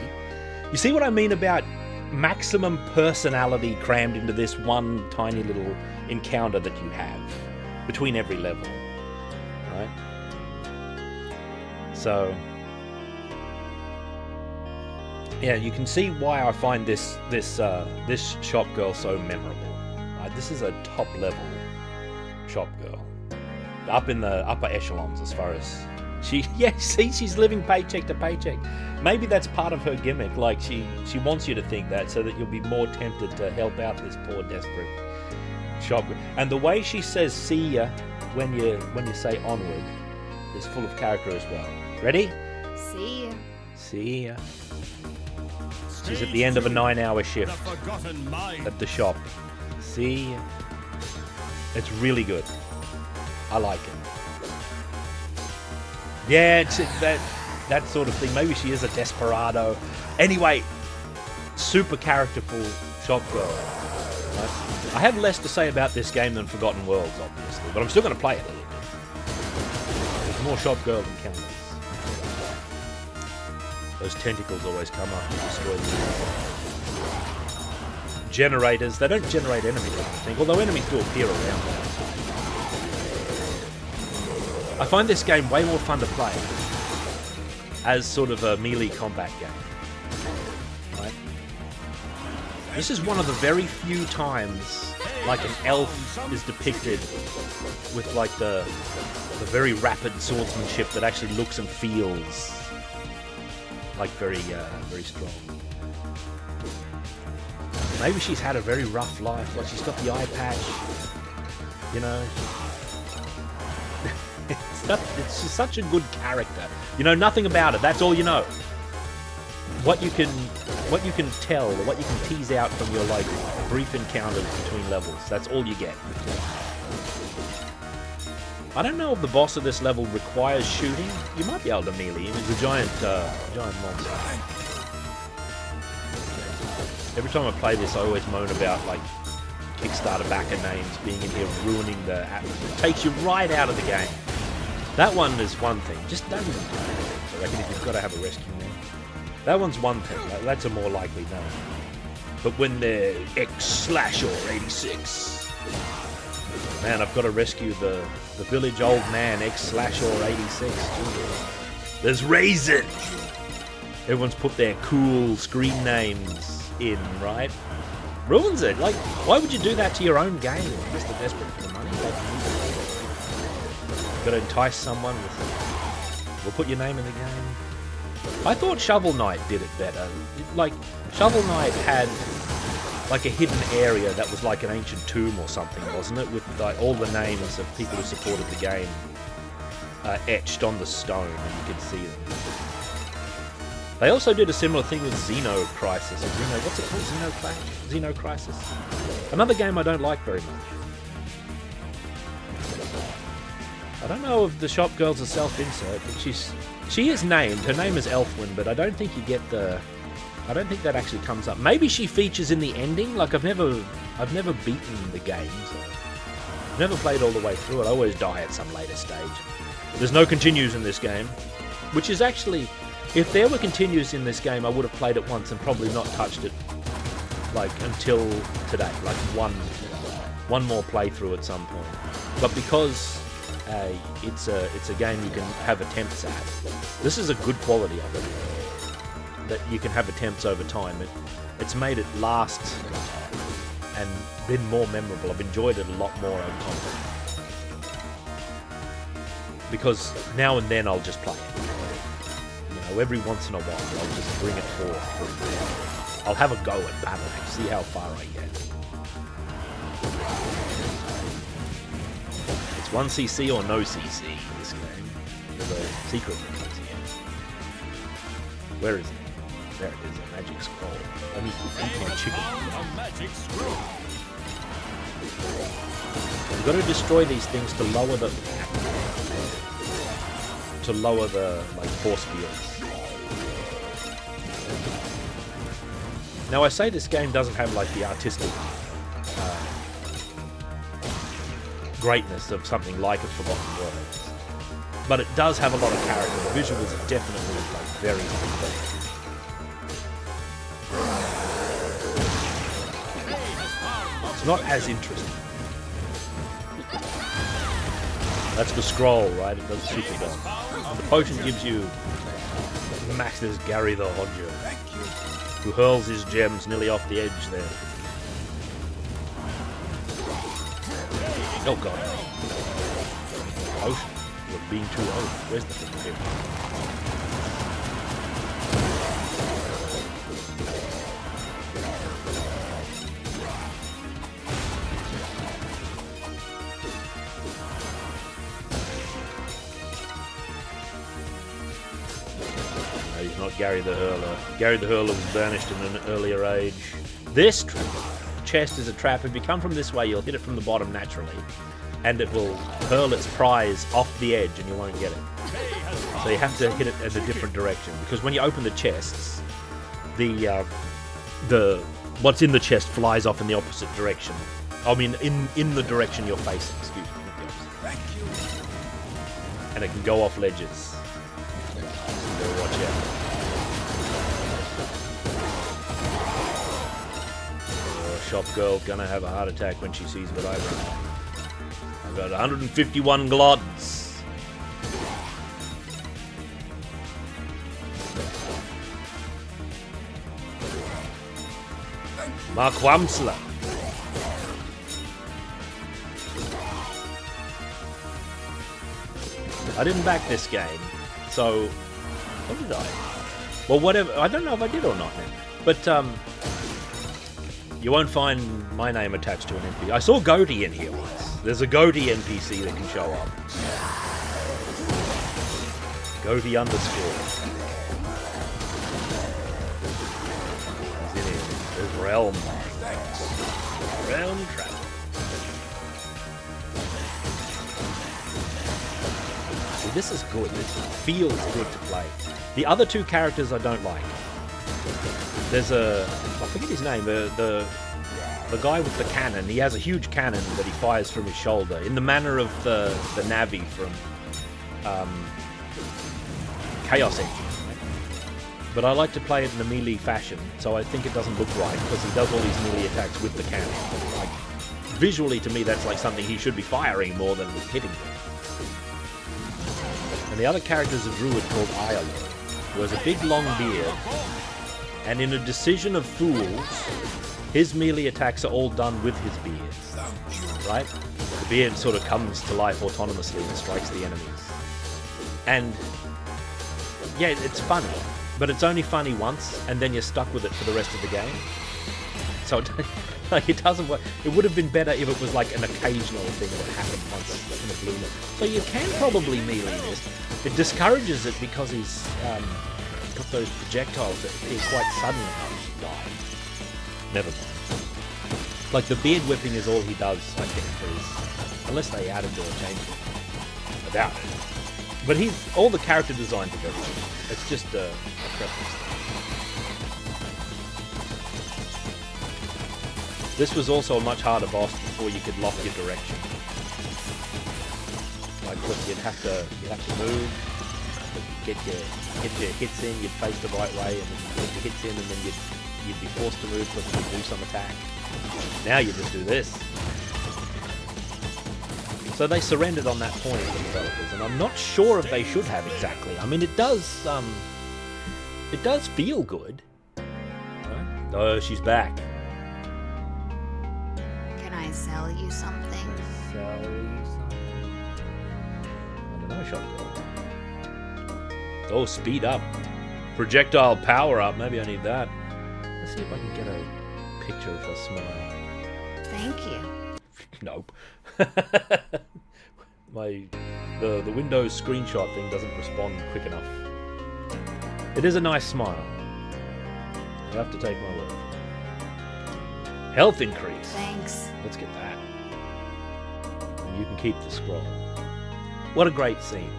You see what I mean about maximum personality crammed into this one tiny little encounter that you have between every level, right? So, yeah, you can see why I find this shop girl so memorable. This is a top level shop girl, up in the upper echelons as far as she's living paycheck to paycheck. Maybe that's part of her gimmick. Like she wants you to think that so that you'll be more tempted to help out this poor desperate shop girl. And the way she says "see ya" when you say "onward" is full of character as well. Ready? See ya. See ya. She's at the end of a 9-hour shift at the shop. See ya. It's really good. I like it. Yeah, it's that sort of thing. Maybe she is a desperado. Anyway, super characterful shop girl. Right? I have less to say about this game than Forgotten Worlds, obviously, but I'm still going to play it a little bit. There's more shop girl than Countess. Those tentacles always come up and destroy the generators. They don't generate enemies, I don't think, although enemies do appear around there. I find this game way more fun to play as sort of a melee combat game. Right? This is one of the very few times like an elf is depicted with like the very rapid swordsmanship that actually looks and feels like very strong. Maybe she's had a very rough life. Like she's got the eye patch, you know. It's just such a good character. You know nothing about it. That's all you know. What you can tell, or what you can tease out from your like brief encounters between levels. That's all you get. I don't know if the boss of this level requires shooting. You might be able to melee him. He's a giant monster. Every time I play this, I always moan about like Kickstarter backer names being in here ruining the atmosphere. It takes you right out of the game. That one is one thing. Just don't even do it. I reckon if you've got to have a rescue man. That one's one thing. That's a more likely no. But when they're X/86, man, I've got to rescue the village old man X/86. There's Raisin. Everyone's put their cool screen names in, right? Ruins it. Like, why would you do that to your own game? Just the desperate for the money. Like, got to entice someone with, we'll put your name in the game. I thought Shovel Knight did it better. Like, Shovel Knight had like a hidden area that was like an ancient tomb or something, wasn't it? With like all the names of people who supported the game etched on the stone, and you could see them. They also did a similar thing with Xeno Crisis. What's it called? Xeno Crisis? Another game I don't like very much. I don't know if the shop girl's a self-insert, but she is named. Her name is Elfwin, but I don't think you get the... I don't think that actually comes up. Maybe she features in the ending. Like I've never beaten the game, so I've never played all the way through it. I always die at some later stage. There's no continues in this game, which is actually, if there were continues in this game, I would have played it once and probably not touched it like until today. Like one more playthrough at some point. But because it's a game you can have attempts at, this is a good quality of it. That you can have attempts over time. It's made it last and been more memorable. I've enjoyed it a lot more over time. Because now and then I'll just play it. You know, every once in a while I'll just bring it forth. I'll have a go at Battleaxe, see how far I get. It's 1cc or no cc in this game. There's a secret here. Where is it? There it is, a magic scroll. Let me eat my chicken. A magic scroll. You've got to destroy these things to lower the like force fields. Now I say this game doesn't have like the artistic greatness of something like A Forgotten Worlds, but it does have a lot of character. The visuals are definitely like very good. It's not as interesting. That's the scroll, right? It does super well. And the potion gives you Master's Gary the Hodger, who hurls his gems nearly off the edge there. Oh god. Potion. You're being too old. Where's the thing here? Not Gary the Hurler. Gary the Hurler was banished in an earlier age. This chest is a trap. If you come from this way, you'll hit it from the bottom naturally, and it will hurl its prize off the edge, and you won't get it. So you have to hit it in a different direction, because when you open the chests, the what's in the chest flies off in the opposite direction. I mean, in the direction you're facing. Excuse me. Not the opposite. Thank you. And it can go off ledges. So watch out. shop girl gonna have a heart attack when she sees what I've got. I've got 151 glods. Mark Wamsler. I didn't back this game, so what did I? Well, whatever. I don't know if I did or not, but you won't find my name attached to an NPC. I saw Goaty in here once. There's a Goaty NPC that can show up. Goaty _ He's in here. There's Realm. Realm travel. See, this is good. This feels good to play. The other two characters I don't like. There's I forget his name, the guy with the cannon. He has a huge cannon that he fires from his shoulder, in the manner of the Navi from Chaos Engine. Right? But I like to play it in a melee fashion, so I think it doesn't look right, because he does all these melee attacks with the cannon. Like, visually, to me, that's like something he should be firing more than hitting with. And the other character is a druid called Iolo, who has a big long beard, and in a decision of fools, his melee attacks are all done with his beard, right? The beard sort of comes to life autonomously and strikes the enemies. And yeah, it's funny, but it's only funny once, and then you're stuck with it for the rest of the game. So like, it doesn't work. It would have been better if it was like an occasional thing that happened once in a blue moon. So you can probably melee this. It discourages it because he's got those projectiles that appear quite suddenly. Oh, she died. Never mind. Like, the beard whipping is all he does, I think, for his... Unless they added or changed it. I doubt it. But all the character designs are very good. It's just a preference thing. This was also a much harder boss before you could lock your direction. Like, look, you'd have to move, get your hits in, you'd face the right way, and then get your hits in, and then you'd be forced to move because you'd do some attack. Now you just do this. So they surrendered on that point, the developers, and I'm not sure if they should have exactly. I mean, it does feel good. Oh, she's back. Can I sell you something? Sell you something? I don't know, shotgun. Oh, speed up. Projectile power up. Maybe I need that. Let's see if I can get a picture of her smile. Thank you. Nope. The Windows screenshot thing doesn't respond quick enough. It is a nice smile. You have to take my word. Health increase. Thanks. Let's get that. And you can keep the scroll. What a great scene.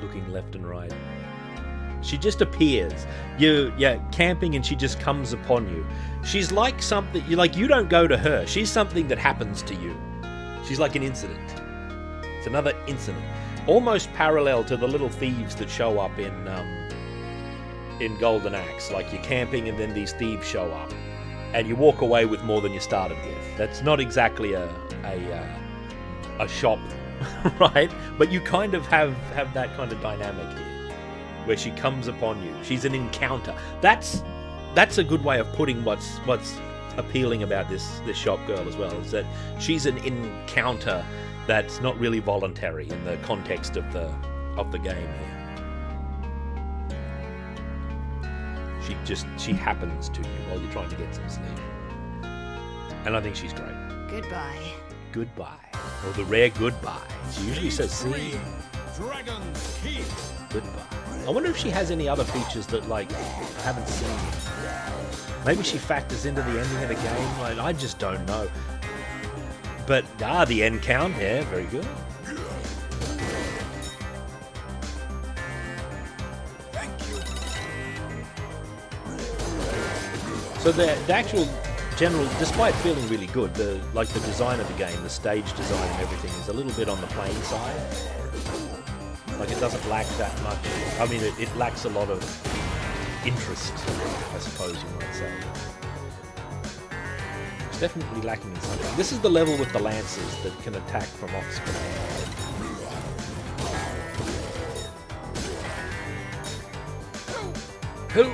Looking left and right. She just appears. You're camping and she just comes upon you. She's like something, you don't go to her. She's something that happens to you. She's like an incident. It's another incident. Almost parallel to the little thieves that show up in Golden Axe. Like, you're camping and then these thieves show up. And you walk away with more than you started with. That's not exactly a shop, right? But you kind of have that kind of dynamic here. Where she comes upon you. She's an encounter. That's a good way of putting what's appealing about this shop girl as well, is that she's an encounter that's not really voluntary in the context of the game here. She happens to you while you're trying to get some sleep. And I think she's great. Goodbye. Goodbye. Or the rare goodbye. She usually says see. Dragon's Keep. Goodbye. I wonder if she has any other features that, like, I haven't seen. Maybe she factors into the ending of the game. Like, I just don't know. But, the end count. Yeah, very good. Thank you. So the actual general, despite feeling really good, the design of the game, the stage design and everything is a little bit on the plain side. Like, it doesn't lack that much. I mean, it lacks a lot of interest, I suppose you might say. It's definitely lacking in something. This is the level with the lances that can attack from off screen.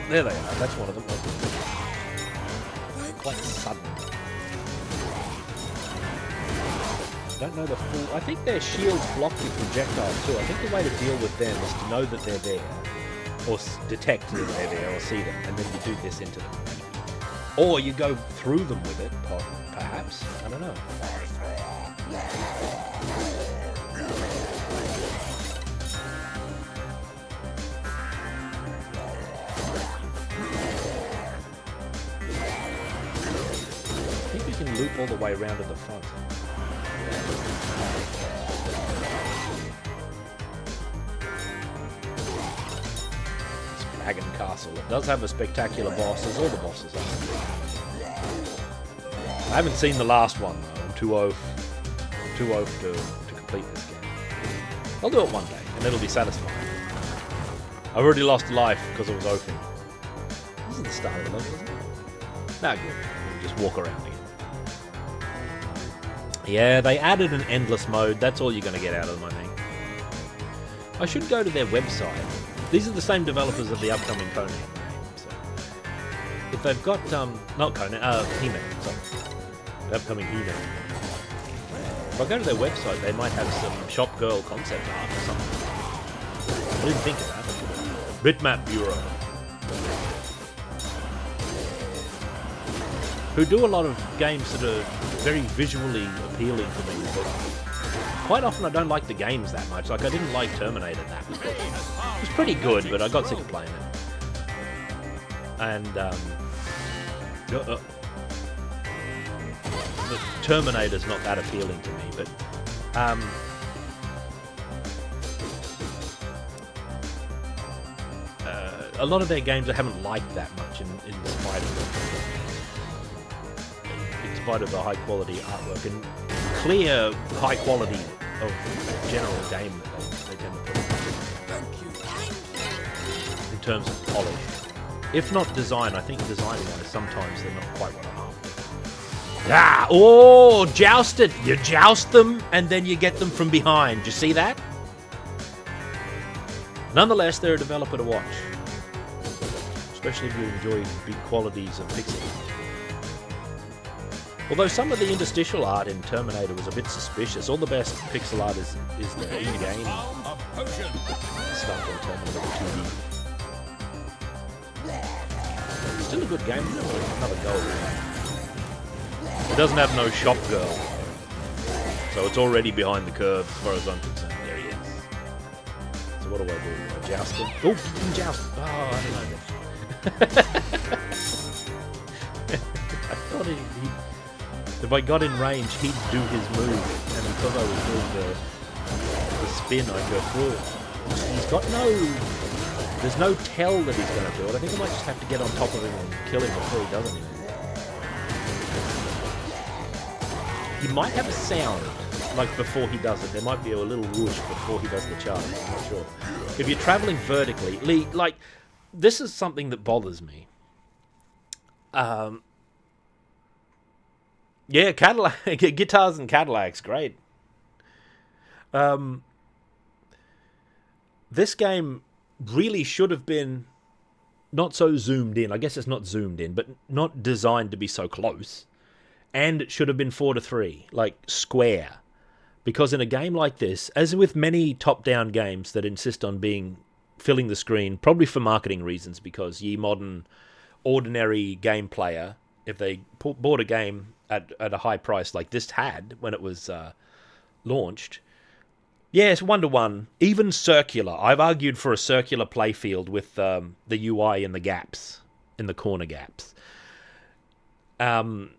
There they are. That's one of them. Quite sudden. Don't know the full... I think their shields block your projectiles too. I think the way to deal with them is to know that they're there. Or detect that they're there, or see them. And then you do this into them. Or you go through them with it, perhaps. I don't know. I think you can loop all the way around to the front. Dragon Castle. It does have a spectacular boss, as all the bosses are. I haven't seen the last one though. I'm too oaf to complete this game. I'll do it one day, and it'll be satisfying. I've already lost a life because I was oafing. This is the start of the level, isn't it? Nah, good. We'll just walk around again. Yeah, they added an endless mode. That's all you're going to get out of them, I think. I should go to their website. These are the same developers of the upcoming Conan game. So if they've got not Conan, He-Man. Sorry, the upcoming He-Man. If I go to their website, they might have some Shop Girl concept art or something. I didn't think of that. Bitmap Bureau, who do a lot of games that are very visually appealing to me, but quite often I don't like the games that much. Like, I didn't like Terminator that much. It was pretty good, but I got sick of playing it. And, the Terminator's not that appealing to me, but, a lot of their games I haven't liked that much in spite of the high quality artwork and clear high quality of general game that they tend to put in terms of polish. If not design, I think design-wise sometimes they're not quite what I'm after. Oh, joust it! You joust them and then you get them from behind. You see that? Nonetheless, they're a developer to watch. Especially if you enjoy big qualities of pixel art. Although some of the interstitial art in Terminator was a bit suspicious. All the best pixel art is the in-game stuff in Terminator 2D. Still a good game. Another goal. It doesn't have no shop girl. So it's already behind the curve as far as I'm concerned. There he is. So what do I do? I joust him? Oh, you joust. Oh, I don't know. I thought if I got in range, he'd do his move, and because I was doing the spin, I'd go through it. He's got there's no tell that he's going to do it. I think I might just have to get on top of him and kill him before he does anything. He might have a sound, like before he does it. There might be a little whoosh before he does the charge. I'm not sure. If you're traveling vertically, like, this is something that bothers me. Yeah, Cadillac guitars and Cadillacs, great. This game really should have been not so zoomed in. I guess it's not zoomed in, but not designed to be so close. And it should have been 4:3, like square. Because in a game like this, as with many top-down games that insist on filling the screen, probably for marketing reasons, because ye modern ordinary game player, if they bought a game at a high price like this had when it was launched, yes, 1-to-1, even circular. I've argued for a circular playfield with the UI in the gaps, in the corner gaps. When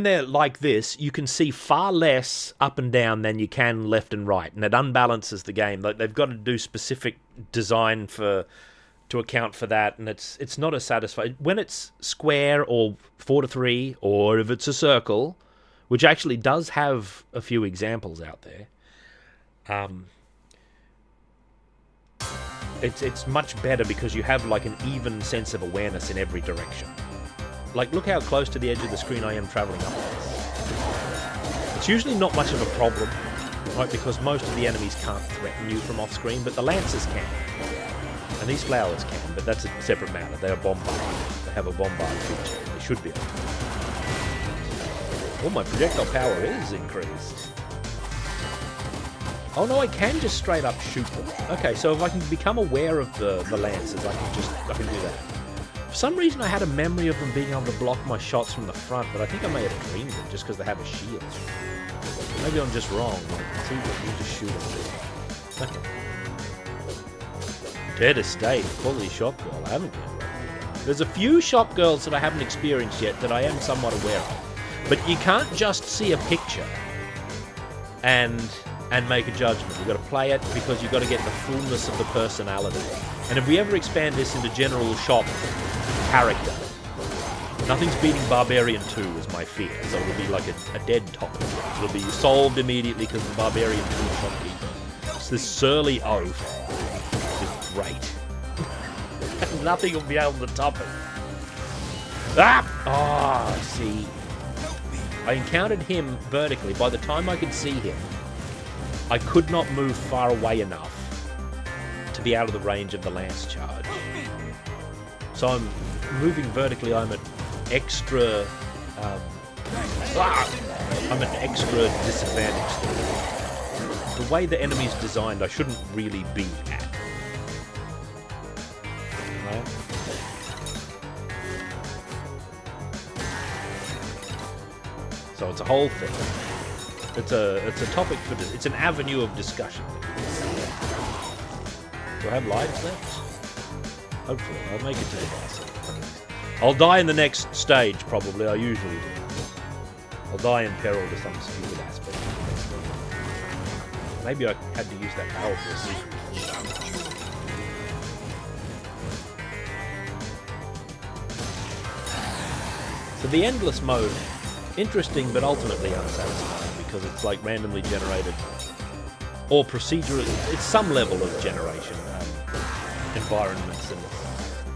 they're like this, you can see far less up and down than you can left and right, and it unbalances the game. Like, they've got to do specific design to account for that, and it's not as satisfying when it's square or 4:3, or if it's a circle, which actually does have a few examples out there. It's much better because you have like an even sense of awareness in every direction. Like, look how close to the edge of the screen I am traveling up this. It's usually not much of a problem, right, because most of the enemies can't threaten you from off screen, but the lancers can. And these flowers can, but that's a separate matter. They are bombard. They have a bombard feature. They should be able to. Oh, my projectile power is increased. Oh no, I can just straight up shoot them. Okay, so if I can become aware of the lancers, I can do that. For some reason I had a memory of them being able to block my shots from the front, but I think I may have dreamed it just because they have a shield. Maybe I'm just wrong. See, you just shoot them. Okay. Dead Estate, quality shop girl. I haven't been. There's a few shop girls that I haven't experienced yet that I am somewhat aware of. But you can't just see a picture and make a judgment. You've got to play it because you've got to get the fullness of the personality. And if we ever expand this into general shop character, nothing's beating Barbarian 2 is my fear. So it'll be like a dead topic. It'll be solved immediately because the Barbarian 2 shopkeeper. It's this surly oaf is great. Nothing will be able to top it. Ah! Oh, see. I encountered him vertically. By the time I could see him, I could not move far away enough to be out of the range of the lance charge. So I'm moving vertically. I'm at extra. I'm at extra disadvantage. The way the enemy's designed, I shouldn't really be at. Right? So it's a whole thing. It's a topic for it's an avenue of discussion. Do I have lives left? Hopefully, I'll make it to the boss. I'll die in the next stage, probably. I usually do. I'll die in peril to some stupid aspect. Maybe I had to use that power for a secret. So the endless mode, interesting but ultimately unsatisfying because it's like randomly generated or procedural. It's some level of generation, environments, and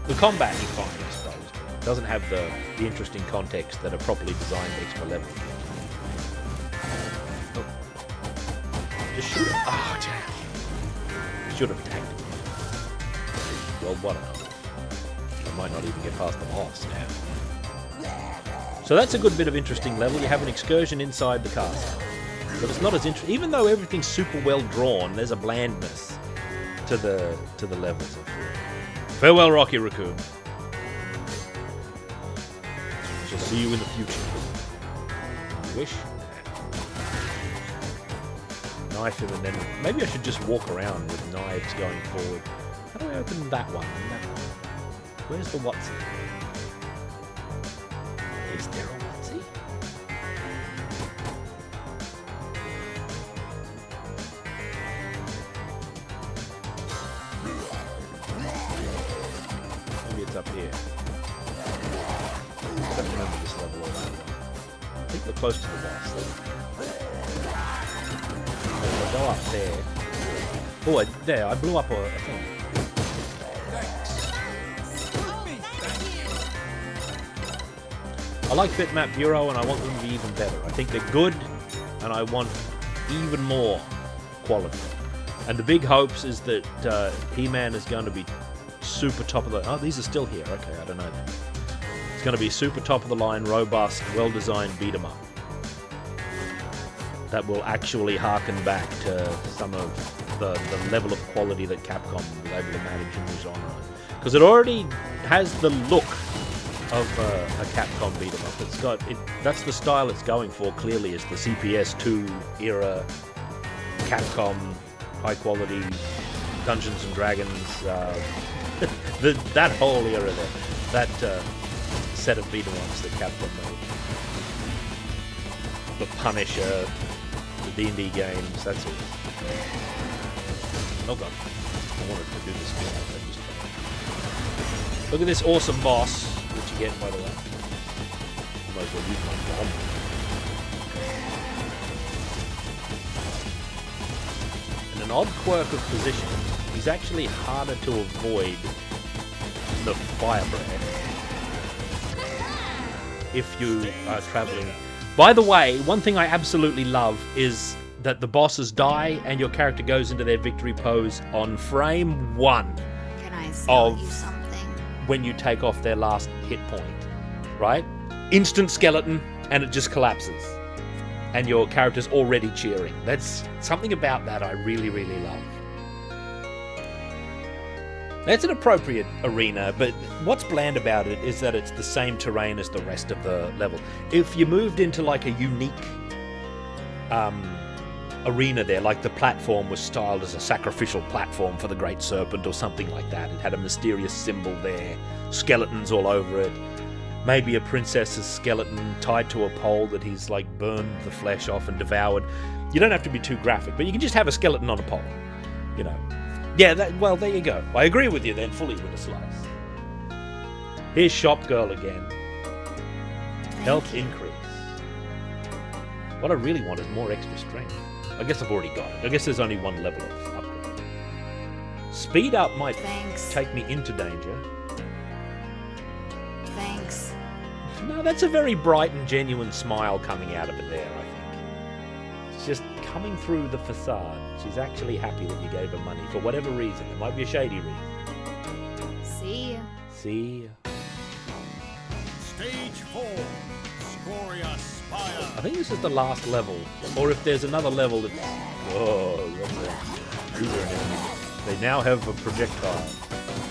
the combat you find, I suppose. It doesn't have the interesting context that a properly designed extra level. Oh. Just shoot him. Oh, damn. Should have attacked him. Well, what enough. I might not even get past the boss now. So that's a good bit of interesting level. You have an excursion inside the castle. But it's not as interesting. Even though everything's super well drawn, there's a blandness to the levels, I feel. Farewell, Rocky Raccoon. Shall see you in the future. You wish? Knife him and then... Maybe I should just walk around with knives going forward. How do I open that one? Where's the Watsy? Is there a Watsy? Maybe it's up here. I don't remember this level all that well. I think we're close to the boss. I'll go up there. Oh, there, I blew up a thing. I like Bitmap Bureau and I want them to be even better. I think they're good and I want even more quality. And the big hopes is that He-Man is going to be super top of the... Oh, these are still here. Okay, I don't know that. It's going to be super top of the line, robust, well-designed beat-em-up. That will actually harken back to some of the level of quality that Capcom was able to manage in the genre. Because it already has the look of a Capcom beat-em-up. It's got that's the style it's going for. Clearly, is the CPS2 era Capcom high-quality Dungeons and Dragons. That whole era there, that set of beat-em-ups that Capcom made. The Punisher, the D&D games. That's it. Oh god, I wanted to do this. Look at this awesome boss. Which you get, by the way. I might as well use my bomb. And an odd quirk of positioning. he's actually harder to avoid the fire breath if you are traveling. By the way, one thing I absolutely love is that the bosses die and your character goes into their victory pose on frame 1 Can I sell of you something? when you take off their last hit point, right? Instant skeleton, and it just collapses. And your character's already cheering. That's something about that I really, really love. That's an appropriate arena, but what's bland about it is that it's the same terrain as the rest of the level. If you moved into like a unique arena there, like the platform was styled as a sacrificial platform for the Great Serpent or something like that, it had a mysterious symbol there, skeletons all over it, maybe a princess's skeleton tied to a pole that he's like burned the flesh off and devoured. You don't have to be too graphic, but you can just have a skeleton on a pole, you know. Yeah, well, there you go. I agree with you then, fully with a slice. Here's Shop Girl again. Health increase. What I really want is more extra strength. I guess I've already got it. I guess there's only one level of upgrade. Speed up might take me into danger. Thanks. No, that's a very bright and genuine smile coming out of it there, I think. It's just coming through the facade. She's actually happy that you gave her money for whatever reason. It might be a shady reason. See ya. See ya. Stage 4. Scoria Spire. I think this is the last level. Or if there's another level that's... Oh, they now have a projectile.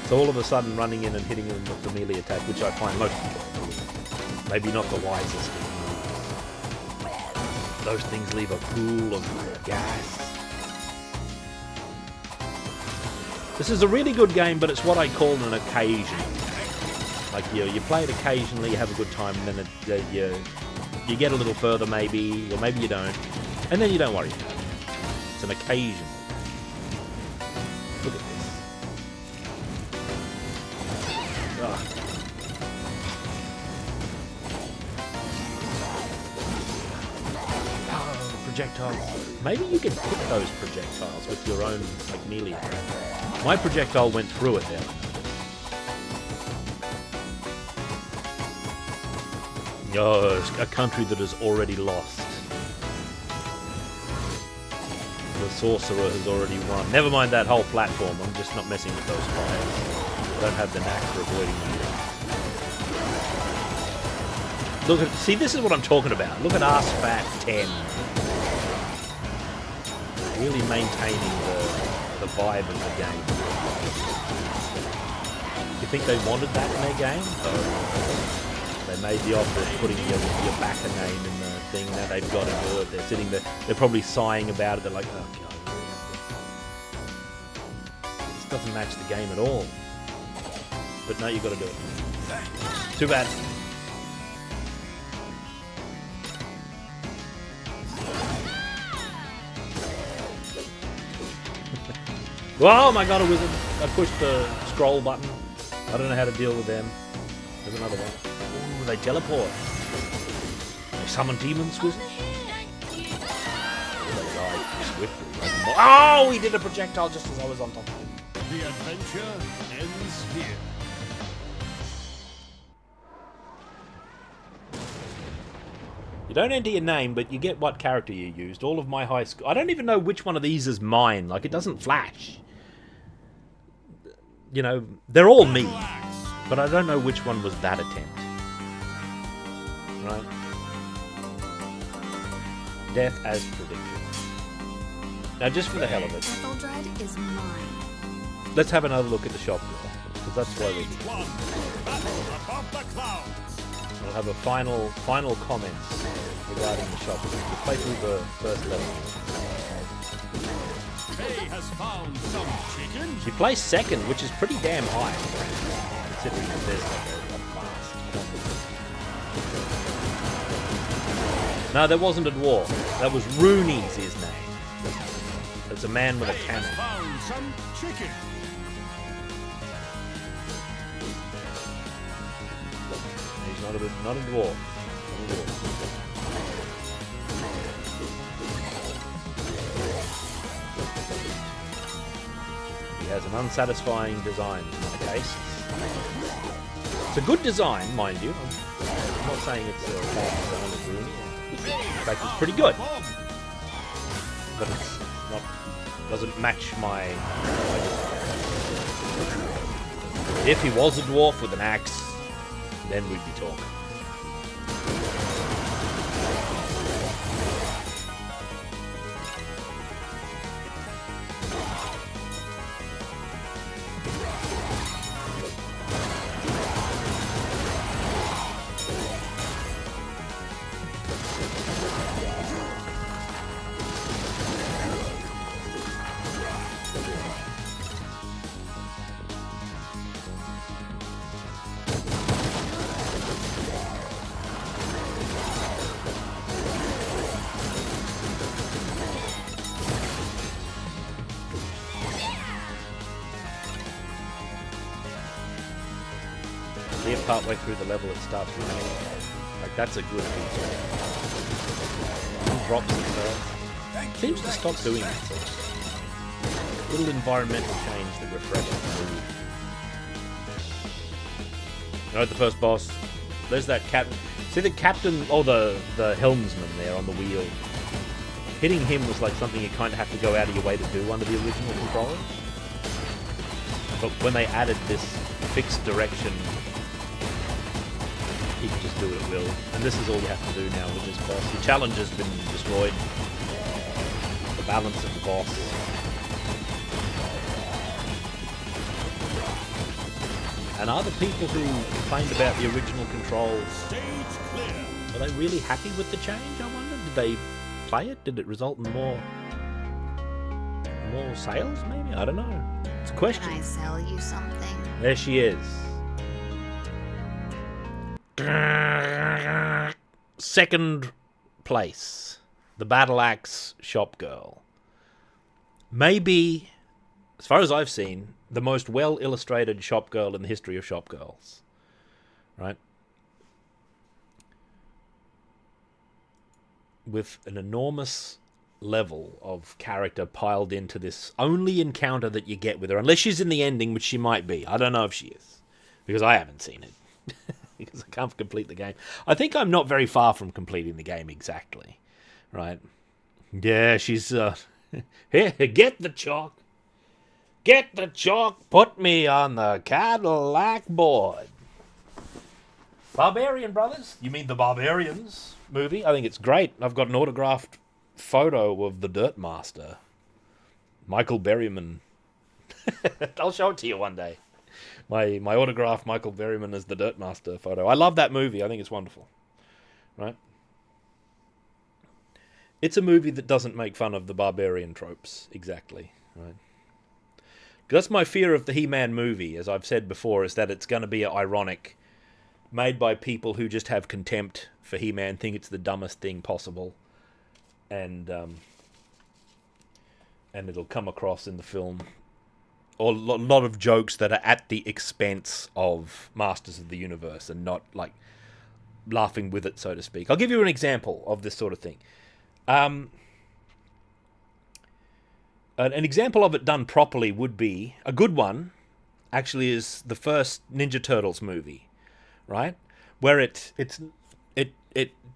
So all of a sudden running in and hitting them with the melee attack, which I find most people. Maybe not the wisest. Those things leave a pool of gas. This is a really good game, but it's what I call an occasion. Like you play it occasionally, you have a good time, and then you get a little further maybe, or maybe you don't, and then you don't worry about it. It's an occasional. Look at this. Ugh. Projectiles. Maybe you can hit those projectiles with your own like melee attack. My projectile went through it there. Oh, a country that is already lost. The sorcerer has already won. Never mind that whole platform. I'm just not messing with those fires. I don't have the knack for avoiding them. Look at, see, this is what I'm talking about. Look at ASFAT 10. Really maintaining the vibe of the game. You think they wanted that in their game? They made the offer of putting your backer name in the thing. Now they've got to do it. They're sitting there. They're probably sighing about it. They're like, oh god, this doesn't match the game at all. But no, you've got to do it. Too bad. Oh my god, a wizard. I pushed the scroll button. I don't know how to deal with them. There's another one. Ooh, they teleport. They summon demons, wizard. They die swiftly. Oh, he did a projectile just as I was on top of him. The adventure ends here. You don't enter your name, but you get what character you used. All of my high school... I don't even know which one of these is mine. Like, it doesn't flash. You know, they're all me. But I don't know which one was that attempt. Right? Death as predicted. Now, just for the hell of it, Etheldred is mine. let's have another look at the shop girl. Because that's why we're here. Above the clouds. We'll have a final comments regarding the shop. We'll play through the first level. Faye has found some chicken. She placed second, which is pretty damn high, considering that there's like a fast. No, there wasn't a dwarf. That was Rooney's his name. It's a man with a cannon. Found some chicken. He's not a dwarf. Not a dwarf. has an unsatisfying design in my case. It's a good design, mind you. I'm not saying it's a bad design or gloomy. In fact, it's pretty good. But it's not, doesn't match my If he was a dwarf with an axe, then we'd be talking. Partway through the level, it starts remaining. Like, that's a good feature. Drops itself. Seems to stop doing it. So little environmental change that refreshes the mood. You know, the first boss, there's that captain. See the captain, or the helmsman there on the wheel. Hitting him was like something you kind of have to go out of your way to do under the original controller. But when they added this fixed direction, you can just do it at will. And this is all you have to do now with this boss. The challenge has been destroyed. The balance of the boss. And are the people who complained about the original controls, are they really happy with the change, I wonder? Did they play it? Did it result in more sales, maybe? I don't know. It's a question. Can I sell you something? There she is. Second place, the Battle Axe Shop Girl. Maybe, as far as I've seen, the most well-illustrated shop girl in the history of shop girls. Right? With an enormous level of character piled into this only encounter that you get with her, unless she's in the ending, which she might be. I don't know if she is, because I haven't seen it. Because I can't complete the game. I think I'm not very far from completing the game exactly. Right? Yeah, she's... Here, get the chalk. Get the chalk. Put me on the Cadillac board. Barbarian Brothers? You mean the Barbarians movie? I think it's great. I've got an autographed photo of the Dirt Master. Michael Berryman. I'll show it to you one day. My autographed Michael Berryman as the Dirt Master photo. I love that movie. I think it's wonderful. Right? It's a movie that doesn't make fun of the barbarian tropes, exactly. Right? That's my fear of the He-Man movie, as I've said before, is that it's going to be ironic, made by people who just have contempt for He-Man, think it's the dumbest thing possible, and it'll come across in the film. Or a lot of jokes that are at the expense of Masters of the Universe and not, like, laughing with it, so to speak. I'll give you an example of this sort of thing. An example of it done properly would be, a good one, actually, is the first Ninja Turtles movie, right? Where it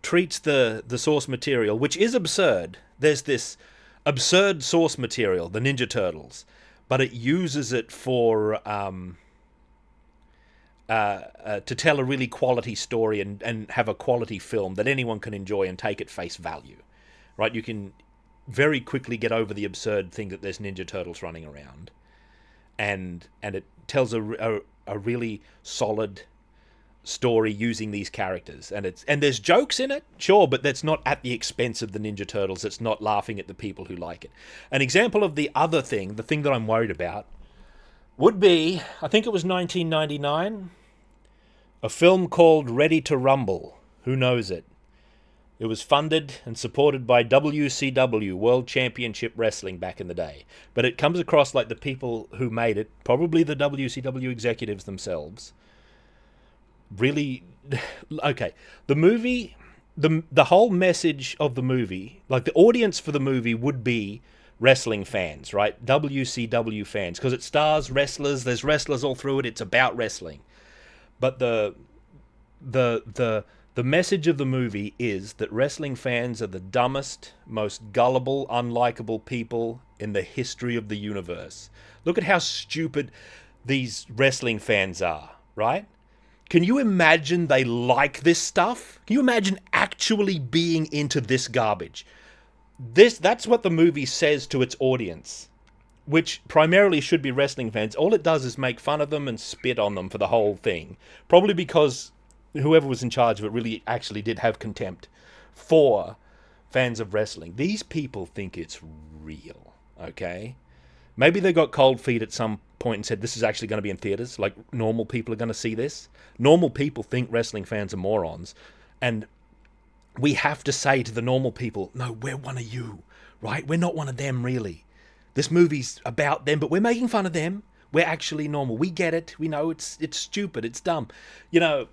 treats the source material, which is absurd. There's this absurd source material, the Ninja Turtles, but it uses it for to tell a really quality story and have a quality film that anyone can enjoy and take at face value, right? You can very quickly get over the absurd thing that there's Ninja Turtles running around, and it tells a really solid story using these characters, and there's jokes in it, sure, but that's not at the expense of the Ninja Turtles. It's not laughing at the people who like it. An example of the other thing, the thing that I'm worried about, would be, I think it was 1999, a film called Ready to Rumble. Who knows it? It was funded and supported by WCW, World Championship Wrestling, back in the day. But it comes across like the people who made it, probably the WCW executives themselves, really... Okay, the movie... The whole message of the movie, like the audience for the movie would be wrestling fans, right? WCW fans, because it stars wrestlers. There's wrestlers all through it. It's about wrestling. But the message of the movie is that wrestling fans are the dumbest, most gullible, unlikable people in the history of the universe. Look at how stupid these wrestling fans are, right? Can you imagine they like this stuff? Can you imagine actually being into this garbage? That's what the movie says to its audience, which primarily should be wrestling fans. All it does is make fun of them and spit on them for the whole thing. Probably because whoever was in charge of it really actually did have contempt for fans of wrestling. These people think it's real, okay? Maybe they got cold feet at some point and said, this is actually going to be in theaters, like normal people are going to see this. Normal people think wrestling fans are morons, and we have to say to the normal people, no, we're one of you, right? We're not one of them, really. This movie's about them, but we're making fun of them. We're actually normal. We get it. We know it's stupid. It's dumb. You know,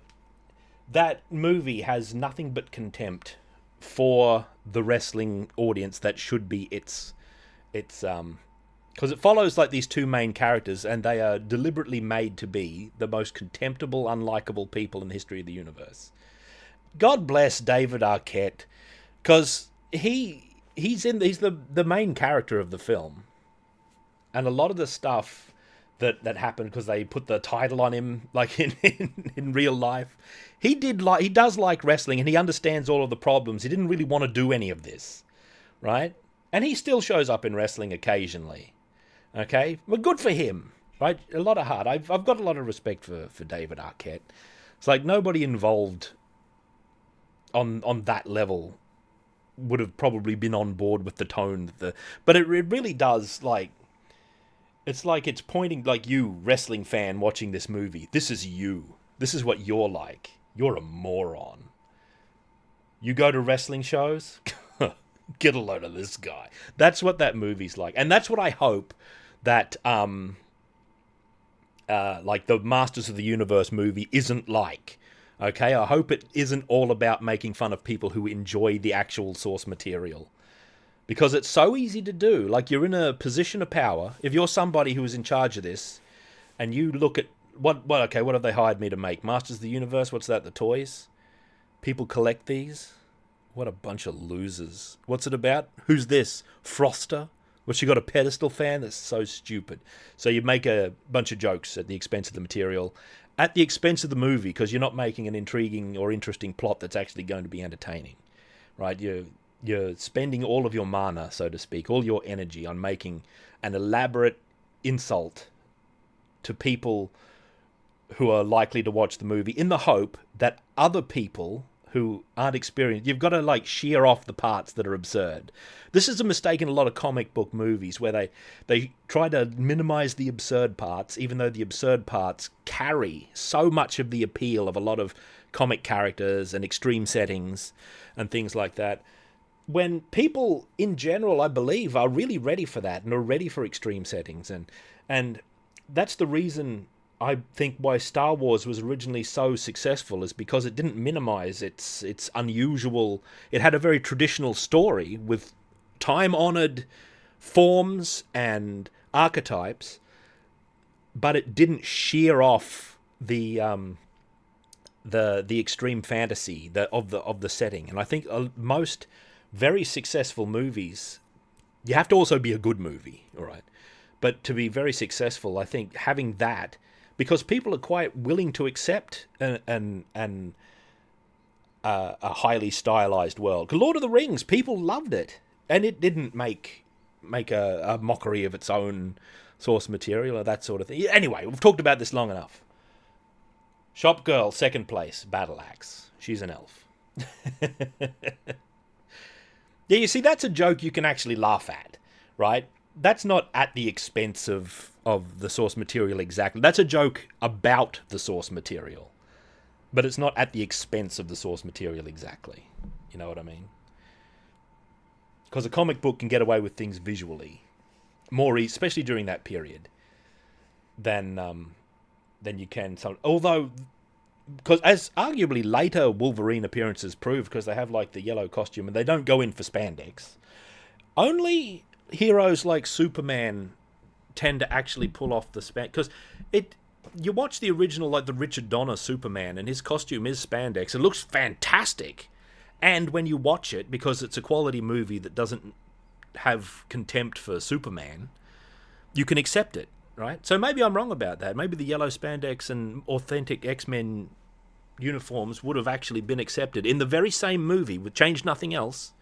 that movie has nothing but contempt for the wrestling audience that should be its because it follows like these two main characters, and they are deliberately made to be the most contemptible, unlikable people in the history of the universe. God bless David Arquette, because he's the main character of the film, and a lot of the stuff that happened because they put the title on him, like in real life, he does like wrestling, and he understands all of the problems. He didn't really want to do any of this, right? And he still shows up in wrestling occasionally. Okay, well, good for him, right? A lot of heart. I've got a lot of respect for David Arquette. It's like nobody involved on that level would have probably been on board with the tone. But it really does, like, it's like it's pointing, like, you, wrestling fan, watching this movie. This is you. This is what you're like. You're a moron. You go to wrestling shows? Get a load of this guy. That's what that movie's like. And that's what I hope that like the Masters of the Universe movie isn't like. Okay, I hope it isn't all about making fun of people who enjoy the actual source material. Because it's so easy to do. Like, you're in a position of power. If you're somebody who is in charge of this, and you look at what have they hired me to make? Masters of the Universe? What's that, the toys? People collect these? What a bunch of losers. What's it about? Who's this? Froster? Well, she got a pedestal fan? That's so stupid. So you make a bunch of jokes at the expense of the material, at the expense of the movie, because you're not making an intriguing or interesting plot that's actually going to be entertaining, right? You're spending all of your mana, so to speak, all your energy on making an elaborate insult to people who are likely to watch the movie in the hope that other people who aren't experienced, you've got to like shear off the parts that are absurd. This is a mistake in a lot of comic book movies where they try to minimize the absurd parts, even though the absurd parts carry so much of the appeal of a lot of comic characters and extreme settings and things like that. When people in general, I believe, are really ready for that and are ready for extreme settings, and that's the reason I think why Star Wars was originally so successful, is because it didn't minimize its unusual. It had a very traditional story with time-honored forms and archetypes, but it didn't shear off the extreme fantasy of the setting. And I think most very successful movies, you have to also be a good movie, all right? But to be very successful, I think having that, because people are quite willing to accept a highly stylized world. 'Cause Lord of the Rings, people loved it, and it didn't make a mockery of its own source material or that sort of thing. Anyway, we've talked about this long enough. Shop Girl, second place, Battle Axe. She's an elf. Yeah, you see, that's a joke you can actually laugh at, right? That's not at the expense of the source material exactly. That's a joke about the source material. But it's not at the expense of the source material exactly. You know what I mean? Because a comic book can get away with things visually more especially during that period, than you can. Although, because as arguably later Wolverine appearances prove, because they have like the yellow costume and they don't go in for spandex. Only heroes like Superman tend to actually pull off the spandex? Because you watch the original, like the Richard Donner Superman, and his costume is spandex. It looks fantastic. And when you watch it, because it's a quality movie that doesn't have contempt for Superman, you can accept it, right? So maybe I'm wrong about that. Maybe the yellow spandex and authentic X-Men uniforms would have actually been accepted in the very same movie, with changed nothing else.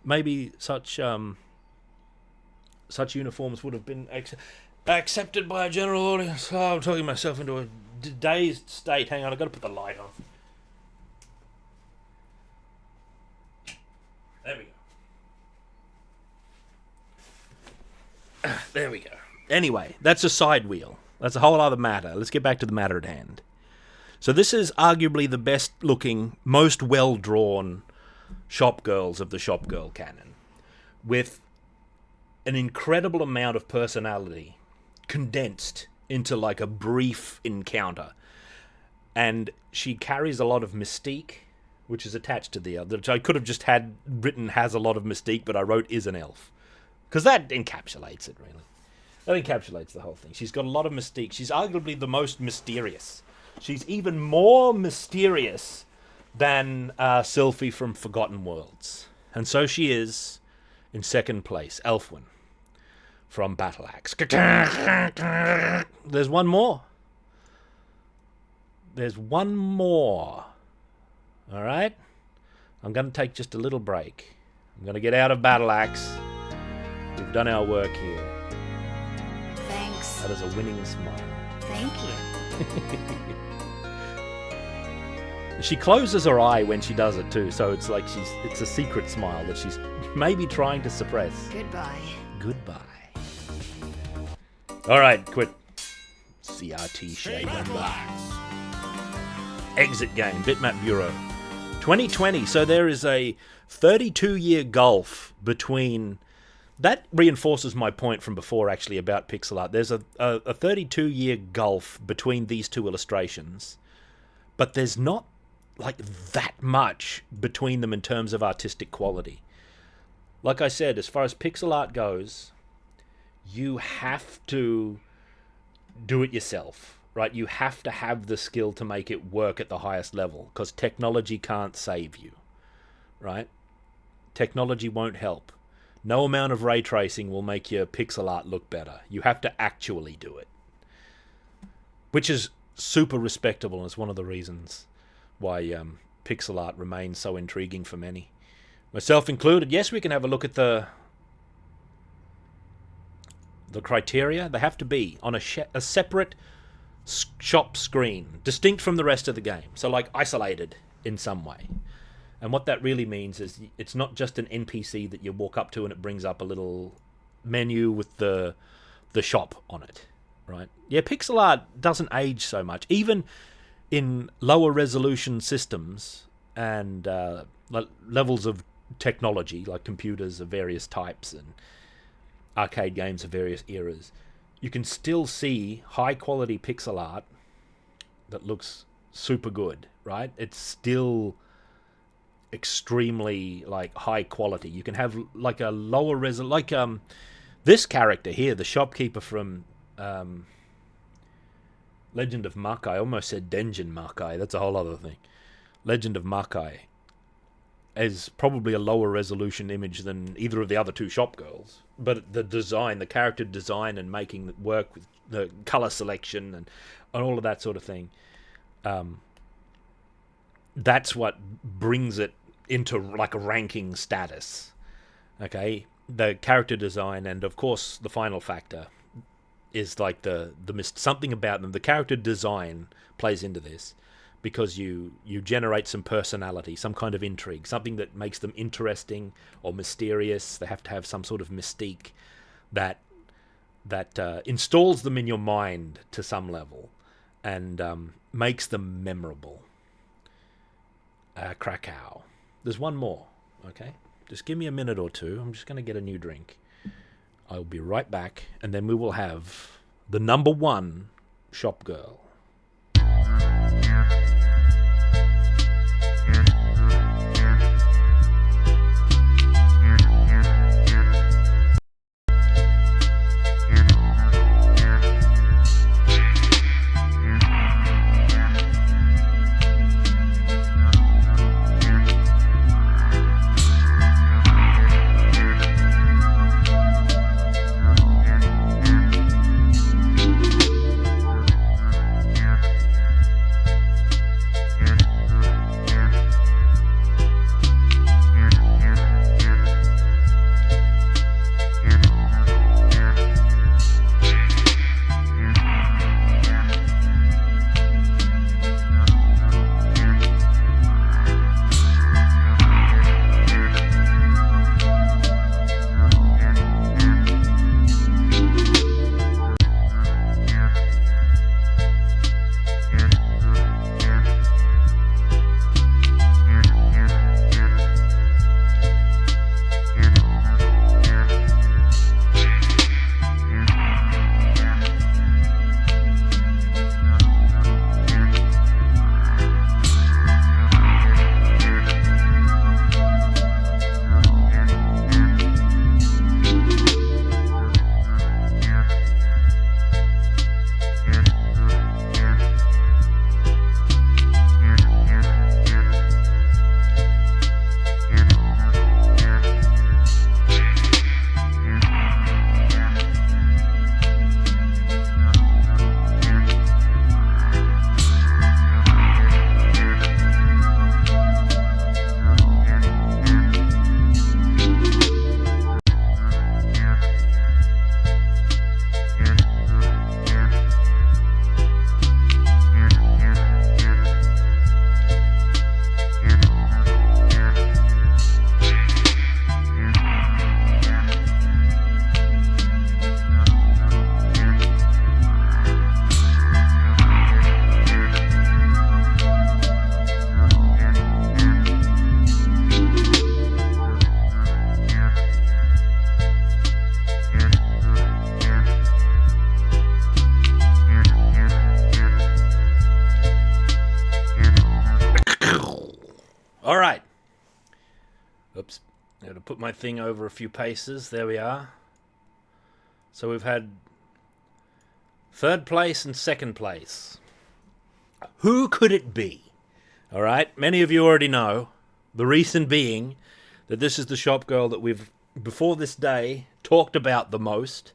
Maybe such uniforms would have been accepted by a general audience. Oh, I'm talking myself into a dazed state. Hang on, I've got to put the light on. There we go. There we go. Anyway, that's a side wheel. That's a whole other matter. Let's get back to the matter at hand. So this is arguably the best looking, most well-drawn shop girls of the shop girl canon, with an incredible amount of personality condensed into like a brief encounter. And she carries a lot of mystique, which is attached to the other. I could have just had written has a lot of mystique, but I wrote is an elf, because that encapsulates it, really. That encapsulates the whole thing. She's got a lot of mystique. She's arguably the most mysterious. She's even more mysterious than Sylphie from Forgotten Worlds. And so she is, in second place, Elfwin from Battle Axe. There's one more. There's one more. All right? I'm going to take just a little break. I'm going to get out of Battle Axe. We've done our work here. Thanks. That is a winning smile. Thank you. She closes her eye when she does it too, so it's like it's a secret smile that she's maybe trying to suppress. Goodbye. Goodbye. All right, quit. CRT shade number. Exit game, Bitmap Bureau. 2020, so there is a 32-year gulf between... That reinforces my point from before, actually, about pixel art. There's a 32-year gulf between these two illustrations, but there's not like that much between them in terms of artistic quality. Like I said, as far as pixel art goes, you have to do it yourself, right? You have to have the skill to make it work at the highest level, because technology can't save you, right? Technology won't help. No amount of ray tracing will make your pixel art look better. You have to actually do it. Which is super respectable, and it's one of the reasons why pixel art remains so intriguing for many. Myself included. Yes, we can have a look at the criteria. They have to be on a separate shop screen, distinct from the rest of the game. So like isolated in some way. And what that really means is it's not just an NPC that you walk up to and it brings up a little menu with the shop on it, right? Yeah, pixel art doesn't age so much. Even in lower resolution systems and levels of technology, like computers of various types and arcade games of various eras, you can still see high quality pixel art that looks super good, right? It's still extremely like high quality. You can have like a lower like this character here, the shopkeeper from Legend of Makai. I almost said Denjin Makai. That's a whole other thing. Legend of Makai is probably a lower resolution image than either of the other two shop girls, but the design, the character design and making it work with the color selection and all of that sort of thing, that's what brings it into like a ranking status. Okay, the character design, and of course the final factor is like the something about them. The character design plays into this because you generate some personality, some kind of intrigue, something that makes them interesting or mysterious. They have to have some sort of mystique that installs them in your mind to some level and makes them memorable. Krakow. There's one more, okay? Just give me a minute or two. I'm just going to get a new drink. I'll be right back, and then we will have the number one shop girl. put my thing over a few paces. There we are. So we've had third place and second place. Who could it be? All right, many of you already know. The reason being that this is the shop girl that we've, before this day, talked about the most,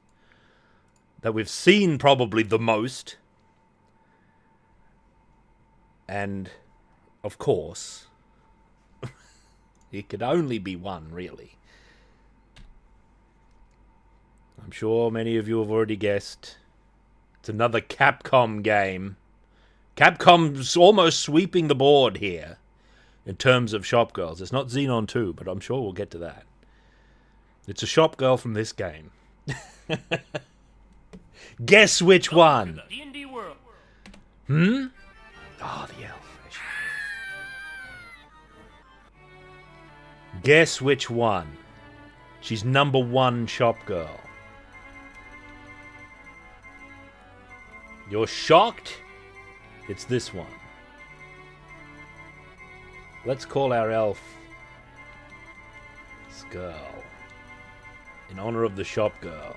that we've seen probably the most, and, of course, it could only be one, really. I'm sure many of you have already guessed. It's another Capcom game. Capcom's almost sweeping the board here in terms of shop girls. It's not Xenon 2, but I'm sure we'll get to that. It's a shop girl from this game. Guess which one? D&D world. Hmm? Oh, the elf. Guess which one? She's number one shop girl. You're shocked? It's this one. Let's call our elf Skirl, in honor of the shop girl.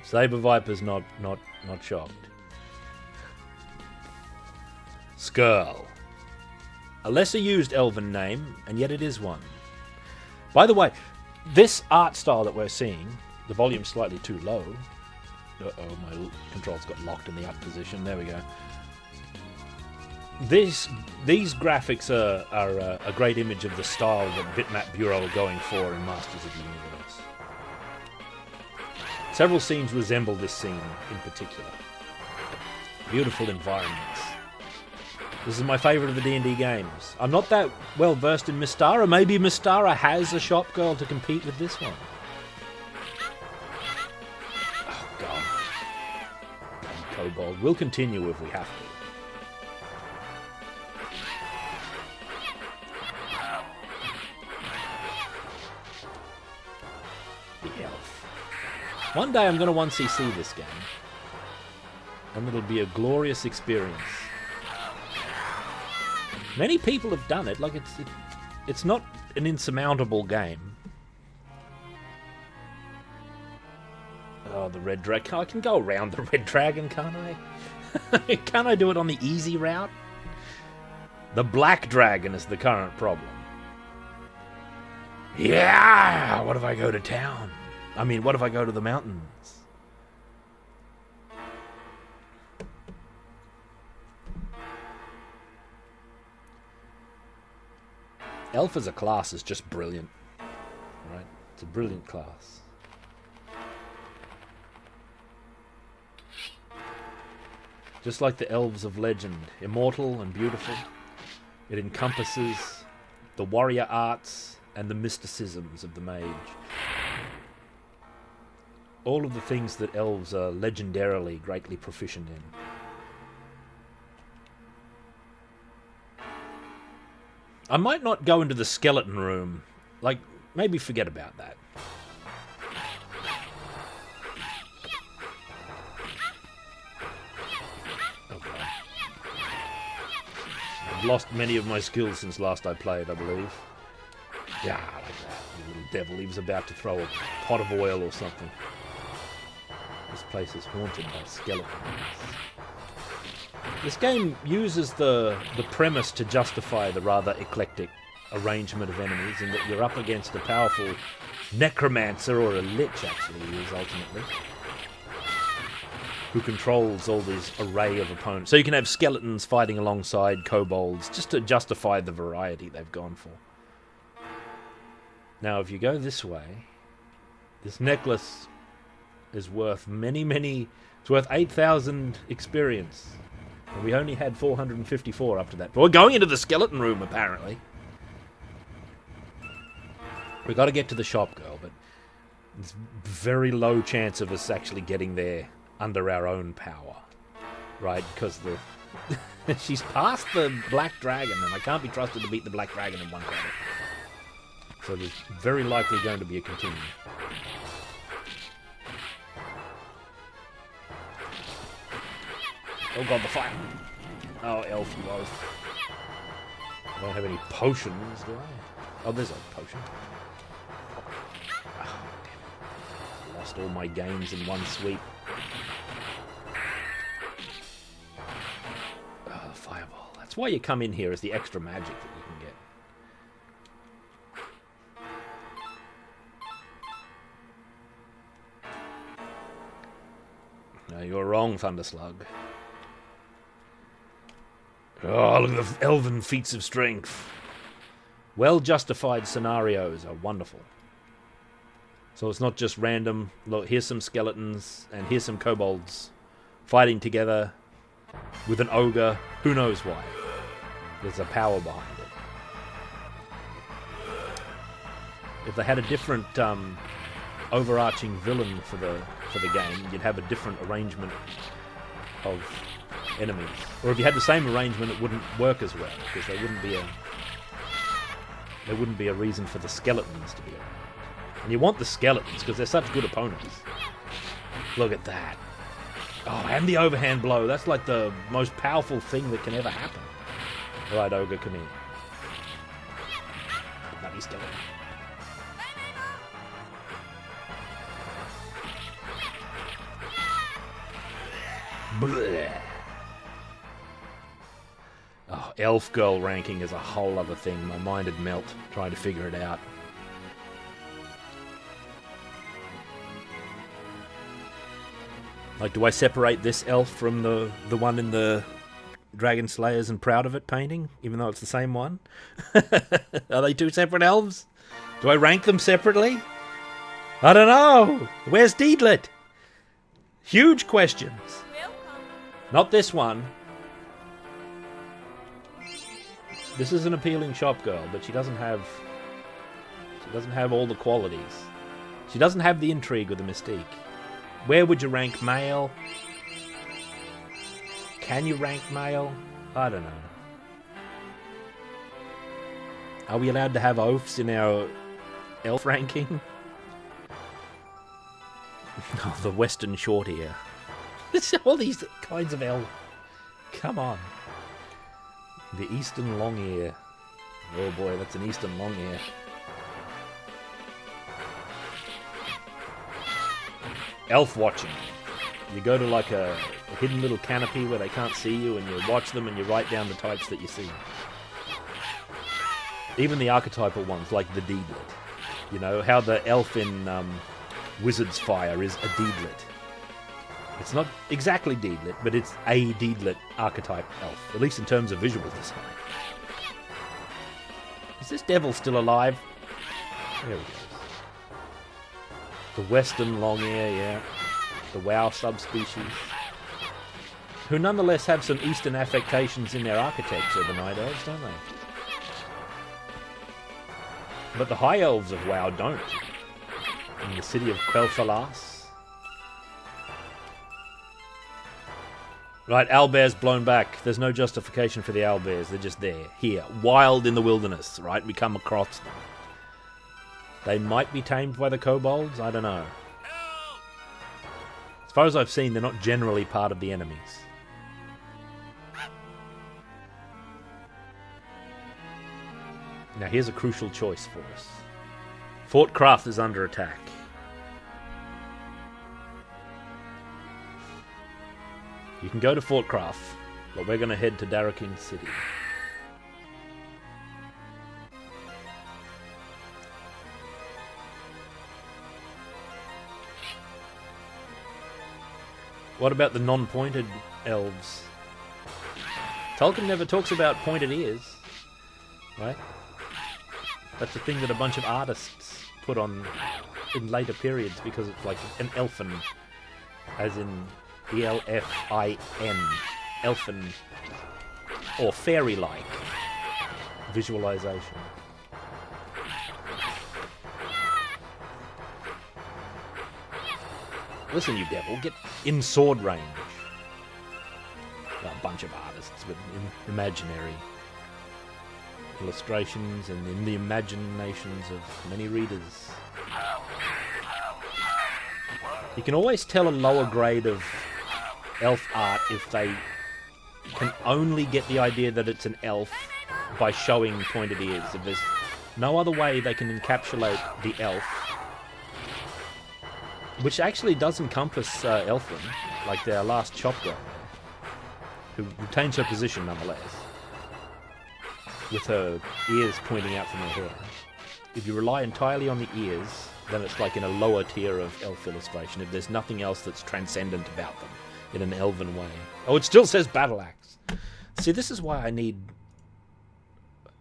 Saber Viper's not shocked. Skirl. A lesser used elven name, and yet it is one. By the way, this art style that we're seeing, the volume's slightly too low. Uh-oh, my controls got locked in the up position. There we go. These graphics are a great image of the style that Bitmap Bureau are going for in Masters of the Universe. Several scenes resemble this scene in particular. Beautiful environments. This is my favourite of the D&D games. I'm not that well versed in Mystara. Maybe Mystara has a shop girl to compete with this one. Oh, God. Kobold. We'll continue if we have to. The elf. One day I'm going to 1cc this game. And it'll be a glorious experience. Many people have done it. Like, it's not an insurmountable game. Oh, the red dragon. I can go around the red dragon, can't I? Can't I do it on the easy route? The black dragon is the current problem. Yeah! What if I go to town? I mean, what if I go to the mountains? Elf as a class is just brilliant, right? It's a brilliant class. Just like the elves of legend, immortal and beautiful, it encompasses the warrior arts and the mysticisms of the mage. All of the things that elves are legendarily greatly proficient in. I might not go into the skeleton room. Like, maybe forget about that. Okay. I've lost many of my skills since last I played, I believe. Yeah, like that. The little devil. He was about to throw a pot of oil or something. This place is haunted by skeletons. This game uses the premise to justify the rather eclectic arrangement of enemies, in that you're up against a powerful necromancer, or a lich actually he is ultimately, who controls all this array of opponents. So you can have skeletons fighting alongside kobolds, just to justify the variety they've gone for. Now if you go this way, this necklace is worth it's worth 8,000 experience. And we only had 454 up to that. But we're going into the skeleton room, apparently. We've got to get to the shop girl, but there's very low chance of us actually getting there under our own power. Right? Because she's past the black dragon, and I can't be trusted to beat the black dragon in one credit. So there's very likely going to be a continue. Oh god, the fire! Oh, elf you was. I don't have any potions, do I? Oh, there's a potion. lost all my games in one sweep. Oh, fireball. That's why you come in here, as the extra magic that you can get. No, you're wrong, Thunderslug. Oh, look at the elven feats of strength. Well-justified scenarios are wonderful. So it's not just random, look, here's some skeletons, and here's some kobolds fighting together with an ogre. Who knows why? There's a power behind it. If they had a different overarching villain for the game, you'd have a different arrangement of enemies. Or if you had the same arrangement, it wouldn't work as well, because there wouldn't be a reason for the skeletons to be around. And you want the skeletons because they're such good opponents. Look at that. Oh, and the overhand blow. That's like the most powerful thing that can ever happen. Alright, ogre, come here. Bloody skeleton. Blech. Oh, elf girl ranking is a whole other thing. My mind would melt trying to figure it out. Like, do I separate this elf from the one in the Dragon Slayers and Proud of It painting, even though it's the same one? Are they two separate elves? Do I rank them separately? I don't know. Where's Deedlit? Huge questions. Not this one. This is an appealing shop girl, but she doesn't have all the qualities. She doesn't have the intrigue or the mystique. Where would you rank male? Can you rank male? I don't know. Are we allowed to have oaths in our elf ranking? Oh, the Western short ear. All these kinds of elf. Come on. The Eastern long ear. Oh boy, that's an Eastern long ear. Elf watching. You go to like a hidden little canopy where they can't see you, and you watch them and you write down the types that you see. Even the archetypal ones, like the Deedlit. You know, how the elf in Wizard's Fire is a Deedlit. It's not exactly Deedlit, but it's a Deedlit archetype elf, at least in terms of visual design. Is this devil still alive? There we go. The Western long ear, yeah. The WoW subspecies. Who nonetheless have some Eastern affectations in their architecture, the Night Elves, don't they? But the High Elves of WoW don't. In the city of Quel'Thalas. Right, owlbears blown back. There's no justification for the owlbears. They're just there. Here. Wild in the wilderness, right? We come across them. They might be tamed by the kobolds. I don't know. As far as I've seen, they're not generally part of the enemies. Now here's a crucial choice for us. Fort Craft is under attack. You can go to Fort Craft, but we're going to head to Darraking City. What about the non-pointed elves? Tolkien never talks about pointed ears, right? That's a thing that a bunch of artists put on in later periods because it's like an elfin, as in E-L-F-I-N, elfin, or fairy-like visualization. Listen, you devil, get in sword range. A bunch of artists with imaginary illustrations and in the imaginations of many readers. You can always tell a lower grade of elf art if they can only get the idea that it's an elf by showing pointed ears. If there's no other way they can encapsulate the elf, Which actually does encompass Elflin, like their last shop girl, who retains her position nonetheless, with her ears pointing out from her hair. If you rely entirely on the ears, then it's like in a lower tier of elf illustration, if there's nothing else that's transcendent about them in an elven way. Oh, it still says battle axe. See, this is why I need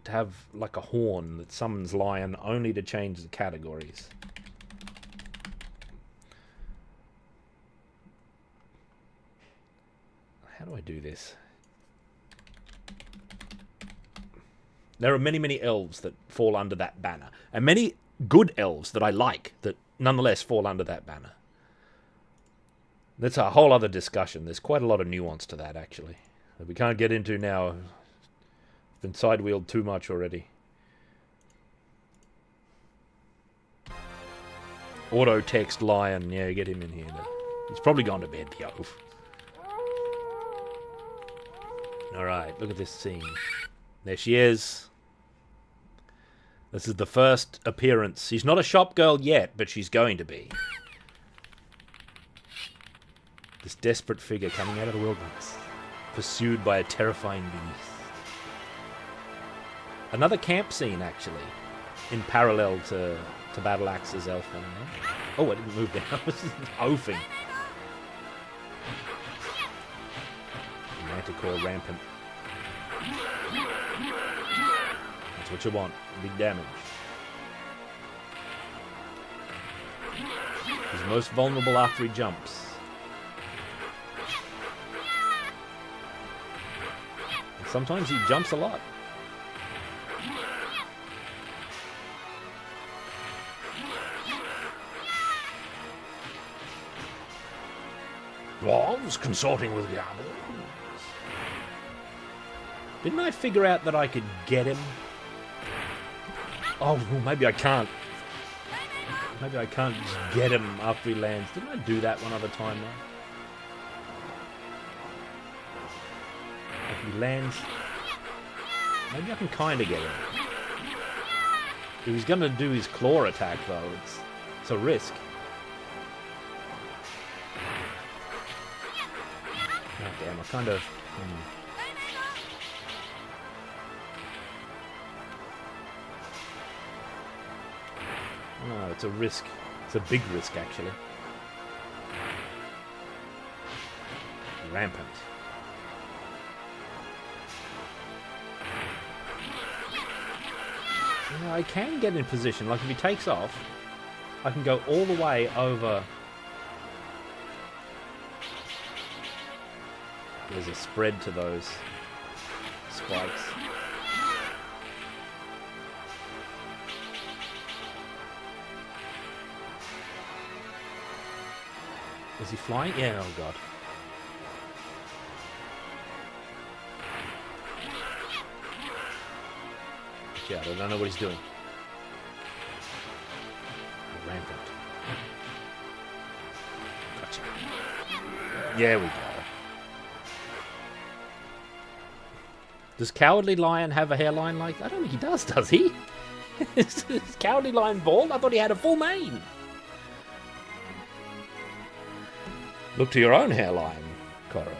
to have like a horn that summons lion only to change the categories. How do I do this? There are many, many elves that fall under that banner. And many good elves that I like that nonetheless fall under that banner. That's a whole other discussion. There's quite a lot of nuance to that, actually, that we can't get into now. I've been side-wheeled too much already. Auto-text lion. Yeah, get him in here. He's probably gone to bed, the oaf. Alright, look at this scene. There she is. This is the first appearance. She's not a shop girl yet, but she's going to be. This desperate figure coming out of the wilderness, pursued by a terrifying beast. Another camp scene, actually, in parallel to Battle Axe's elf one. Oh, I didn't move down. This is oafing. Manticore rampant. That's what you want. Big damage. He's most vulnerable after he jumps. And sometimes he jumps a lot. Dwarves consorting with goblins. Didn't I figure out that I could get him? Oh, well, maybe I can't. Maybe I can't just get him after he lands. Didn't I do that one other time, though? If he lands... Maybe I can kind of get him. If he's going to do his claw attack, though, it's a risk. Oh, damn, I kind of... No, it's a risk. It's a big risk, actually. Rampant. You know, I can get in position. Like, if he takes off, I can go all the way over... There's a spread to those spikes. Is he flying? Yeah, oh god. Yeah, I don't know what he's doing. Rampant. Gotcha. Yeah, we go. Does Cowardly Lion have a hairline like that? I don't think he does he? Is Cowardly Lion bald? I thought he had a full mane. Look to your own hairline, Korra.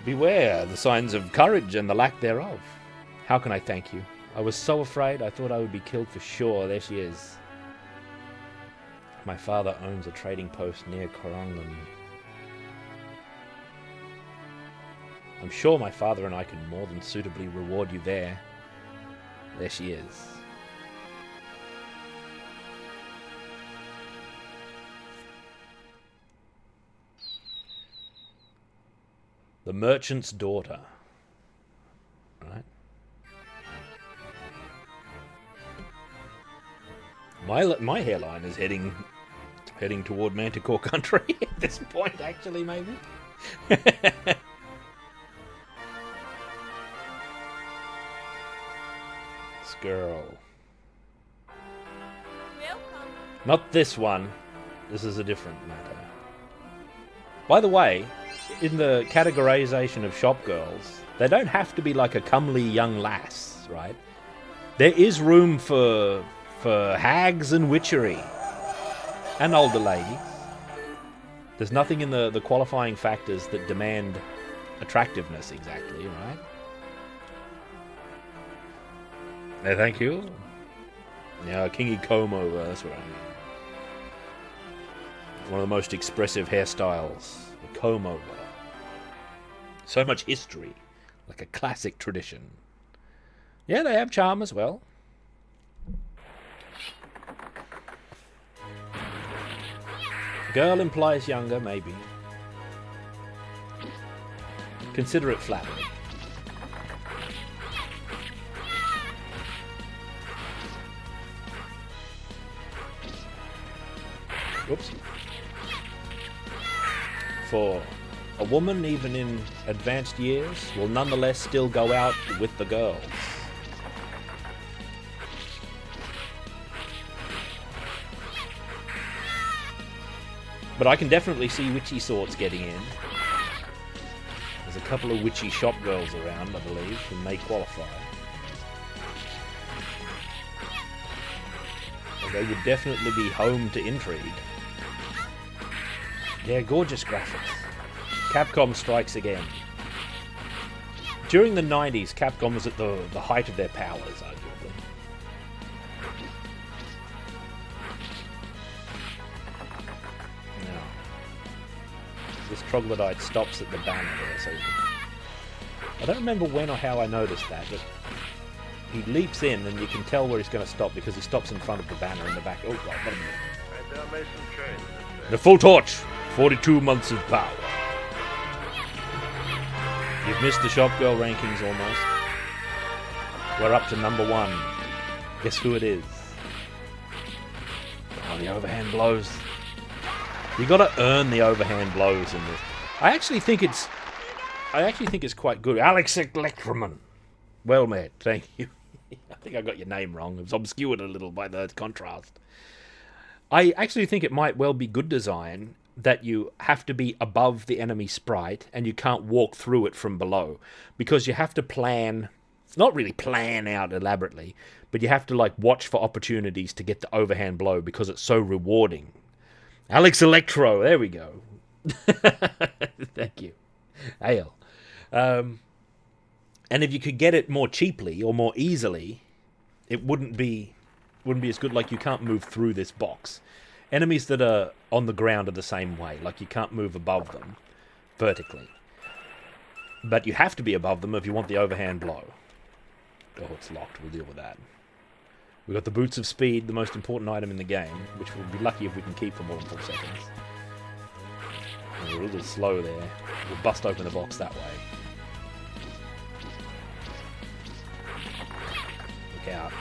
Beware the signs of courage and the lack thereof. How can I thank you? I was so afraid I thought I would be killed for sure. There she is. My father owns a trading post near Korangan. I'm sure my father and I can more than suitably reward you there. There she is. The merchant's daughter. Right. My hairline is heading toward Manticore country at this point, actually, maybe. Girl. Welcome. Not this one. This is a different matter. By the way, in the categorization of shop girls, they don't have to be like a comely young lass, right? There is room for hags and witchery. And older ladies. There's nothing in the qualifying factors that demand attractiveness exactly, right? No, thank you. Yeah, Kingy comb over, that's what I mean. One of the most expressive hairstyles, the comb over. So much history, like a classic tradition. Yeah, they have charm as well. Girl implies younger, maybe. Consider it flattery. Whoops. For a woman, even in advanced years, will nonetheless still go out with the girls. But I can definitely see witchy sorts getting in. There's a couple of witchy shop girls around, I believe, who may qualify. Well, they would definitely be home to intrigue. Yeah, gorgeous graphics. Capcom strikes again. During the 90s, Capcom was at the height of their powers, arguably. Now, this troglodyte stops at the banner there, so I don't remember when or how I noticed that, but he leaps in and you can tell where he's going to stop because he stops in front of the banner in the back. Oh, right, what a minute. The full torch! 42 months of power. You've missed the Shop Girl rankings almost. We're up to number 1. Guess who it is? Oh, the overhand blows. You gotta earn the overhand blows in this. I actually think it's quite good. Alex Electroman. Well met, thank you. I think I got your name wrong. It was obscured a little by the contrast. I actually think it might well be good design that you have to be above the enemy sprite and you can't walk through it from below, because you have to plan, not really plan out elaborately, but you have to like watch for opportunities to get the overhand blow because it's so rewarding. Alex Electro, there we go. Thank you. Ale. And if you could get it more cheaply or more easily, it wouldn't be as good. Like, you can't move through this box. Enemies that are on the ground are the same way. Like, you can't move above them vertically. But you have to be above them if you want the overhand blow. Oh, it's locked. We'll deal with that. We've got the Boots of Speed, the most important item in the game, which we'll be lucky if we can keep for more than 4 seconds. And we're a little slow there. We'll bust open the box that way. Look out.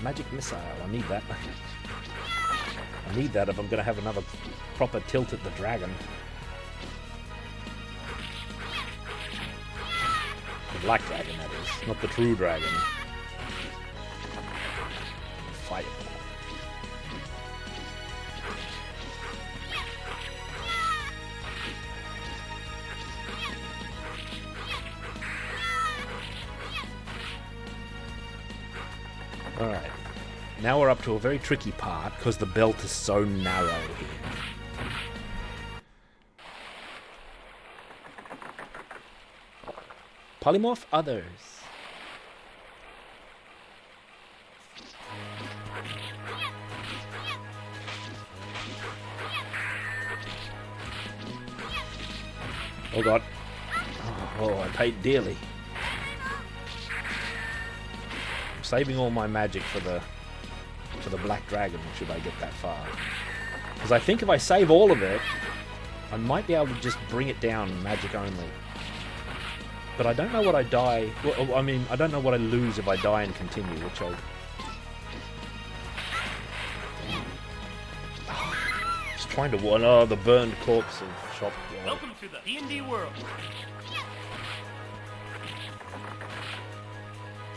Magic missile, I need that. I need that if I'm going to have another proper tilt at the dragon. The black dragon, that is. Not the true dragon. Fireball. Alright. Now we're up to a very tricky part because the belt is so narrow here. Polymorph others. Oh god. Oh, I paid dearly. I'm saving all my magic for the Black Dragon, should I get that far. Because I think if I save all of it, I might be able to just bring it down magic only. But I don't know what I die... Well, I mean, I don't know what I lose if I die and continue, which I... Just trying to... Oh, the burned corpse of Shop Girl. Welcome to the D&D world.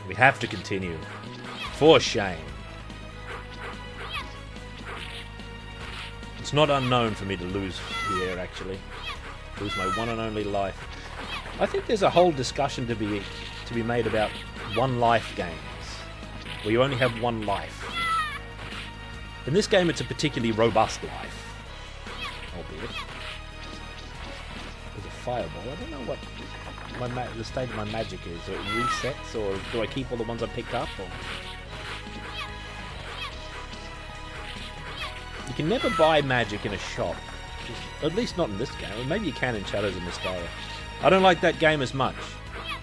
We have to continue. For shame. It's not unknown for me to lose here, actually. Lose my one and only life. I think there's a whole discussion to be made about one life games, where you only have one life. In this game, it's a particularly robust life, albeit. There's a fireball. I don't know what the state of my magic is. Or it resets, or do I keep all the ones I picked up? Or... You can never buy magic in a shop. At least not in this game. Maybe you can in Shadows of Mystara. I don't like that game as much.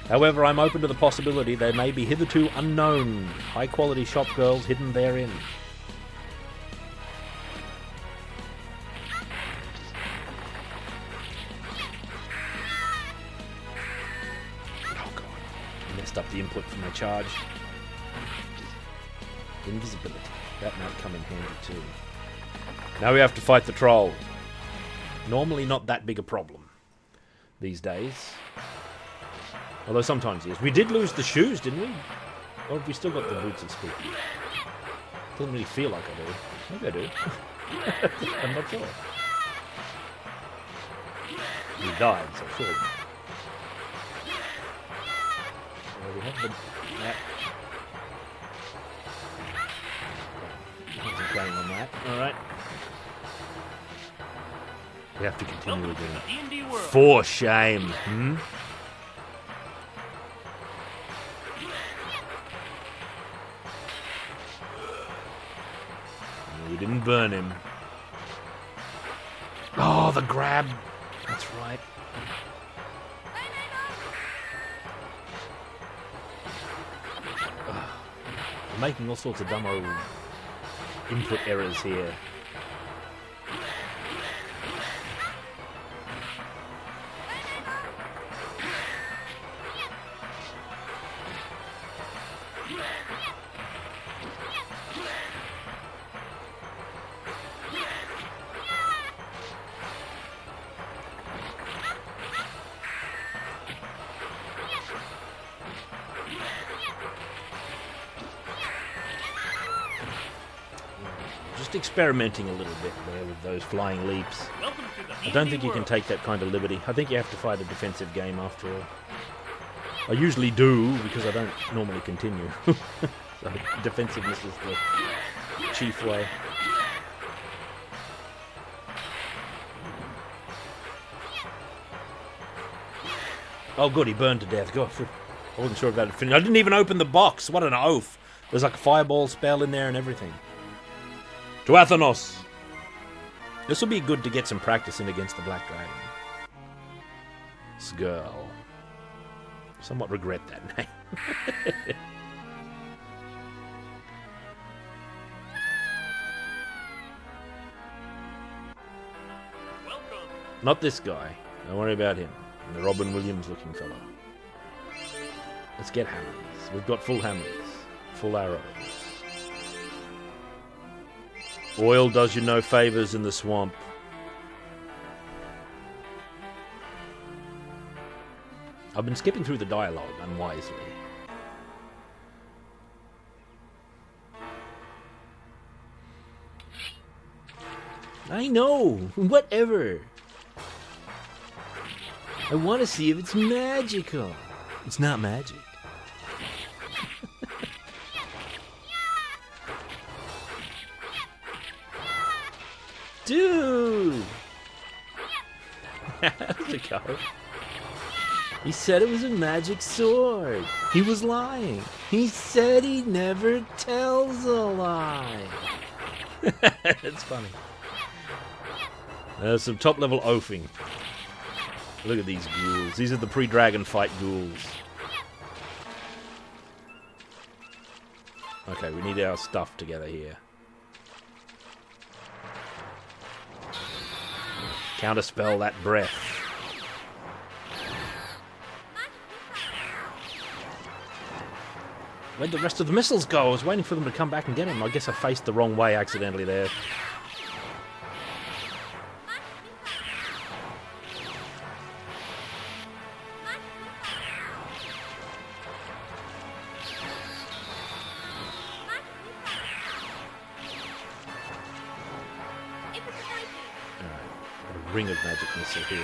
However, I'm open to the possibility there may be hitherto unknown, high-quality shop girls hidden therein. Oh god, I messed up the input for my charge. Invisibility. That might come in handy too. Now we have to fight the troll. Normally not that big a problem these days. Although sometimes yes. We did lose the shoes, didn't we? Or have we still got the boots of Spooky? Doesn't really feel like I do. Maybe I do. I'm not sure. He died, so sure. Well, we have the... that. Concentrating on that. Alright. We have to continue with it. For shame. We didn't burn him. Oh, the grab. That's right. I'm making all sorts of dumb old input errors here. Experimenting a little bit there with those flying leaps. I don't think you can take that kind of liberty. I think you have to fight a defensive game after all. I usually do, because I don't normally continue. So defensiveness is the chief way. Oh good, he burned to death. God, I wasn't sure if that had finished. I didn't even open the box. What an oath. There's like a fireball spell in there and everything. To Athenos! This will be good to get some practice in against the Black Dragon. Skirl. Somewhat regret that name. Not this guy. Don't worry about him. The Robin Williams looking fellow. Let's get hammers. We've got full hammers. Full arrows. Oil does you no favors in the swamp. I've been skipping through the dialogue unwisely. I know, whatever. I want to see if it's magical. It's not magic. Dude! How's it go? He said it was a magic sword. He was lying. He said he never tells a lie. It's funny. There's some top level oafing. Look at these ghouls. These are the pre-dragon fight ghouls. Okay, we need our stuff together here. Counterspell that breath. Where'd the rest of the missiles go? I was waiting for them to come back and get him. I guess I faced the wrong way accidentally there. Ring of magic missile here.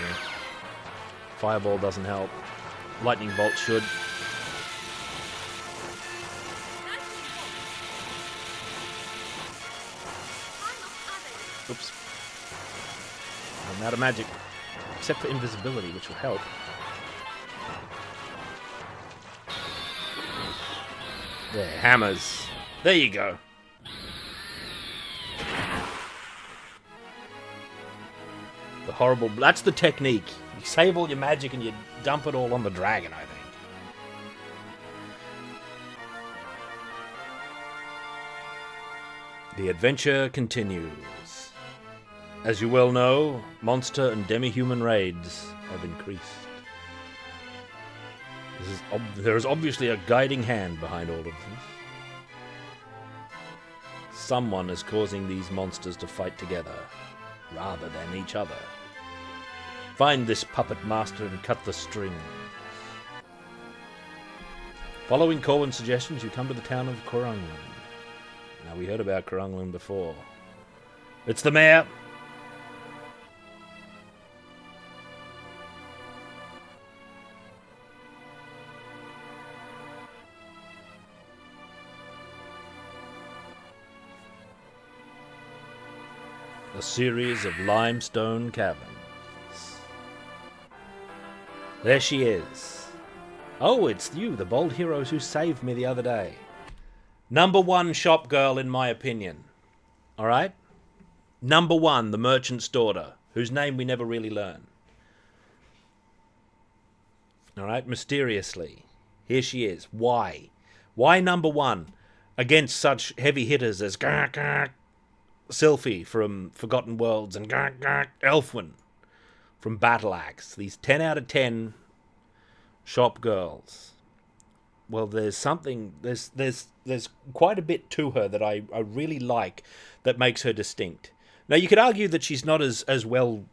Fireball doesn't help. lightning bolt should. Oops. I'm out of magic. Except for invisibility, which will help. There, hammers. There you go. The horrible... That's the technique. You save all your magic and you dump it all on the dragon, I think. The adventure continues. As you well know, monster and demi-human raids have increased. There is obviously a guiding hand behind all of this. Someone is causing these monsters to fight together, rather than each other. Find this puppet master and cut the strings. Following Corwin's suggestions, you come to the town of Corunglin. Now, we heard about Corunglin before. It's the mayor. A series of limestone caverns. There she is. Oh, it's you, the bold heroes who saved me the other day. Number one shop girl, in my opinion. Alright? Number one, the merchant's daughter, whose name we never really learn. Alright, mysteriously. Here she is. Why? Why number one against such heavy hitters as Sylphie from Forgotten Worlds and Elfwin from Battle Axe? These 10 out of 10 shop girls. Well, there's something, there's quite a bit to her that I really like that makes her distinct. Now, you could argue that she's not as well,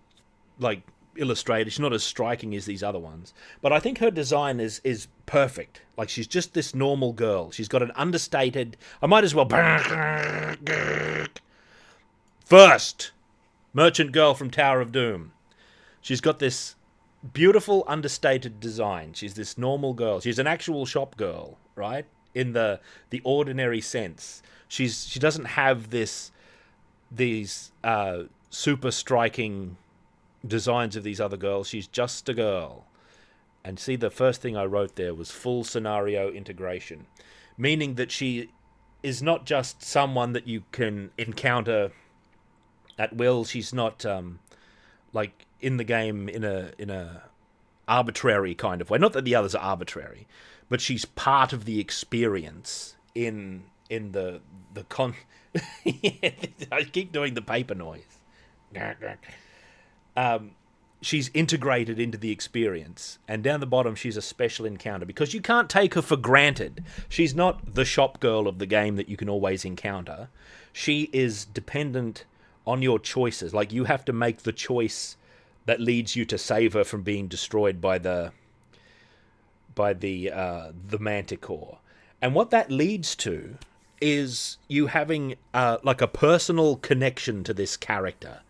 like, illustrated. She's not as striking as these other ones. But I think her design is perfect. Like, she's just this normal girl. She's got an understated... I might as well... First, merchant girl from Tower of Doom. She's got this beautiful, understated design. She's this normal girl. She's an actual shop girl, right? In the ordinary sense. She doesn't have these super striking designs of these other girls. She's just a girl. And see, the first thing I wrote there was full scenario integration, meaning that she is not just someone that you can encounter at will. She's not like in the game in a arbitrary kind of way. Not that the others are arbitrary, but she's part of the experience in the con. I keep doing the paper noise. She's integrated into the experience, and down the bottom she's a special encounter because you can't take her for granted. She's not the shop girl of the game that you can always encounter. She is dependent on your choices. Like, you have to make the choice that leads you to save her from being destroyed by the Manticore. And what that leads to is you having like a personal connection to this character,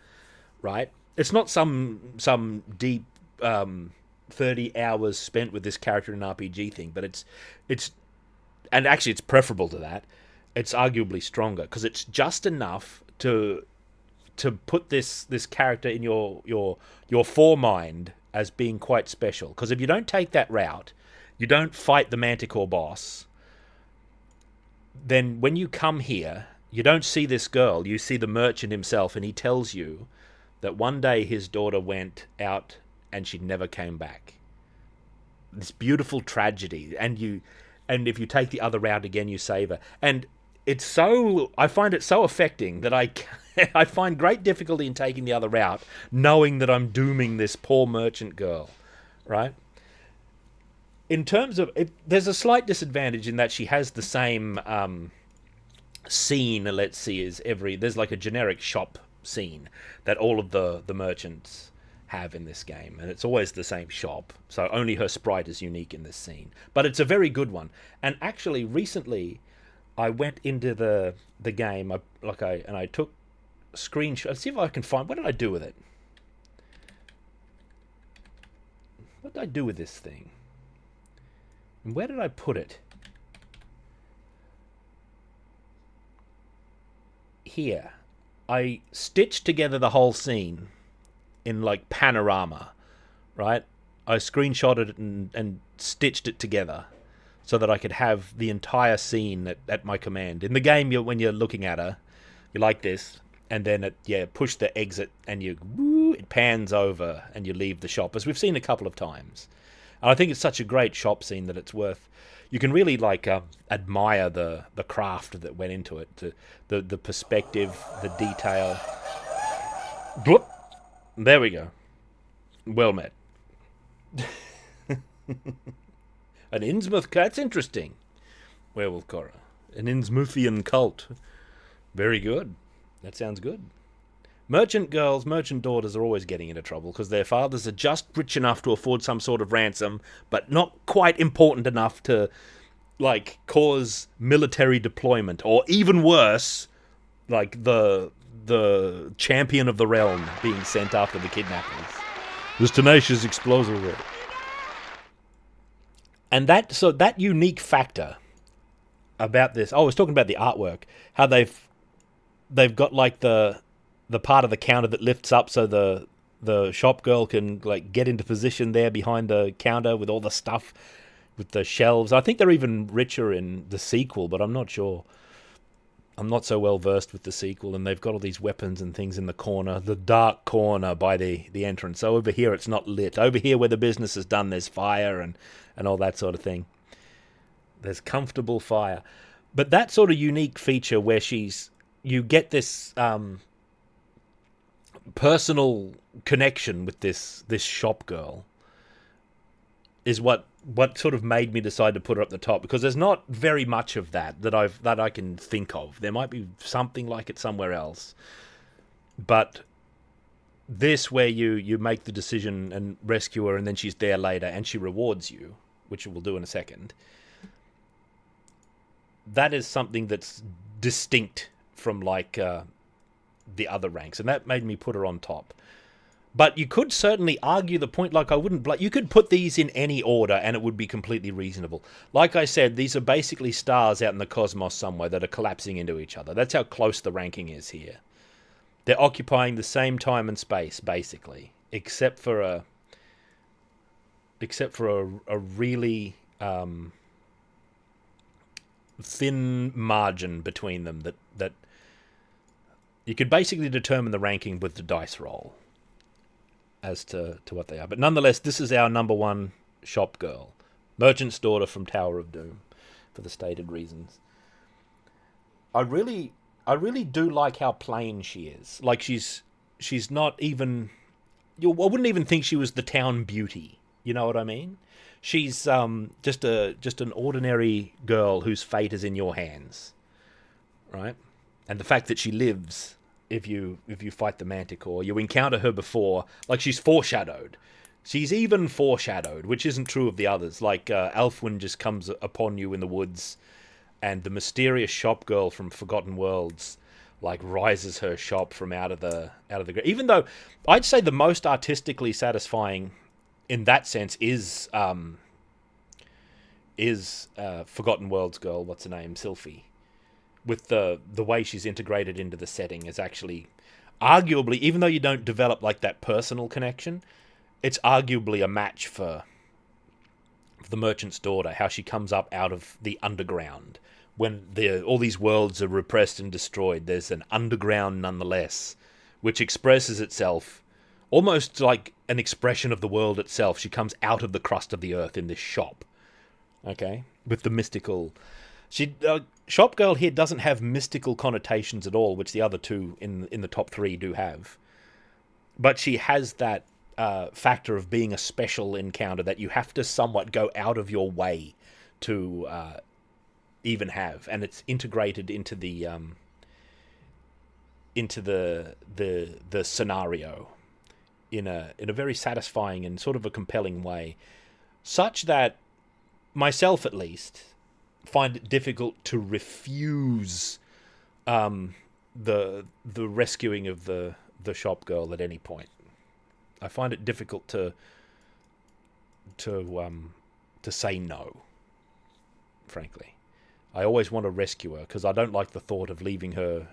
right? It's not some deep 30 hours spent with this character in an RPG thing, but it's and actually it's preferable to that. It's arguably stronger because it's just enough to put this character in your foremind as being quite special. Because if you don't take that route, you don't fight the Manticore boss, then when you come here, you don't see this girl, you see the merchant himself, and he tells you that one day his daughter went out and she never came back. This beautiful tragedy, and if you take the other route again, you save her. And I find it so affecting that I find great difficulty in taking the other route, knowing that I'm dooming this poor merchant girl, right? In terms of there's a slight disadvantage in that she has the same scene, let's see, there's like a generic shop scene that all of the merchants have in this game, and it's always the same shop, so only her sprite is unique in this scene. But it's a very good one. And actually, recently, I went into the game, I took screenshots. Let's see if I can find, what did I do with it? What did I do with this thing? Where did I put it? Here. I stitched together the whole scene in like panorama, right? I screenshotted it and stitched it together so that I could have the entire scene at my command. In the game, when you're looking at her, you like this, and then push the exit, and it pans over, and you leave the shop, as we've seen a couple of times. And I think it's such a great shop scene that it's worth. You can really admire the craft that went into it, the perspective, the detail. Bloop. There we go. Well met. An Innsmouth, that's interesting. Werewolf Korra. An Innsmouthian cult. Very good. That sounds good. Merchant girls, merchant daughters are always getting into trouble because their fathers are just rich enough to afford some sort of ransom, but not quite important enough to, cause military deployment, or even worse, the champion of the realm being sent after the kidnappers. This tenacious explosive rate. And that unique factor about this. Oh, I was talking about the artwork. How they've got the part of the counter that lifts up so the shop girl can get into position there behind the counter with all the stuff, with the shelves. I think they're even richer in the sequel, but I'm not sure. I'm not so well versed with the sequel, and they've got all these weapons and things in the corner, the dark corner by the entrance. So over here it's not lit. Over here where the business is done, there's fire and all that sort of thing. There's comfortable fire. But that sort of unique feature where you get this personal connection with this shop girl is what sort of made me decide to put her up the top, because there's not very much of that I can think of. There might be something like it somewhere else, but this, where you make the decision and rescue her, and then she's there later and she rewards you, which we'll do in a second, that is something that's distinct from the other ranks, and that made me put her on top. But you could certainly argue the point, you could put these in any order and it would be completely reasonable. Like I said, these are basically stars out in the cosmos somewhere that are collapsing into each other. That's how close the ranking is here. They're occupying the same time and space, basically, except for a really thin margin between them that you could basically determine the ranking with the dice roll as to what they are. But nonetheless, this is our number one shop girl. Merchant's daughter from Tower of Doom, for the stated reasons. I really do like how plain she is. She's not even... I wouldn't even think she was the town beauty. You know what I mean? She's just an ordinary girl whose fate is in your hands, right? And the fact that she lives, if you fight the Manticore, you encounter her before, she's foreshadowed. She's even foreshadowed, which isn't true of the others. Alfwyn just comes upon you in the woods, and the mysterious shop girl from Forgotten Worlds rises her shop from out of the even though I'd say the most artistically satisfying in that sense is Forgotten Worlds girl, what's her name, Sylphie. With the way she's integrated into the setting is actually arguably, even though you don't develop that personal connection, it's arguably a match for the Merchant's daughter, how she comes up out of the underground. When all these worlds are repressed and destroyed, there's an underground nonetheless, which expresses itself almost like an expression of the world itself. She comes out of the crust of the earth in this shop, okay, with the mystical... Shop Girl here doesn't have mystical connotations at all, which the other two in the top three do have. But she has that factor of being a special encounter that you have to somewhat go out of your way to even have, and it's integrated into the scenario in a very satisfying and sort of a compelling way, such that myself at least find it difficult to refuse the rescuing of the shop girl at any point. I find it difficult to say no. frankly. I always want to rescue her because I don't like the thought of leaving her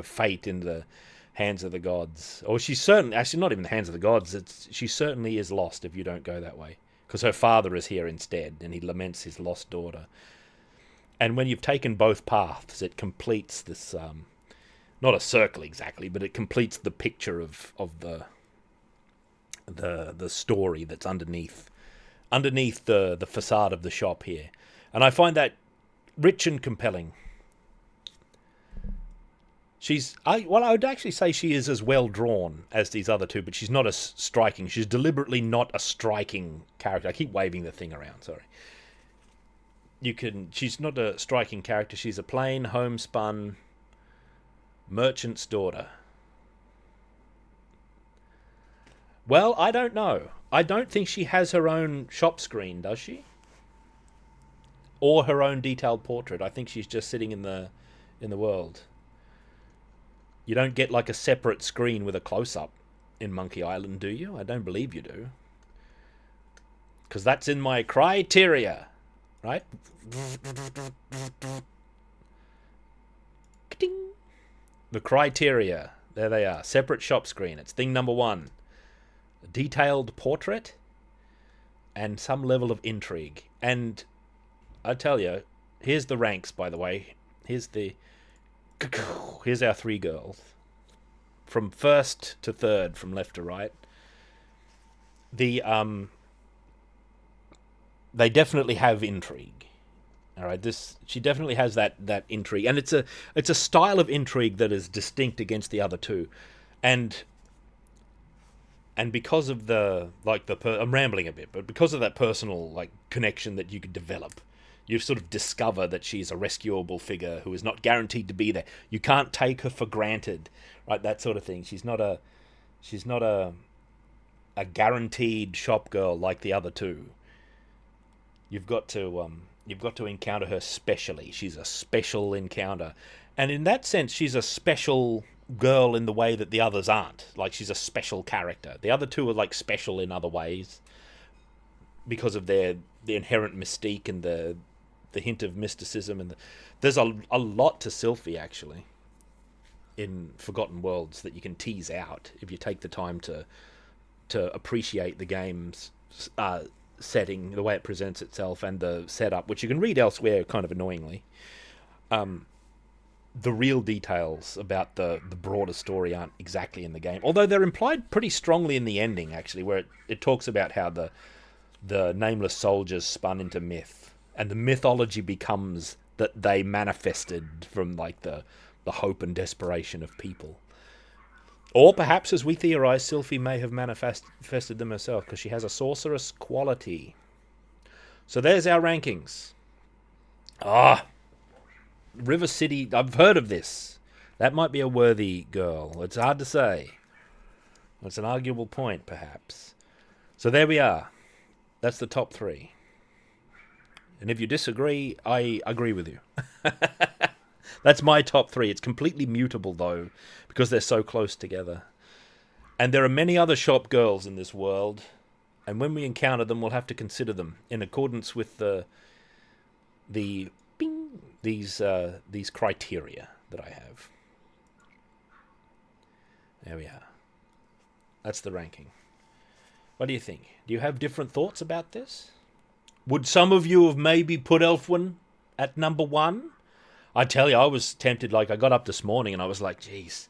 fate in the hands of the gods. Or she's certainly, actually not even the hands of the gods, she certainly is lost if you don't go that way. Because her father is here instead, and he laments his lost daughter. And when you've taken both paths, it completes this, not a circle exactly, but it completes the picture of the story that's underneath the facade of the shop here. And I find that rich and compelling. I would actually say she is as well drawn as these other two, but she's not as striking. She's deliberately not a striking character. I keep waving the thing around, sorry. She's not a striking character. She's a plain, homespun merchant's daughter. Well, I don't know. I don't think she has her own shop screen, does she? Or her own detailed portrait. I think she's just sitting in the world. You don't get like a separate screen with a close-up in Monkey Island, do you? I don't believe you do. Because that's in my criteria, right? The criteria. There they are. Separate shop screen. It's thing number 1. A detailed portrait and some level of intrigue. And I tell you, here's the ranks, by the way. Here's our 3 girls. From first to third, from left to right. They definitely have intrigue. All right, she definitely has that intrigue, and it's a style of intrigue that is distinct against the other two, and because of I'm rambling a bit, but because of that personal connection that you could develop, you sort of discover that she's a rescuable figure who is not guaranteed to be there. You can't take her for granted, right? That sort of thing. She's not a guaranteed shop girl like the other two. You've got to encounter her specially. She's a special encounter, and in that sense, she's a special girl in the way that the others aren't. Like, she's a special character. The other two are special in other ways because of the inherent mystique and the hint of mysticism, and there's a lot to Sylphie actually in Forgotten Worlds that you can tease out if you take the time to appreciate the game's setting, the way it presents itself, and the setup, which you can read elsewhere kind of annoyingly. The real details about the broader story aren't exactly in the game, although they're implied pretty strongly in the ending actually, where it talks about how the nameless soldiers spun into myth, and the mythology becomes that they manifested from the hope and desperation of people. Or perhaps, as we theorize, Sylphie may have manifested them herself, because she has a sorceress quality. So there's our rankings. River City, I've heard of this. That might be a worthy girl. It's hard to say. It's an arguable point, perhaps. So there we are. That's the top 3. And if you disagree, I agree with you. That's my top 3. It's completely mutable, though, because they're so close together. And there are many other shop girls in this world, and when we encounter them, we'll have to consider them in accordance with these criteria that I have. There we are. That's the ranking. What do you think? Do you have different thoughts about this? Would some of you have maybe put Elfwin at number 1? I tell you, I was tempted. I got up this morning and I was like, geez,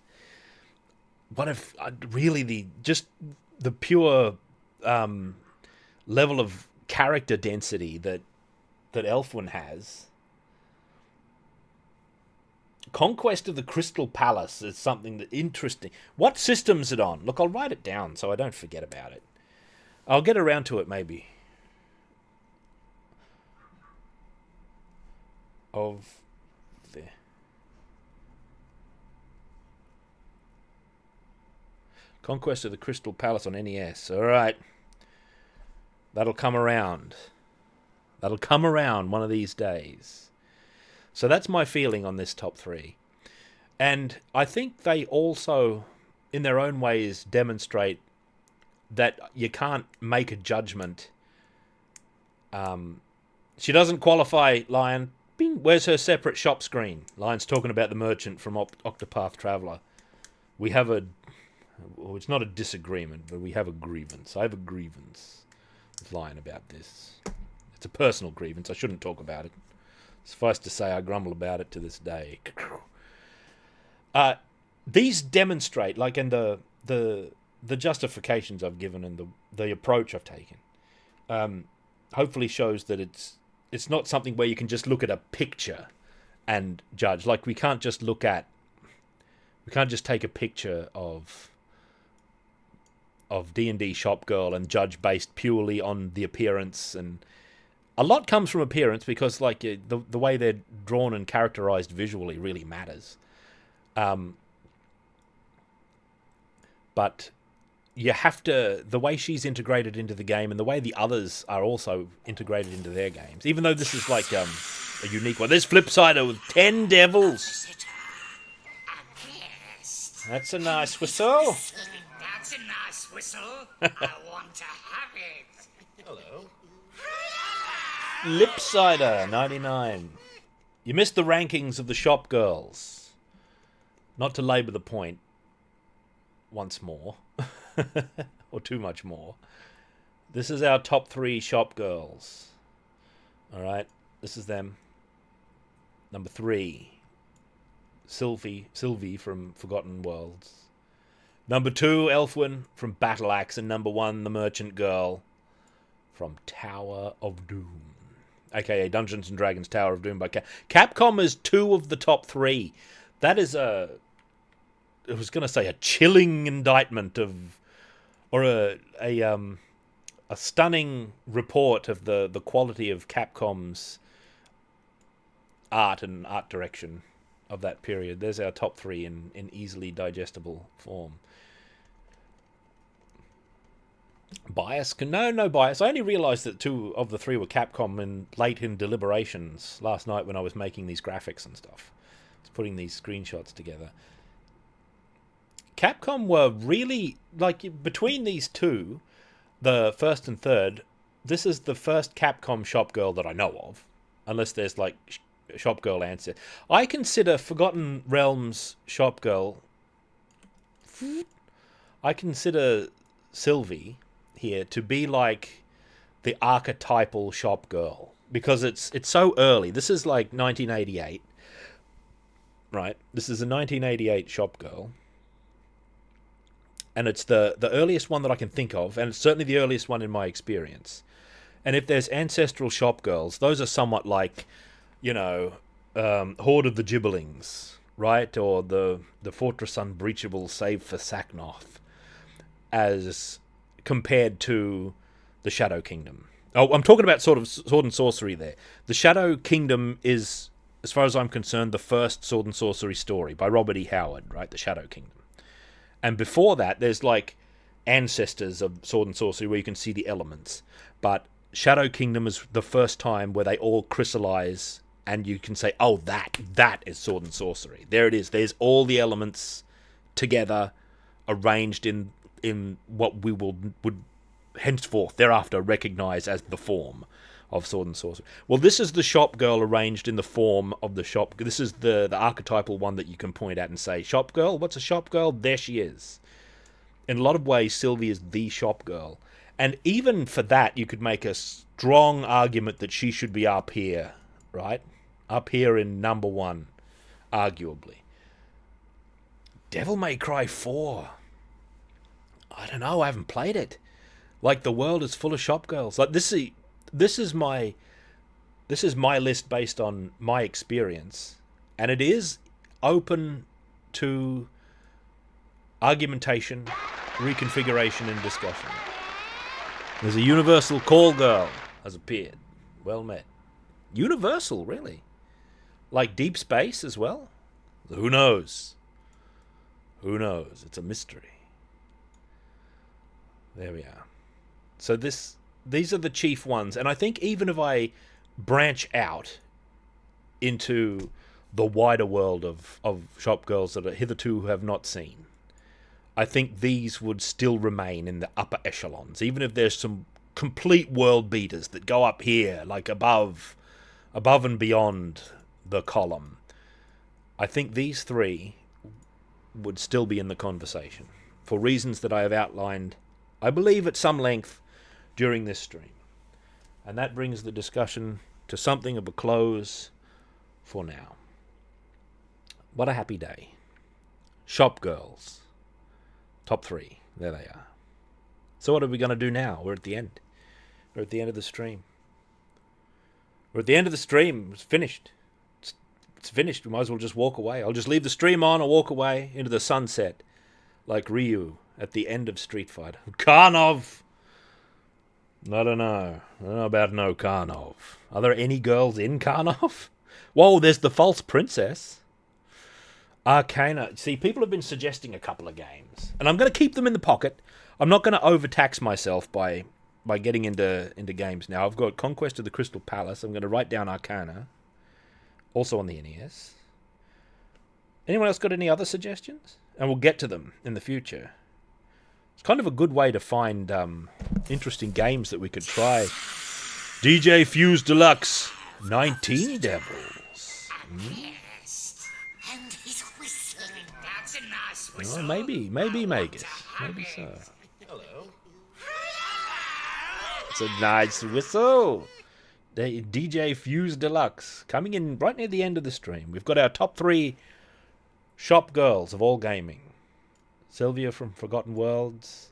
what if really the pure level of character density that Elfwin has. Conquest of the Crystal Palace is something that interesting. What system is it on? Look, I'll write it down so I don't forget about it. I'll get around to it maybe. Conquest of the Crystal Palace on NES. All right. That'll come around. That'll come around one of these days. So that's my feeling on this top 3. And I think they also, in their own ways, demonstrate that you can't make a judgment She doesn't qualify, Lion. Bing. Where's her separate shop screen? Lion's talking about the merchant from Octopath Traveler. We have a... Well, it's not a disagreement, but we have a grievance. I have a grievance with Lion about this. It's a personal grievance. I shouldn't talk about it. Suffice to say, I grumble about it to this day. These demonstrate, like, in the justifications I've given and the approach I've taken, hopefully shows that it's not something where you can just look at a picture and judge. Like, we can't just take a picture of D&D Shop Girl and judge based purely on the appearance. And a lot comes from appearance because, like, the way they're drawn and characterized visually really matters. But you have to... The way she's integrated into the game and the way the others are also integrated into their games, even though this is like a unique one. There's Flipsider with 10 devils. That's a nice whistle. That's a nice whistle. I want to have it. Hello. Lipsider, 99. You missed the rankings of the shop girls. Not to labour the point once more, or too much more. This is our top 3 shop girls. Alright, this is them. Number 3, Sylvie from Forgotten Worlds. Number 2, Elfwin from Battle Axe. And number 1, the Merchant Girl from Tower of Doom. AKA Dungeons & Dragons Tower of Doom by Capcom is 2 of the top 3. That is I was going to say a chilling indictment of... Or a stunning report of the quality of Capcom's art and art direction of that period. There's our top 3 in easily digestible form. Bias? No bias. I only realised that 2 of the 3 were Capcom late in deliberations last night when I was making these graphics and stuff. I was putting these screenshots together. Capcom were really, like, between these 2, the first and third, this is the first Capcom shop girl that I know of, unless there's, like, shop girl answer. I consider Forgotten Realms shop girl, I consider Sylvie here to be like the archetypal shop girl, because it's so early. This is like 1988, right? This is a 1988 shop girl. And it's the earliest one that I can think of, and it's certainly the earliest one in my experience. And if there's ancestral shop girls, those are somewhat like, you know, Horde of the Gibberlings, right? Or the Fortress Unbreachable save for Saknoth, as compared to the Shadow Kingdom. Oh, I'm talking about sort of sword and sorcery there. The Shadow Kingdom is, as far as I'm concerned, the first sword and sorcery story by Robert E. Howard, right? The Shadow Kingdom. And before that, there's like ancestors of sword and sorcery where you can see the elements. But Shadow Kingdom is the first time where they all crystallize and you can say, oh, that is sword and sorcery. There it is. There's all the elements together, arranged in what we would henceforth thereafter recognize as the form of sword and sorcery. Well, this is the shop girl arranged in the form of the shop. This is the archetypal one that you can point at and say, shop girl? What's a shop girl? There she is. In a lot of ways, Sylvie is the shop girl. And even for that, you could make a strong argument that she should be up here, right? Up here in number 1, arguably. Devil May Cry 4. I don't know, I haven't played it. Like, the world is full of shop girls. Like, this is my list based on my experience, and it is open to argumentation, reconfiguration, and discussion. There's a universal call girl has appeared. Well met. Universal, really? Like Deep Space as well? Who knows? Who knows? It's a mystery. There we are. So these are the chief ones, and I think even if I branch out into the wider world of shop girls that are hitherto have not seen, I think these would still remain in the upper echelons, even if there's some complete world beaters that go up here, like above and beyond the column, I think these three would still be in the conversation for reasons that I have outlined, I believe, at some length during this stream. And that brings the discussion to something of a close for now. What a happy day. Shop Girls. Top 3. There they are. So what are we going to do now? We're at the end. We're at the end of the stream. We're at the end of the stream. It's finished. It's finished. We might as well just walk away. I'll just leave the stream on and walk away into the sunset like Ryu at the end of Street Fighter. Karnov! I don't know. I don't know about no Karnov. Are there any girls in Karnov? Whoa, there's the false princess. Arcana. See, people have been suggesting a couple of games, and I'm going to keep them in the pocket. I'm not going to overtax myself by getting into games now. I've got Conquest of the Crystal Palace. I'm going to write down Arcana, also on the NES. Anyone else got any other suggestions? And we'll get to them in the future. It's kind of a good way to find interesting games that we could try. DJ Fuse Deluxe, 19 Devils. And he's whistling. That's a nice whistle. Oh, maybe Magus. Maybe so. Hello. It's a nice whistle. DJ Fuse Deluxe, coming in right near the end of the stream. We've got our top 3 shop girls of all gaming. Sylvia from Forgotten Worlds,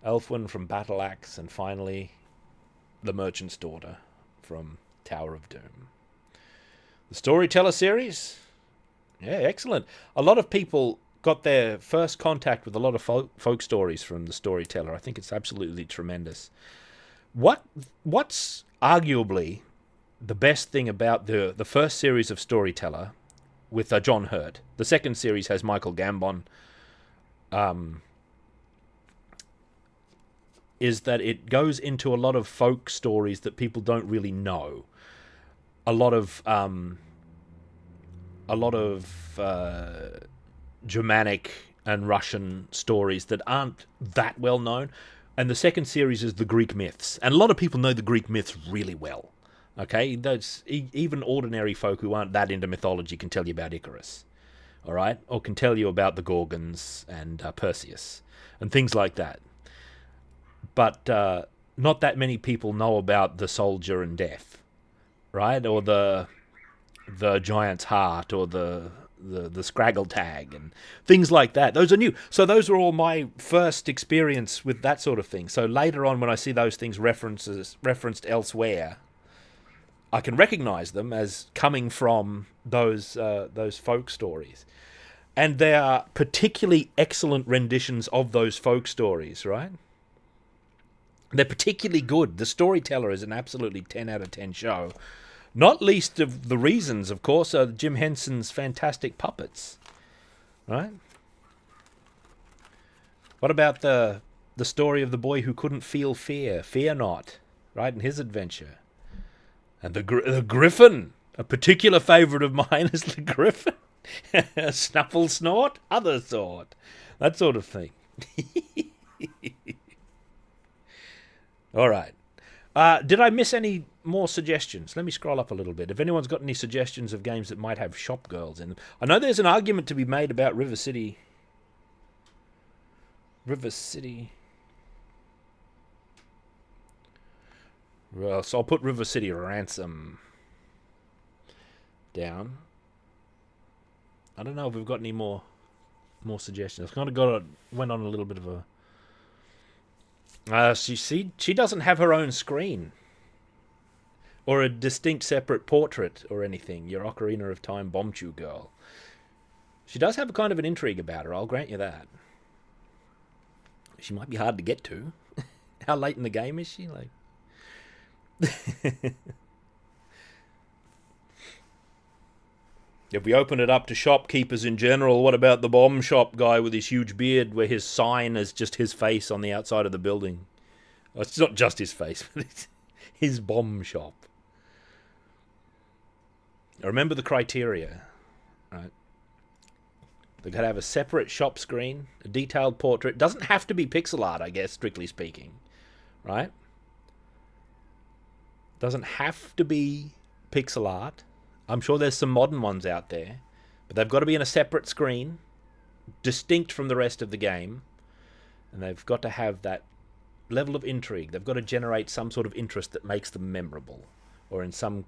Elfwin from Battle Axe, and finally, the Merchant's Daughter from Tower of Doom. The Storyteller series? Yeah, excellent. A lot of people got their first contact with a lot of folk stories from the Storyteller. I think it's absolutely tremendous. What's arguably the best thing about the first series of Storyteller with John Hurt? The second series has Michael Gambon. Is that it goes into a lot of folk stories that people don't really know. A lot of Germanic and Russian stories that aren't that well known. And the second series is the Greek myths. And a lot of people know the Greek myths really well. Okay? Even ordinary folk who aren't that into mythology can tell you about Icarus. All right? Or can tell you about the Gorgons and Perseus and things like that. But not that many people know about the Soldier and Death, right? Or the Giant's Heart, or the Scraggle Tag, and things like that. Those are new. So those are all my first experience with that sort of thing. So later on, when I see those things referenced elsewhere, I can recognize them as coming from those folk stories. And they are particularly excellent renditions of those folk stories, right? They're particularly good. The Storyteller is an absolutely 10 out of 10 show. Not least of the reasons, of course, are Jim Henson's fantastic puppets, right? What about the story of the boy who couldn't feel fear not, right, in his adventure? And the Griffin, a particular favourite of mine is the Griffin. Snuffle snort, other sort. That sort of thing. All right. Did I miss any more suggestions? Let me scroll up a little bit. If anyone's got any suggestions of games that might have shop girls in them. I know there's an argument to be made about River City. Well, so I'll put River City Ransom down. I don't know if we've got any more suggestions. I kind of went on a little bit of a... she doesn't have her own screen. Or a distinct separate portrait or anything. Your Ocarina of Time Bombchu girl. She does have a kind of an intrigue about her, I'll grant you that. She might be hard to get to. How late in the game is she? If we open it up to shopkeepers in general, what about the bomb shop guy with his huge beard where his sign is just his face on the outside of the building? Well, it's not just his face, but it's his bomb shop. Now remember the criteria, right? They've got to have a separate shop screen, a detailed portrait. Doesn't have to be pixel art, I guess, strictly speaking, right? Doesn't have to be pixel art. I'm sure there's some modern ones out there, but they've got to be in a separate screen, distinct from the rest of the game, and they've got to have that level of intrigue. They've got to generate some sort of interest that makes them memorable, or in some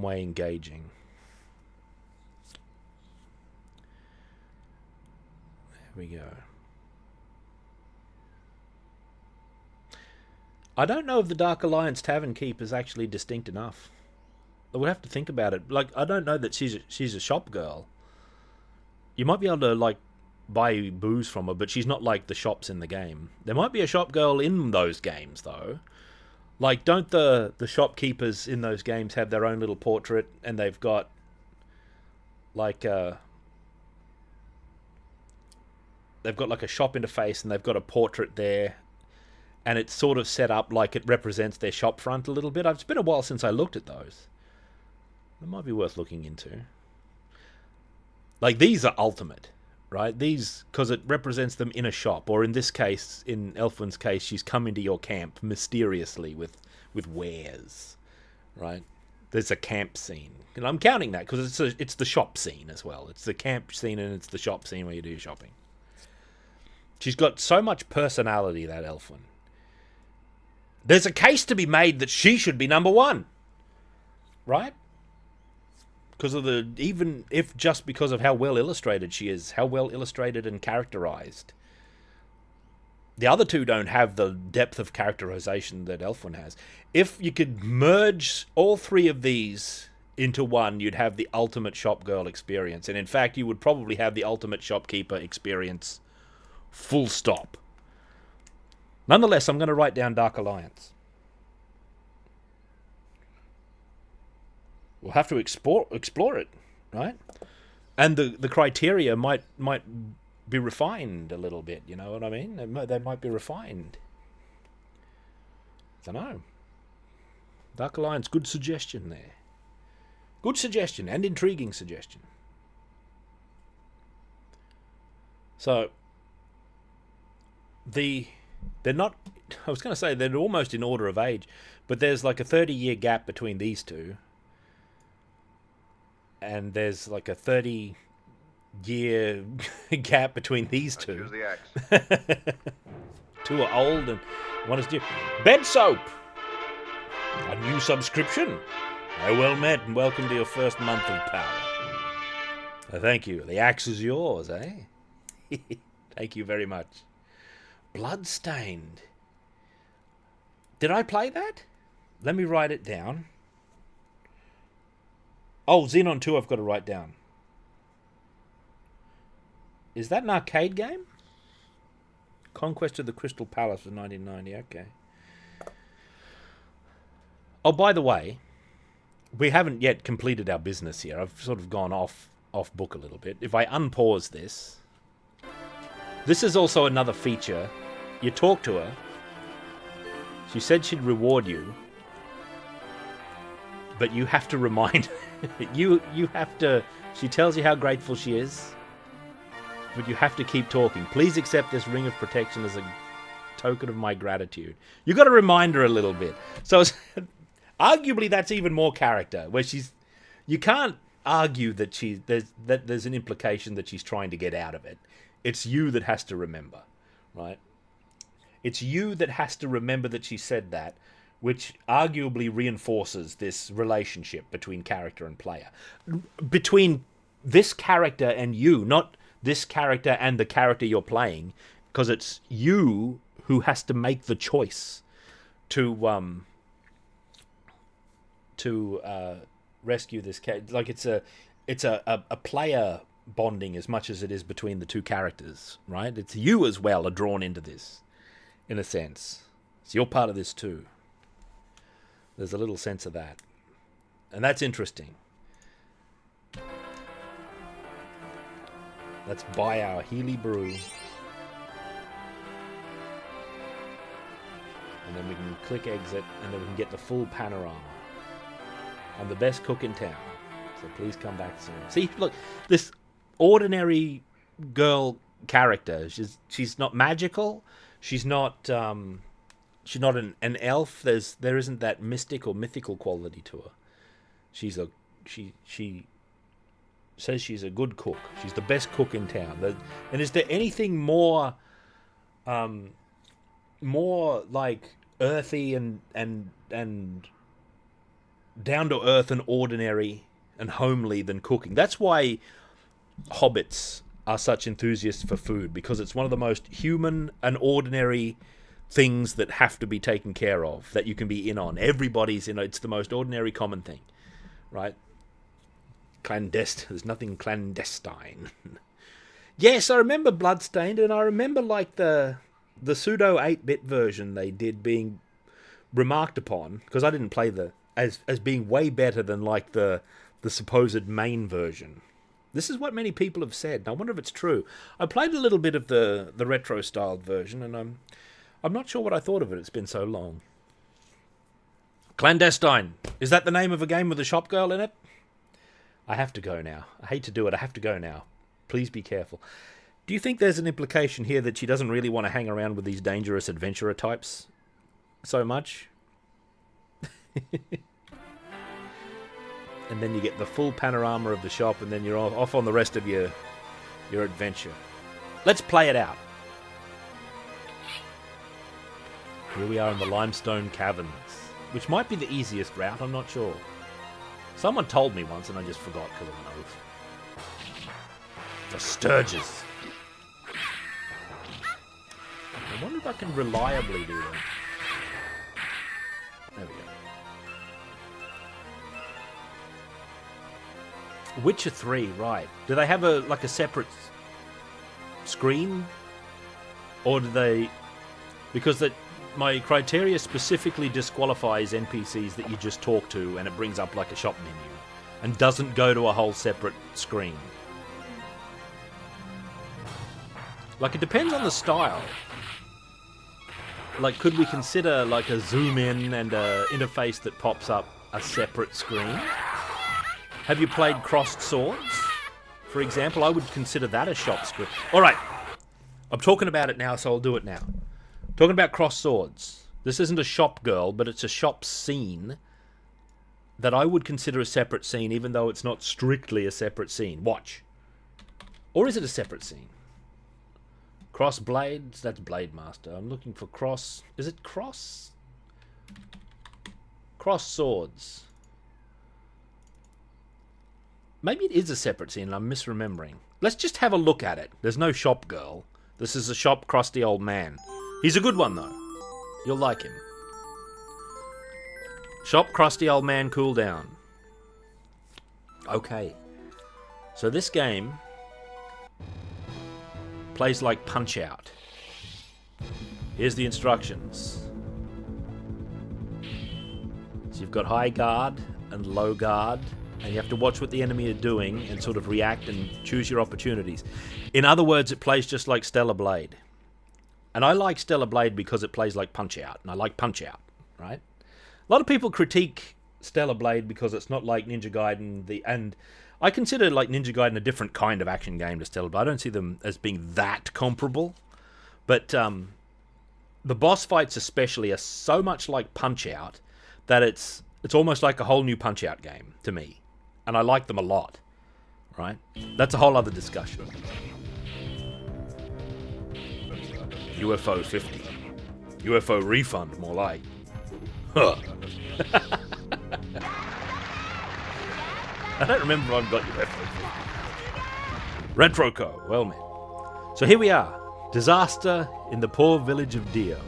way engaging. There we go. I don't know if the Dark Alliance Tavern Keep is actually distinct enough. We'll have to think about it. Like, I don't know that she's a shop girl. You might be able to, like, buy booze from her, but she's not like the shops in the game. There might be a shop girl in those games, though. Like, don't the shopkeepers in those games have their own little portrait, and they've got, like, they've got, like, a shop interface, and they've got a portrait there, and it's sort of set up like it represents their shop front a little bit. It's been a while since I looked at those. It might be worth looking into. Like, these are ultimate, right? These, because it represents them in a shop, or in this case, in Elfwin's case, she's come into your camp mysteriously with wares, right? There's a camp scene, and I'm counting that because it's the shop scene as well. It's the camp scene and it's the shop scene where you do your shopping. She's got so much personality, that Elfwin. There's a case to be made that she should be number one, right? Because of even if just because of how well illustrated she is, how well illustrated and characterized. The other two don't have the depth of characterization that Elfwin has. If you could merge all three of these into one, you'd have the ultimate shop girl experience. And in fact, you would probably have the ultimate shopkeeper experience, full stop. Nonetheless, I'm going to write down Dark Alliance. We'll have to explore it, right? And the criteria might be refined a little bit, you know what I mean? They might be refined. I don't know. Dark Alliance, good suggestion there. Good suggestion and intriguing suggestion. So, they're not, I was going to say they're almost in order of age, but there's like a 30-year gap between these two. And there's like a 30-year gap between these two. Choose the axe. Two are old and one is new. Bed soap! A new subscription. Well met and welcome to your first month of power. Thank you. The axe is yours, eh? Thank you very much. Bloodstained. Did I play that? Let me write it down. Oh, Xenon 2 I've got to write down. Is that an arcade game? Conquest of the Crystal Palace of 1990, okay. Oh, by the way, we haven't yet completed our business here. I've sort of gone off book a little bit. If I unpause this, this is also another feature. You talk to her. She said she'd reward you, but you have to remind her. you have to. She tells you how grateful she is, but you have to keep talking. Please accept this ring of protection as a token of my gratitude. You got to remind her a little bit. So arguably that's even more character, where you can't argue that there's an implication that she's trying to get out of it. It's you that has to remember, right? It's you that has to remember that she said that, which arguably reinforces this relationship between character and player. Between this character and you, not this character and the character you're playing, because it's you who has to make the choice to rescue this character. Like it's a player bonding as much as it is between the two characters, right? It's you as well are drawn into this, in a sense. So you're part of this too. There's a little sense of that. And that's interesting. Let's buy our Healy brew. And then we can click exit, and then we can get the full panorama. I'm the best cook in town, so please come back soon. See, look, this ordinary girl character, she's not magical, she's not she's not an elf. There isn't that mystic or mythical quality to her. She says she's a good cook. She's the best cook in town. And is there anything more like earthy and down to earth and ordinary and homely than cooking? That's why hobbits are such enthusiasts for food, because it's one of the most human and ordinary things that have to be taken care of, that you can be in on. Everybody's in. It's the most ordinary, common thing, right? There's nothing clandestine. Yes, I remember Bloodstained, and I remember like the pseudo 8-bit version they did being remarked upon, because I didn't play as being way better than like the supposed main version. This is what many people have said, and I wonder if it's true. I played a little bit of the retro-styled version, and I'm not sure what I thought of it. It's been so long. Clandestine. Is that the name of a game with a shop girl in it? I have to go now. I hate to do it. I have to go now. Please be careful. Do you think there's an implication here that she doesn't really want to hang around with these dangerous adventurer types so much? And then you get the full panorama of the shop, and then you're off on the rest of your adventure. Let's play it out. Here we are in the limestone caverns, which might be the easiest route, I'm not sure. Someone told me once and I just forgot because of an oath. The Sturges. I wonder if I can reliably do that. There we go. Witcher 3, right. Do they have a separate screen? Or do they... Because my criteria specifically disqualifies NPCs that you just talk to and it brings up like a shop menu and doesn't go to a whole separate screen. Like, it depends on the style. Like, could we consider like a zoom in and a interface that pops up a separate screen? Have you played Crossed Swords? For example, I would consider that a shop screen. Alright, I'm talking about it now, so I'll do it now. Talking about Crossed Swords. This isn't a shop girl, but it's a shop scene that I would consider a separate scene, even though it's not strictly a separate scene. Watch. Or is it a separate scene? Cross Blades? That's Blade Master. I'm looking for Cross... Is it Cross? Crossed Swords. Maybe it is a separate scene and I'm misremembering. Let's just have a look at it. There's no shop girl. This is a shop crusty old man. He's a good one, though. You'll like him. Shop crusty old man cool down. Okay. So this game plays like Punch-Out. Here's the instructions. So you've got high guard and low guard, and you have to watch what the enemy are doing and sort of react and choose your opportunities. In other words, it plays just like Stellar Blade. And I like Stellar Blade because it plays like Punch-Out, and I like Punch-Out, right? A lot of people critique Stellar Blade because it's not like Ninja Gaiden, and I consider like Ninja Gaiden a different kind of action game to Stellar Blade. I don't see them as being that comparable, but the boss fights especially are so much like Punch-Out that it's almost like a whole new Punch-Out game to me. And I like them a lot, right? That's a whole other discussion. UFO 50. UFO refund, more like. Huh. I don't remember if I've got UFO 50. Retroco, well met. So here we are. Disaster in the poor village of Dio.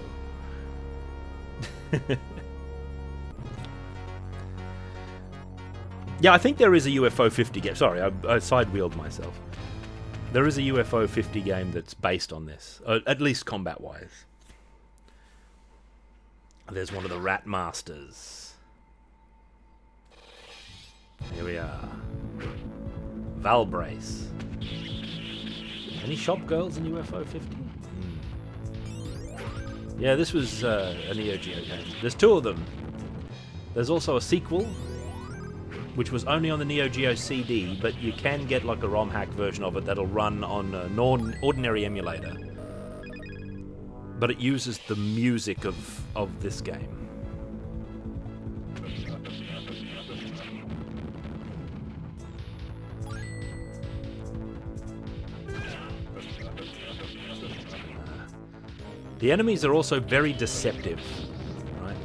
Yeah, I think there is a UFO 50 game. Sorry, I side-wheeled myself. There is a UFO 50 game that's based on this, at least combat-wise. There's one of the Rat Masters. Here we are. Valbrace. Any shop girls in UFO 50? Yeah, this was a Neo Geo game. There's two of them. There's also a sequel, which was only on the Neo Geo CD, but you can get like a ROM hack version of it that'll run on an ordinary emulator. but it uses the music of this game. The enemies are also very deceptive, right?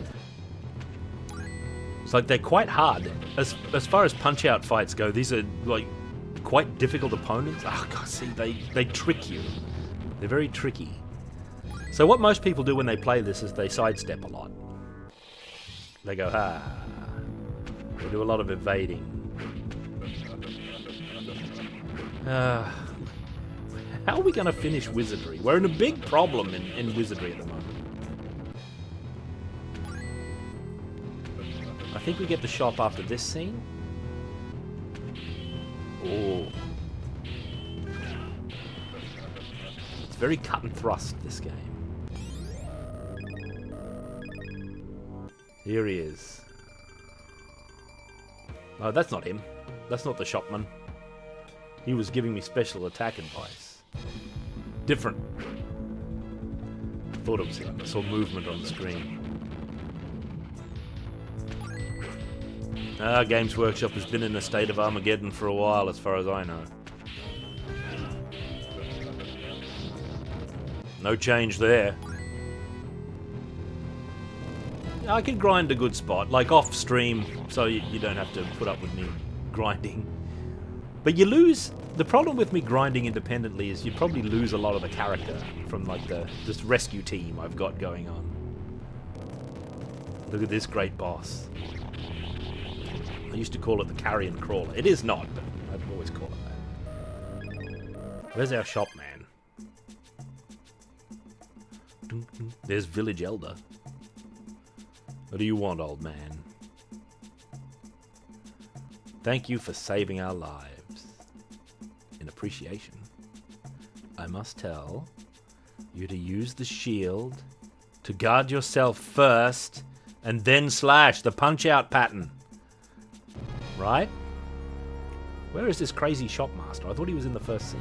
It's like they're quite hard. As far as punch-out fights go, these are like quite difficult opponents. Oh god, see, they trick you. They're very tricky. So what most people do when they play this is they sidestep a lot. They go, They do a lot of evading. How are we going to finish Wizardry? We're in a big problem in Wizardry at the moment. I think we get the shop after this scene. Oh. It's very cut and thrust, this game. Here he is. Oh, that's not him. That's not the shopman. He was giving me special attack advice. Different. Thought it was him. I saw movement on the screen. Games Workshop has been in a state of Armageddon for a while, as far as I know. No change there. I can grind a good spot, like off stream, so you don't have to put up with me grinding. But you lose... The problem with me grinding independently is you probably lose a lot of the character from like this rescue team I've got going on. Look at this great boss. I used to call it the Carrion Crawler. It is not, but I'd always call it that. Where's our shop man? There's Village Elder. What do you want, old man? Thank you for saving our lives. In appreciation, I must tell you to use the shield to guard yourself first and then slash the punch-out pattern. Right? Where is this crazy shopmaster? I thought he was in the first scene.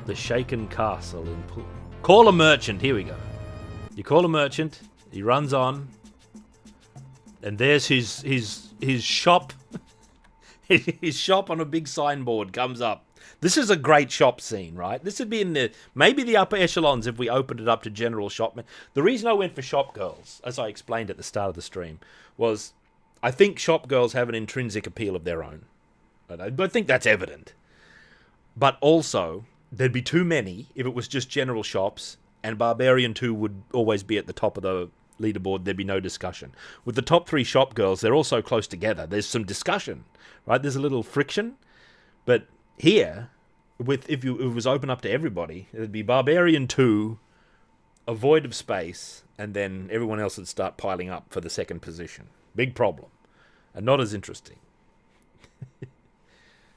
The Shaken Castle in Call a merchant. Here we go. You call a merchant. He runs on. And there's his shop. His shop on a big signboard comes up. This is a great shop scene, right? This would be in maybe the upper echelons if we opened it up to general shopmen. The reason I went for shop girls, as I explained at the start of the stream, was I think shop girls have an intrinsic appeal of their own. I think that's evident. But also, there'd be too many if it was just general shops, and Barbarian 2 would always be at the top of the leaderboard. There'd be no discussion. With the top 3 shop girls, they're all so close together. There's some discussion, right? There's a little friction. But here, if it was open up to everybody, it'd be Barbarian 2, a Void of Space, and then everyone else would start piling up for the second position. Big problem. And not as interesting.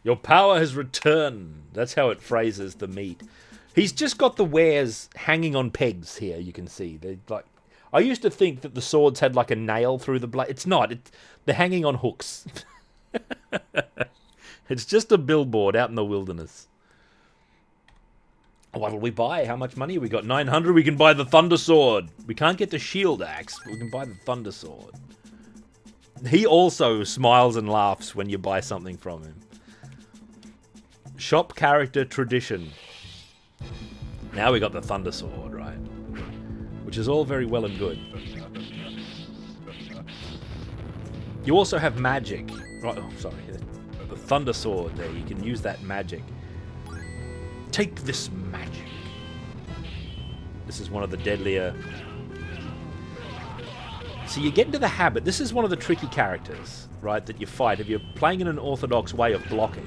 Your power has returned. That's how it phrases the meat. He's just got the wares hanging on pegs here, you can see. They're like... I used to think that the swords had like a nail through the blade. It's not. They're hanging on hooks. It's just a billboard out in the wilderness. What'll we buy? How much money? We got 900. We can buy the Thunder Sword. We can't get the Shield Axe, but we can buy the Thunder Sword. He also smiles and laughs when you buy something from him. Shop character tradition. Now we got the Thunder Sword, right? Which is all very well and good. You also have magic. Right, oh, sorry. The Thunder Sword there. You can use that magic. Take this magic. This is one of the deadlier... So you get into the habit. This is one of the tricky characters, right, that you fight. If you're playing in an orthodox way of blocking,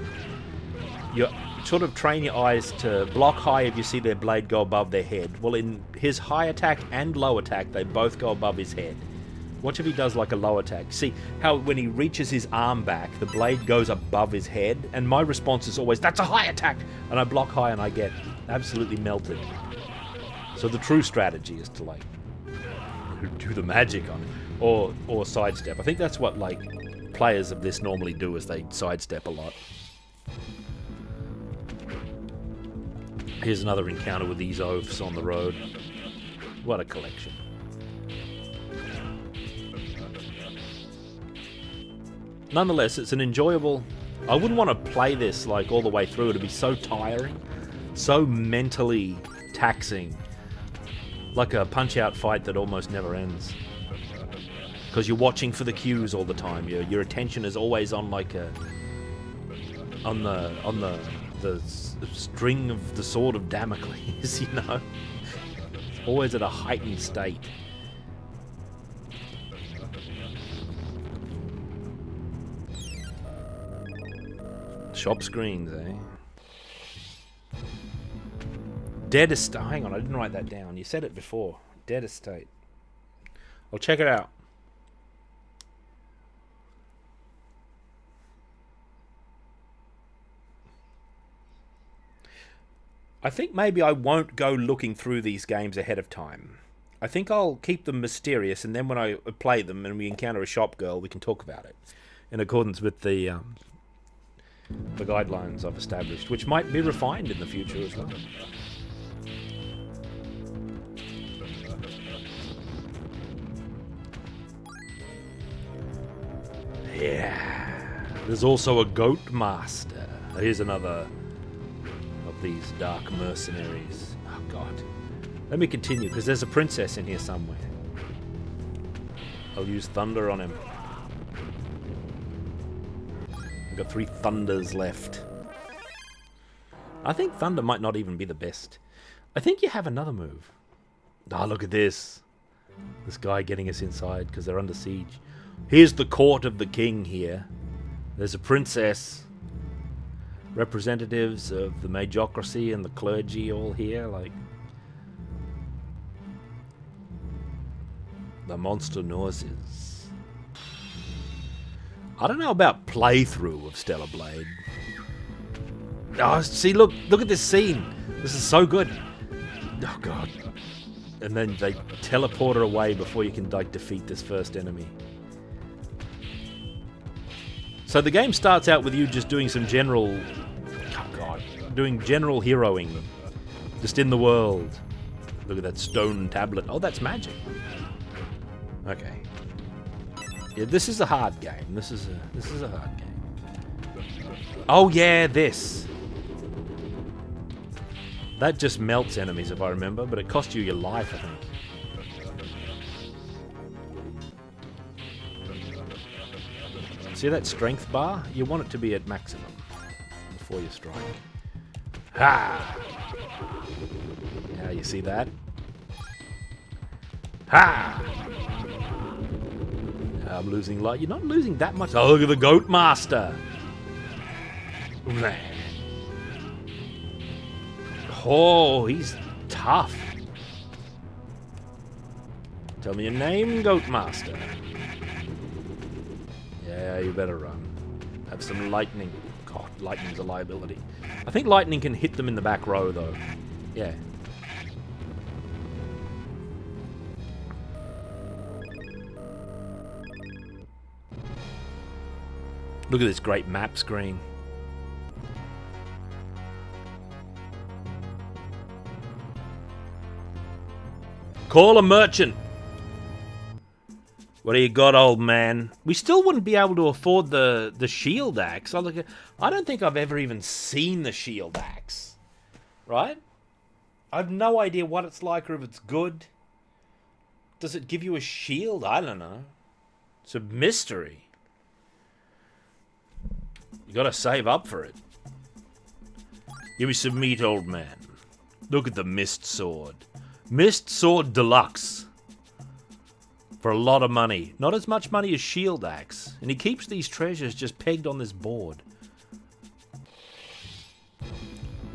you sort of train your eyes to block high if you see their blade go above their head. Well, in his high attack and low attack, they both go above his head. Watch if he does like a low attack. See how when he reaches his arm back, the blade goes above his head? And my response is always, that's a high attack! And I block high and I get absolutely melted. So the true strategy is to, like, do the magic on it. Or sidestep. I think that's what, like, players of this normally do, is they sidestep a lot. Here's another encounter with these oafs on the road. What a collection. Nonetheless, it's an enjoyable... I wouldn't want to play this like all the way through. It'd be so tiring, so mentally taxing, like a punch-out fight that almost never ends. Because you're watching for the cues all the time. Your attention is always on like a... on the string of the sword of Damocles, you know? It's always at a heightened state. Shop screens, eh? Dead Estate. Hang on, I didn't write that down. You said it before. Dead Estate. I'll check it out. I think maybe I won't go looking through these games ahead of time. I think I'll keep them mysterious, and then when I play them and we encounter a shop girl, we can talk about it in accordance with the guidelines I've established, which might be refined in the future as well. Yeah. There's also a Goat Master. Here's another of these dark mercenaries. Oh god. Let me continue, because there's a princess in here somewhere. I'll use thunder on him. I've got 3 thunders left. I think thunder might not even be the best. I think you have another move. Ah, look at this. This guy getting us inside because they're under siege. Here's the court of the king here. There's a princess. Representatives of the majocracy and the clergy all here, like... The monster noises. I don't know about playthrough of Stellar Blade. Oh, see, look at this scene. This is so good. Oh, God. And then they teleport her away before you can, like, defeat this first enemy. So the game starts out with you just doing some general... Oh, God. Doing general heroing. Just in the world. Look at that stone tablet. Oh, that's magic. Okay. Yeah, this is a hard game. This is a hard game. Oh yeah, this. That just melts enemies if I remember, but it costs you your life, I think. See that strength bar? You want it to be at maximum before you strike. Ha! Yeah, you see that? Ha! I'm losing light. You're not losing that much. Oh, look at the Goat Master. Oh, he's tough. Tell me your name, Goat Master. Yeah, you better run. Have some lightning. God, lightning's a liability. I think lightning can hit them in the back row, though. Yeah. Look at this great map screen. Call a merchant. What do you got, old man? We still wouldn't be able to afford the shield axe. I don't think I've ever even seen the shield axe. Right? I've no idea what it's like or if it's good. Does it give you a shield? I don't know. It's a mystery. You gotta save up for it. Give me some meat, old man. Look at the Mist Sword. Mist Sword Deluxe. For a lot of money. Not as much money as Shield Axe. And he keeps these treasures just pegged on this board.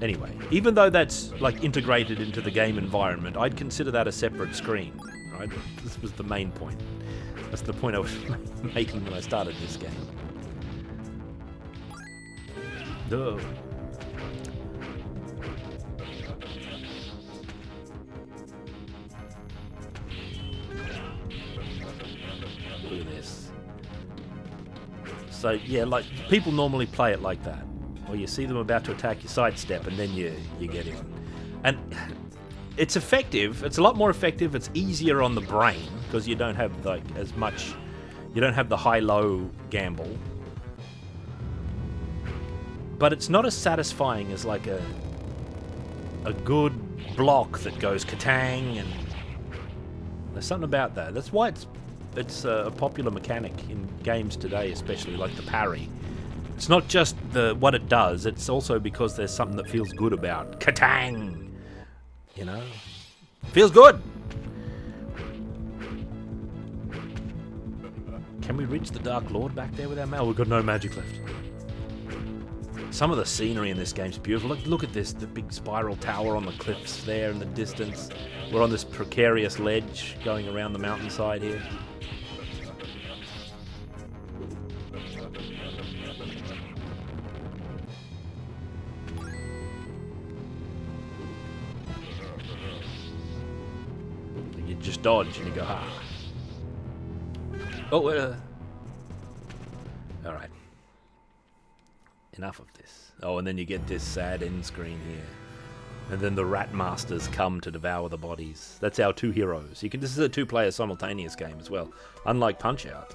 Anyway, even though that's like integrated into the game environment, I'd consider that a separate screen. Right? This was the main point. That's the point I was making when I started this game. Duh. Look at this. So yeah, like people normally play it like that. Or you see them about to attack, you sidestep, and then you get in. it's effective. It's a lot more effective. It's easier on the brain because you don't have like as much. You don't have the high-low gamble. But it's not as satisfying as like a good block that goes katang, and there's something about that. That's why it's a popular mechanic in games today, especially like the parry. It's not just what it does, it's also because there's something that feels good about katang. You know? Feels good! Can we reach the Dark Lord back there with our mail? We've got no magic left. Some of the scenery in this game's beautiful. Look at this, the big spiral tower on the cliffs there in the distance. We're on this precarious ledge going around the mountainside here. You just dodge and you go, ha. Oh, alright. Enough of this. Oh, and then you get this sad end screen here. And then the Rat Masters come to devour the bodies. That's our two heroes. This is a two-player simultaneous game as well. Unlike Punch-Out.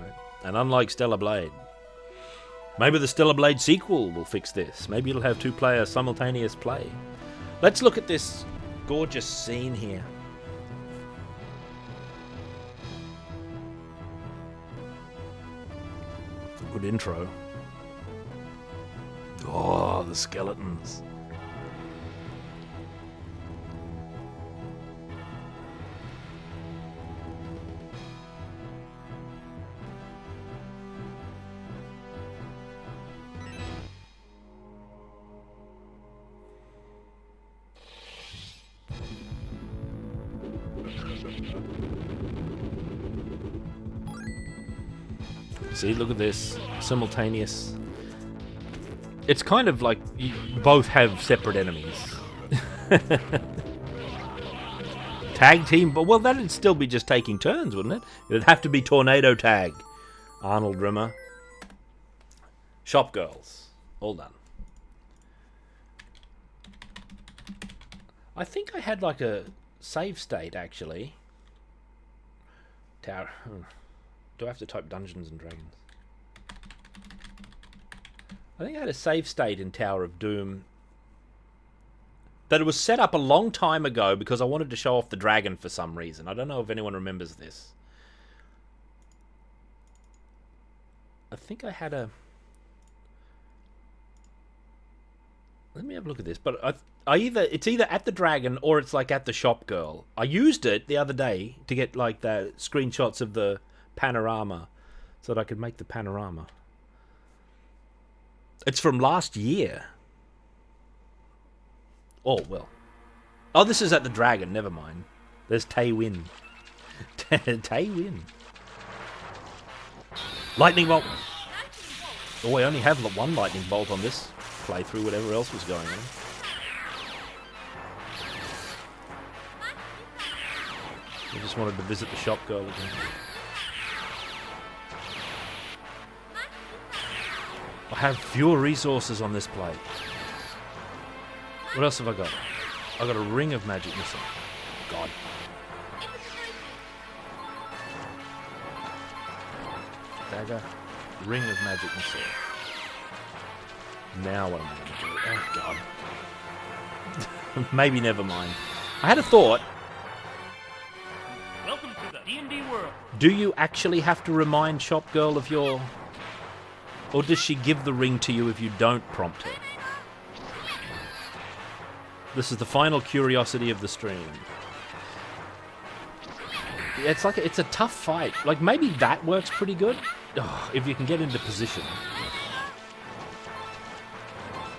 Right? And unlike Stellar Blade. Maybe the Stellar Blade sequel will fix this. Maybe it'll have two-player simultaneous play. Let's look at this gorgeous scene here. Good intro. Oh, the skeletons. See, look at this. Simultaneous. It's kind of like you both have separate enemies. Tag team, but well, that'd still be just taking turns, wouldn't it? It'd have to be Tornado Tag. Arnold Rimmer. Shop Girls. All done. I think I had like a save state, actually. Tower. Do I have to type Dungeons and Dragons? I think I had a save state in Tower of Doom. That it was set up a long time ago because I wanted to show off the dragon for some reason. I don't know if anyone remembers this. I think I had a... Let me have a look at this. But it's either at the dragon or it's like at the shop girl. I used it the other day to get like the screenshots of the panorama so that I could make the panorama. It's from last year. Oh, well. Oh, this is at the dragon. Never mind. There's Tay Win. Tay Win. Lightning bolt. Oh, I only have one lightning bolt on this playthrough, whatever else was going on. I just wanted to visit the shop girl again. I have fewer resources on this plate. What else have I got? I got a ring of magic missile. God. Dagger. Ring of magic missile. Now what am I going to do? Oh, God. Maybe never mind. I had a thought. Welcome to the D&D world. Do you actually have to remind Shop Girl of your... Or does she give the ring to you if you don't prompt her? This is the final curiosity of the stream. It's like it's a tough fight. Like maybe that works pretty good. Oh, if you can get into position.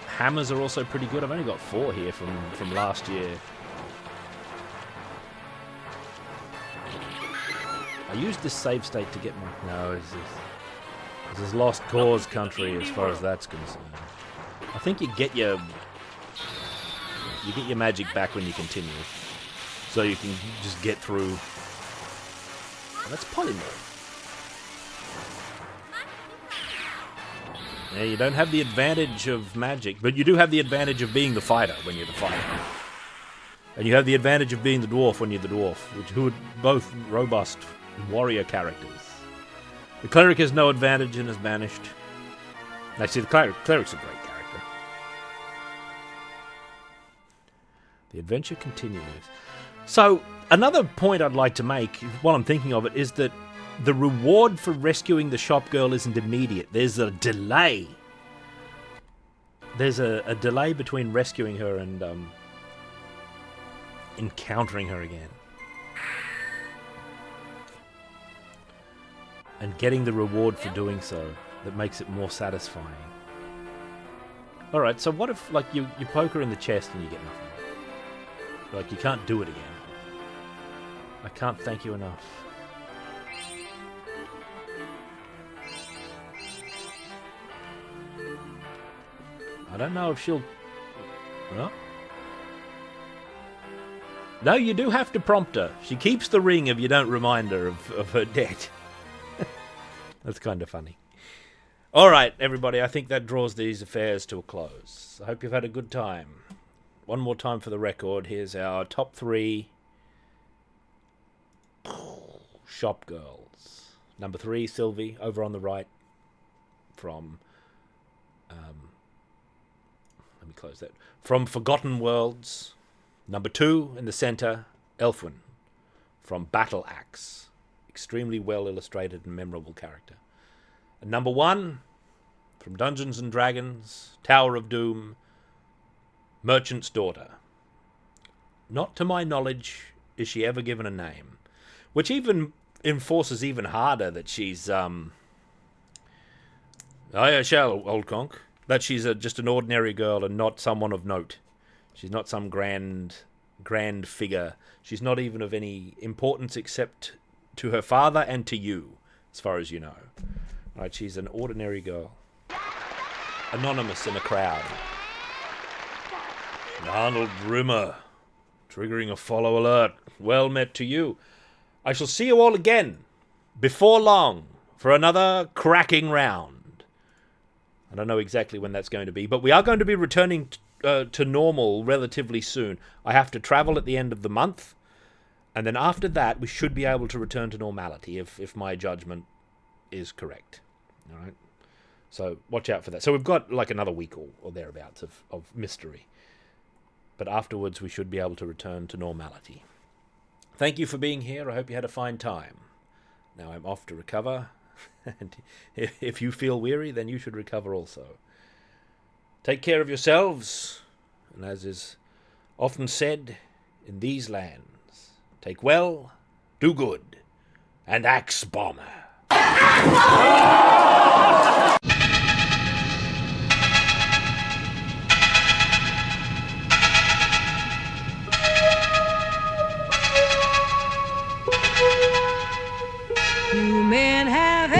Hammers are also pretty good. I've only got 4 here from last year. I used this save state to get my... No, this is lost cause country as far as that's concerned. I think you get your magic back when you continue. So you can just get through. Oh, that's polymorph. Yeah, you don't have the advantage of magic, but you do have the advantage of being the fighter when you're the fighter. And you have the advantage of being the dwarf when you're the dwarf, who are both robust warrior characters. The cleric has no advantage and is banished. Actually, the cleric's a great character. The adventure continues. So, another point I'd like to make, while I'm thinking of it, is that the reward for rescuing the shop girl isn't immediate. There's a delay. There's a delay between rescuing her and encountering her again. And getting the reward for doing so that makes it more satisfying. Alright, so what if, like, you poke her in the chest and you get nothing? Like, you can't do it again. I can't thank you enough. I don't know if she'll... Well... No, you do have to prompt her. She keeps the ring if you don't remind her of her debt. That's kind of funny. Alright, everybody, I think that draws these affairs to a close. I hope you've had a good time. One more time for the record. Here's our top 3 shop girls. Number 3, Sylvie, over on the right from... let me close that. From Forgotten Worlds. Number 2, in the center, Elfwin, from Battle Axe. Extremely well illustrated and memorable character. And number 1, from Dungeons and Dragons, Tower of Doom, Merchant's Daughter. Not to my knowledge is she ever given a name, which even enforces even harder that she's I shall, old conch, that she's just an ordinary girl and not someone of note. She's not some grand figure. She's not even of any importance except to her father and to you, as far as you know. Right, she's an ordinary girl. Anonymous in a crowd. Arnold Rimmer, triggering a follow alert. Well met to you. I shall see you all again, before long, for another cracking round. I don't know exactly when that's going to be, but we are going to be returning to normal relatively soon. I have to travel at the end of the month, and then after that we should be able to return to normality if my judgment is correct. All right, so watch out for that. So we've got like another week or thereabouts of mystery, but afterwards we should be able to return to normality. Thank you for being here. I hope you had a fine time. Now I'm off to recover, and if you feel weary, then you should recover also. Take care of yourselves, and as is often said in these lands, take well, do good, and axe bomber. You men have